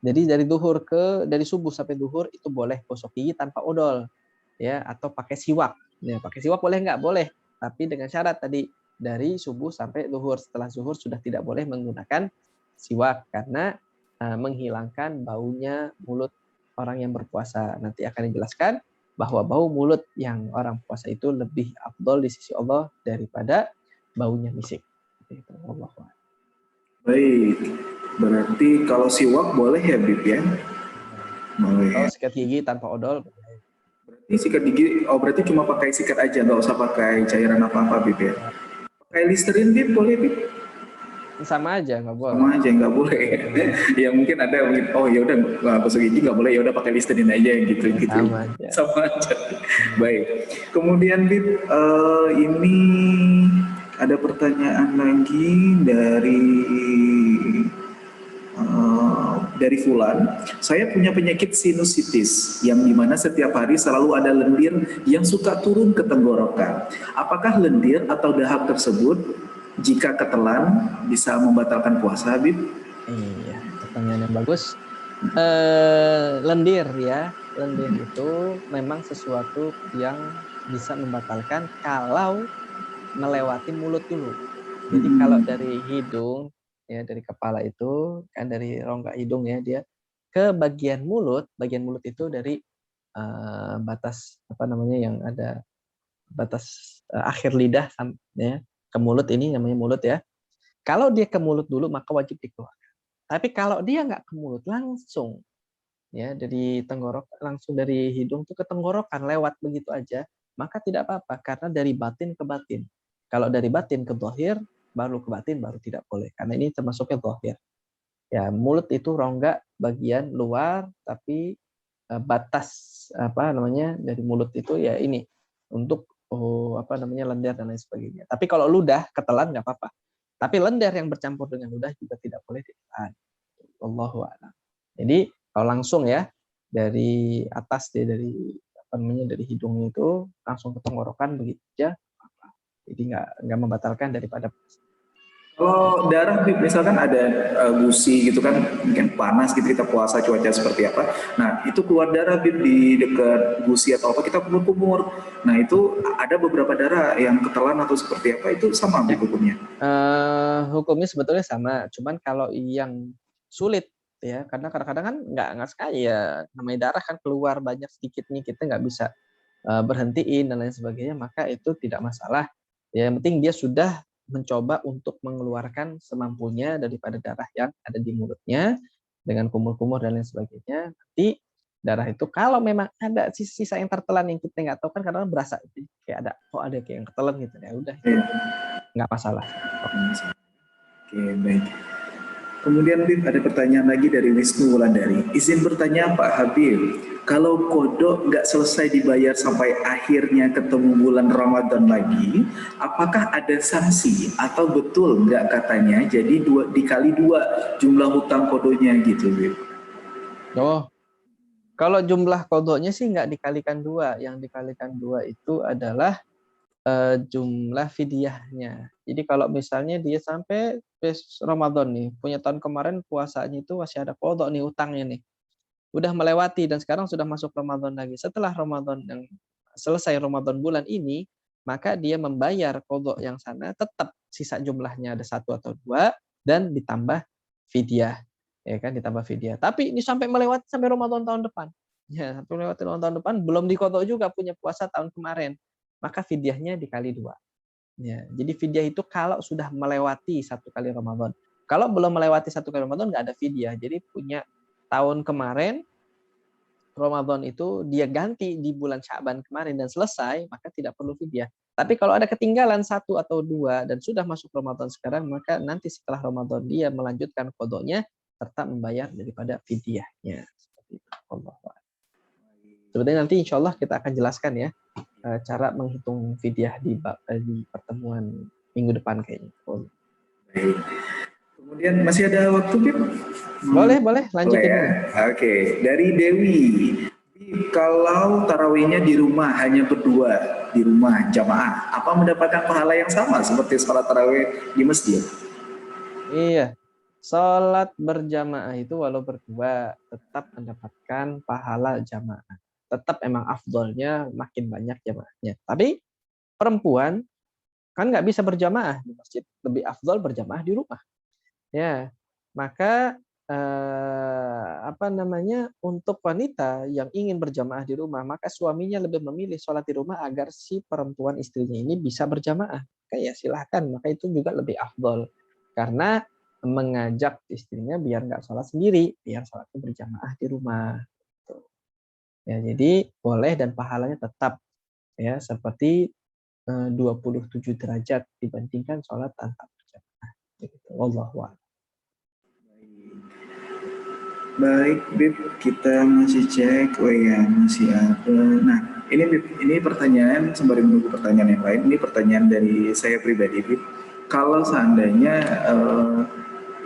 Jadi dari subuh sampai duhur itu boleh gosok gigi tanpa odol, ya, atau pakai siwak. Ya, pakai siwak boleh nggak? Boleh. Tapi dengan syarat tadi dari subuh sampai duhur. Setelah zuhur sudah tidak boleh menggunakan siwak karena menghilangkan baunya mulut orang yang berpuasa. Nanti akan dijelaskan bahwa bau mulut yang orang puasa itu lebih afdol di sisi Allah daripada baunya misik. Itu Allah. Baik, berarti kalau siwak boleh ya Bib ya? Boleh. Kalau sikat gigi tanpa odol, Berarti sikat gigi, berarti cuma pakai sikat aja, nggak usah pakai cairan apa-apa Bib ya? Pakai Listerine Bib boleh Bib? sama aja nggak boleh. Sama aja nggak boleh. Ya mungkin ada oh ya udah gosok gigi nggak boleh, ya udah pakai Listerine aja gitu. Sama aja. Sama aja. Baik. Kemudian Bib, ini ada pertanyaan lagi dari Fulan. Saya punya penyakit sinusitis yang dimana setiap hari selalu ada lendir yang suka turun ke tenggorokan. Apakah lendir atau dahak tersebut jika ketelan bisa membatalkan puasa, Habib? Iya, pertanyaan yang bagus. Lendir ya, lendir itu memang sesuatu yang bisa membatalkan kalau melewati mulut dulu. Jadi kalau dari hidung, ya dari kepala itu, kan dari rongga hidung ya, dia ke bagian mulut itu dari batas apa namanya yang ada batas akhir lidah ya, ke mulut ini namanya mulut ya. Kalau dia ke mulut dulu maka wajib dikeluarkan. Tapi kalau dia nggak ke mulut langsung ya dari tenggorok langsung dari hidung tuh ke tenggorokan lewat begitu aja, maka tidak apa-apa karena dari batin ke batin. Kalau dari batin ke zahir baru ke batin baru tidak boleh karena ini termasuknya zahir. Ya, mulut itu rongga bagian luar tapi batas apa namanya dari mulut itu ya ini untuk apa namanya lendir dan lain sebagainya. Tapi kalau ludah ketelan nggak apa-apa. Tapi lendir yang bercampur dengan ludah juga tidak boleh ditelan. Allahu a'lam. Jadi kalau langsung ya dari atas dari apa namanya dari hidung itu langsung ke tenggorokan begitu aja. Jadi nggak membatalkan daripada. Kalau darah, misalkan ada gusi gitu kan, mungkin panas gitu kita puasa cuaca seperti apa. Nah itu keluar darah Bib di dekat gusi atau apa kita kumur-kumur. Nah itu ada beberapa darah yang ketelan atau seperti apa itu sama Bib hukumnya? Hukumnya sebetulnya sama, cuman kalau yang sulit ya karena kadang-kadang kan nggak sekali ya namanya darah kan keluar banyak sedikit nih kita nggak bisa berhentiin dan lain sebagainya maka itu tidak masalah. Ya, yang penting dia sudah mencoba untuk mengeluarkan semampunya daripada darah yang ada di mulutnya dengan kumur-kumur dan lain sebagainya. Nanti darah itu kalau memang ada sisa yang tertelan yang kita nggak tahu kan kadang berasa kayak ada ada kayak yang ketelan gitu ya udah itu nggak masalah. Oke, baik. Kemudian Bib, ada pertanyaan lagi dari Wisnu Wulandari. Izin bertanya Pak Habib, kalau kodok nggak selesai dibayar sampai akhirnya ketemu bulan Ramadan lagi, apakah ada sanksi atau betul nggak katanya jadi dikali 2 jumlah hutang kodonya gitu Bib? Oh, kalau jumlah kodoknya sih nggak dikalikan 2, yang dikalikan 2 itu adalah jumlah fidyahnya. Jadi kalau misalnya dia sampai Ramadan nih, punya tahun kemarin puasanya itu masih ada kodok nih utangnya nih. Udah melewati dan sekarang sudah masuk Ramadan lagi. Setelah Ramadan yang selesai Ramadan bulan ini, maka dia membayar kodok yang sana tetap sisa jumlahnya ada 1 atau 2 dan ditambah fidyah. Ya kan, ditambah fidyah. Tapi ini sampai melewati sampai Ramadan tahun depan. Ya, sampai melewati Ramadan tahun depan belum dikodok juga punya puasa tahun kemarin. Maka fidyahnya dikali 2. Ya, jadi fidyah itu kalau sudah melewati 1 kali Ramadan. Kalau belum melewati 1 kali Ramadan nggak ada fidyah. Jadi punya tahun kemarin Ramadan itu dia ganti di bulan Sya'ban kemarin dan selesai, maka tidak perlu fidyah. Tapi kalau ada ketinggalan 1 atau 2 dan sudah masuk Ramadan sekarang, maka nanti setelah Ramadan dia melanjutkan qadanya serta membayar daripada fidyahnya. Seperti itu. Allah. Sebenarnya nanti insya Allah kita akan jelaskan ya cara menghitung fidyah di pertemuan minggu depan kayaknya. Baik. Kemudian masih ada waktu Bib? Boleh lanjutin. Boleh, ya? Oke, dari Dewi. Kalau tarawihnya di rumah hanya berdua di rumah jamaah, apa mendapatkan pahala yang sama seperti sholat tarawih di masjid? Iya, sholat berjamaah itu walau berdua tetap mendapatkan pahala jamaah. Tetap emang afdolnya makin banyak jamaahnya. Tapi perempuan kan nggak bisa berjamaah di masjid, lebih afdol berjamaah di rumah. Ya, maka untuk wanita yang ingin berjamaah di rumah, maka suaminya lebih memilih sholat di rumah agar si perempuan istrinya ini bisa berjamaah. Kayak silahkan, maka itu juga lebih afdol karena mengajak istrinya biar nggak sholat sendiri, biar sholatnya berjamaah di rumah. Ya, jadi boleh dan pahalanya tetap ya seperti 27 derajat dibandingkan sholat tanpa berjamaah. Gitu. Wallahu a'lam. Baik, Bib, kita masih cek. Oh ya, masih ada. Nah, ini Bib, ini pertanyaan sembari menunggu pertanyaan yang lain. Ini pertanyaan dari saya pribadi, Bib. Kalau seandainya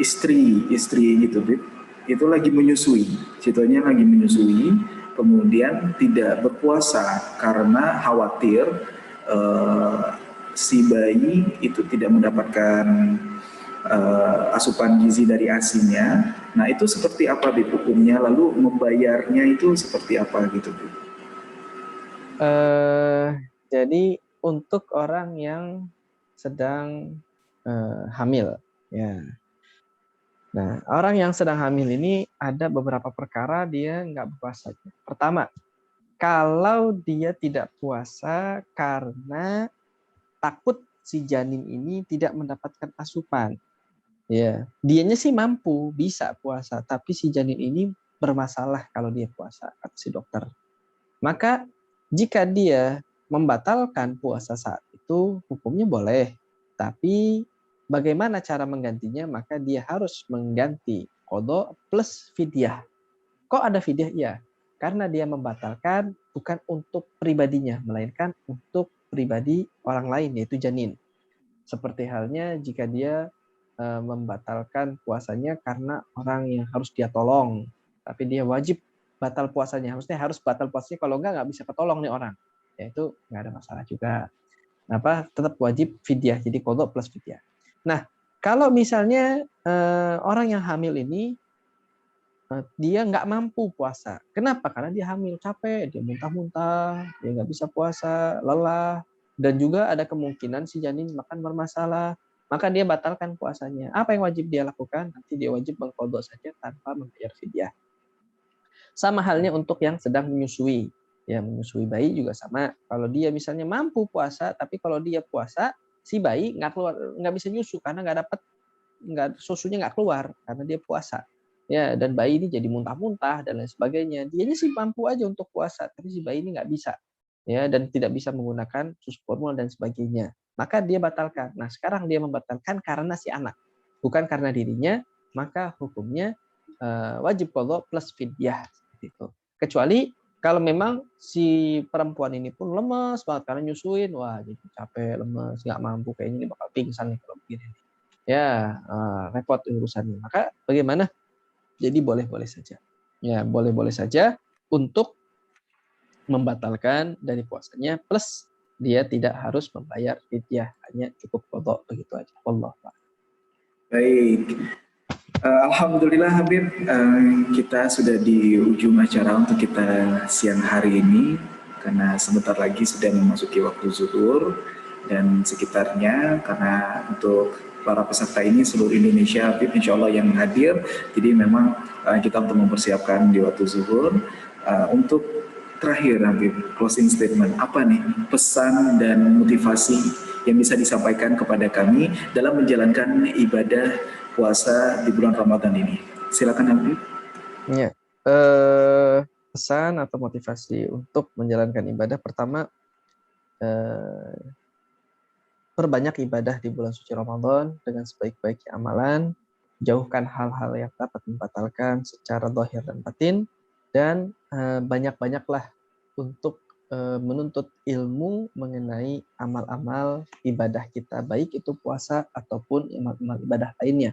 istri gitu, Bib, itu lagi menyusui, situasinya lagi menyusui, kemudian tidak berpuasa karena khawatir si bayi itu tidak mendapatkan asupan gizi dari ASINya. Nah, itu seperti apa Bib hukumnya? Lalu membayarnya itu seperti apa gitu Bib? Jadi untuk orang yang sedang hamil, ya. Nah, orang yang sedang hamil ini ada beberapa perkara dia nggak berpuasa. Pertama, kalau dia tidak puasa karena takut si janin ini tidak mendapatkan asupan. Ya, dianya sih mampu, bisa puasa, tapi si janin ini bermasalah kalau dia puasa, kata si dokter. Maka jika dia membatalkan puasa saat itu, hukumnya boleh. Tapi bagaimana cara menggantinya? Maka dia harus mengganti qadha plus fidyah. Kok ada fidyah? Iya, karena dia membatalkan bukan untuk pribadinya, melainkan untuk pribadi orang lain, yaitu janin. Seperti halnya jika dia membatalkan puasanya karena orang yang harus dia tolong, tapi dia wajib batal puasanya. Harus batal puasanya, kalau nggak bisa ketolong nih orang. Ya itu nggak ada masalah juga. Tetap wajib fidyah, jadi qadha plus fidyah. Nah, kalau misalnya orang yang hamil ini dia nggak mampu puasa. Kenapa? Karena dia hamil, capek, dia muntah-muntah, dia nggak bisa puasa, lelah, dan juga ada kemungkinan si janin makan bermasalah. Maka dia batalkan puasanya. Apa yang wajib dia lakukan? Nanti dia wajib mengqadha saja tanpa membayar fidyah. Sama halnya untuk yang sedang menyusui. Ya, menyusui bayi juga sama. Kalau dia misalnya mampu puasa, tapi kalau dia puasa, si bayi nggak keluar, nggak bisa nyusu karena susunya nggak keluar karena dia puasa. Ya, dan bayi ini jadi muntah-muntah dan lain sebagainya. Dianya sih mampu aja untuk puasa, tapi si bayi ini nggak bisa. Ya, dan tidak bisa menggunakan susu formula dan sebagainya. Maka dia batalkan. Nah, sekarang dia membatalkan karena si anak, bukan karena dirinya, maka hukumnya wajib qadha plus fidyah gitu. Kecuali kalau memang si perempuan ini pun lemas banget karena nyusuin, wah jadi capek, lemas, nggak mampu, kayaknya ini bakal pingsan nih kalau begini. Ya, repot urusannya. Maka bagaimana? Jadi boleh-boleh saja. Ya, boleh-boleh saja untuk membatalkan dari puasanya plus dia tidak harus membayar fidyah, hanya cukup qadha begitu aja. Allah. Baik. Alhamdulillah Habib, kita sudah di ujung acara untuk kita siang hari ini karena sebentar lagi sudah memasuki waktu zuhur dan sekitarnya, karena untuk para peserta ini seluruh Indonesia Habib insya Allah yang hadir, jadi memang kita untuk mempersiapkan di waktu zuhur. Untuk terakhir Habib, closing statement, apa nih pesan dan motivasi yang bisa disampaikan kepada kami dalam menjalankan ibadah puasa di bulan Ramadan ini? Silakan Habib. Ya, pesan atau motivasi untuk menjalankan ibadah, pertama, perbanyak ibadah di bulan suci Ramadan dengan sebaik-baiknya amalan, jauhkan hal-hal yang dapat membatalkan secara zahir dan batin, dan banyak-banyaklah untuk menuntut ilmu mengenai amal-amal ibadah kita, baik itu puasa ataupun amal-amal ibadah lainnya.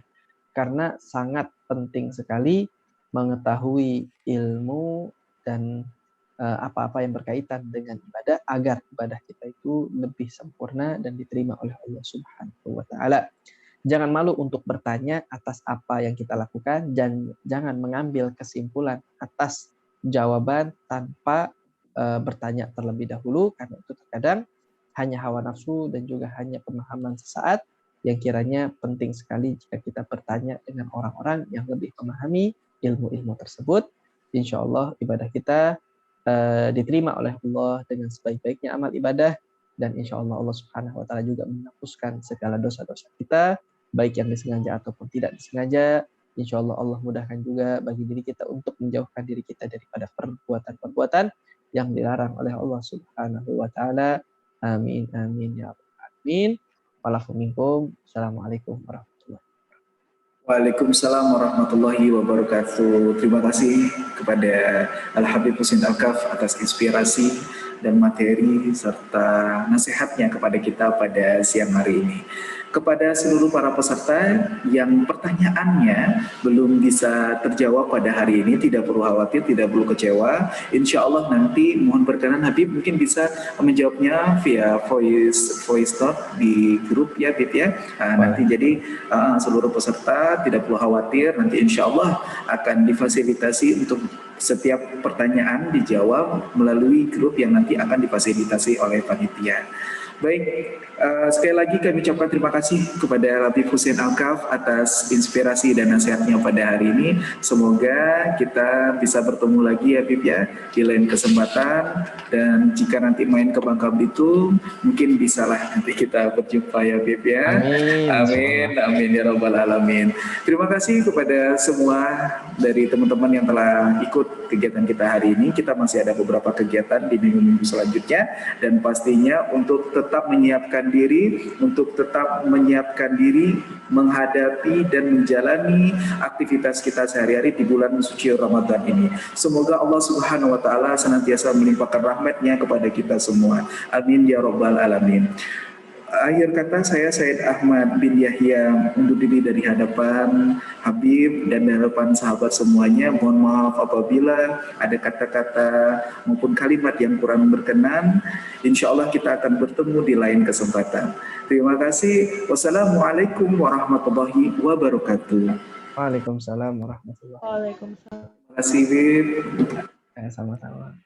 Karena sangat penting sekali mengetahui ilmu dan apa-apa yang berkaitan dengan ibadah agar ibadah kita itu lebih sempurna dan diterima oleh Allah Subhanahu wa taala. Jangan malu untuk bertanya atas apa yang kita lakukan, dan jangan mengambil kesimpulan atas jawaban tanpa bertanya terlebih dahulu, karena itu terkadang hanya hawa nafsu dan juga hanya pemahaman sesaat yang kiranya penting sekali jika kita bertanya dengan orang-orang yang lebih memahami ilmu-ilmu tersebut. Insya Allah ibadah kita diterima oleh Allah dengan sebaik-baiknya amal ibadah, dan insya Allah Allah Subhanahu wa taala juga menghapuskan segala dosa-dosa kita, baik yang disengaja ataupun tidak disengaja. Insya Allah Allah mudahkan juga bagi diri kita untuk menjauhkan diri kita daripada perbuatan-perbuatan yang dilarang oleh Allah Subhanahu wa taala. Amin amin ya rabbal alamin. Assalamualaikum warahmatullahi wabarakatuh. Waalaikumsalam warahmatullahi wabarakatuh. Terima kasih kepada Al-Habib Husin Al-Kaf atas inspirasi dan materi serta nasihatnya kepada kita pada siang hari ini. Kepada seluruh para peserta yang pertanyaannya belum bisa terjawab pada hari ini, tidak perlu khawatir, tidak perlu kecewa. Insya Allah nanti mohon berkenan Habib mungkin bisa menjawabnya via voice note di grup ya Habib ya. Nanti jadi seluruh peserta tidak perlu khawatir, nanti insya Allah akan difasilitasi untuk setiap pertanyaan dijawab melalui grup yang nanti akan difasilitasi oleh panitia. Baik, sekali lagi kami ucapkan terima kasih kepada Habib Husin Al-Kaf atas inspirasi dan nasihatnya pada hari ini. Semoga kita bisa bertemu lagi ya Habib ya di lain kesempatan, dan jika nanti main ke Bangka Belitung mungkin bisalah nanti kita berjumpa ya Habib ya. Amin, amin ya rabbal alamin. Terima kasih kepada semua dari teman-teman yang telah ikut kegiatan kita hari ini. Kita masih ada beberapa kegiatan di minggu-minggu selanjutnya, dan pastinya untuk tetap menyiapkan diri menghadapi dan menjalani aktivitas kita sehari-hari di bulan suci Ramadan ini. Semoga Allah Subhanahu wa taala senantiasa melimpahkan rahmat-Nya kepada kita semua. Amin ya rabbal alamin. Akhir kata saya Said Ahmad bin Yahya undur diri dari hadapan Habib dan hadapan sahabat semuanya. Mohon maaf apabila ada kata-kata maupun kalimat yang kurang berkenan. Insya Allah kita akan bertemu di lain kesempatan. Terima kasih. Wassalamualaikum warahmatullahi wabarakatuh. Waalaikumsalam warahmatullahi wabarakatuh. Terima kasih Habib. Sama-sama.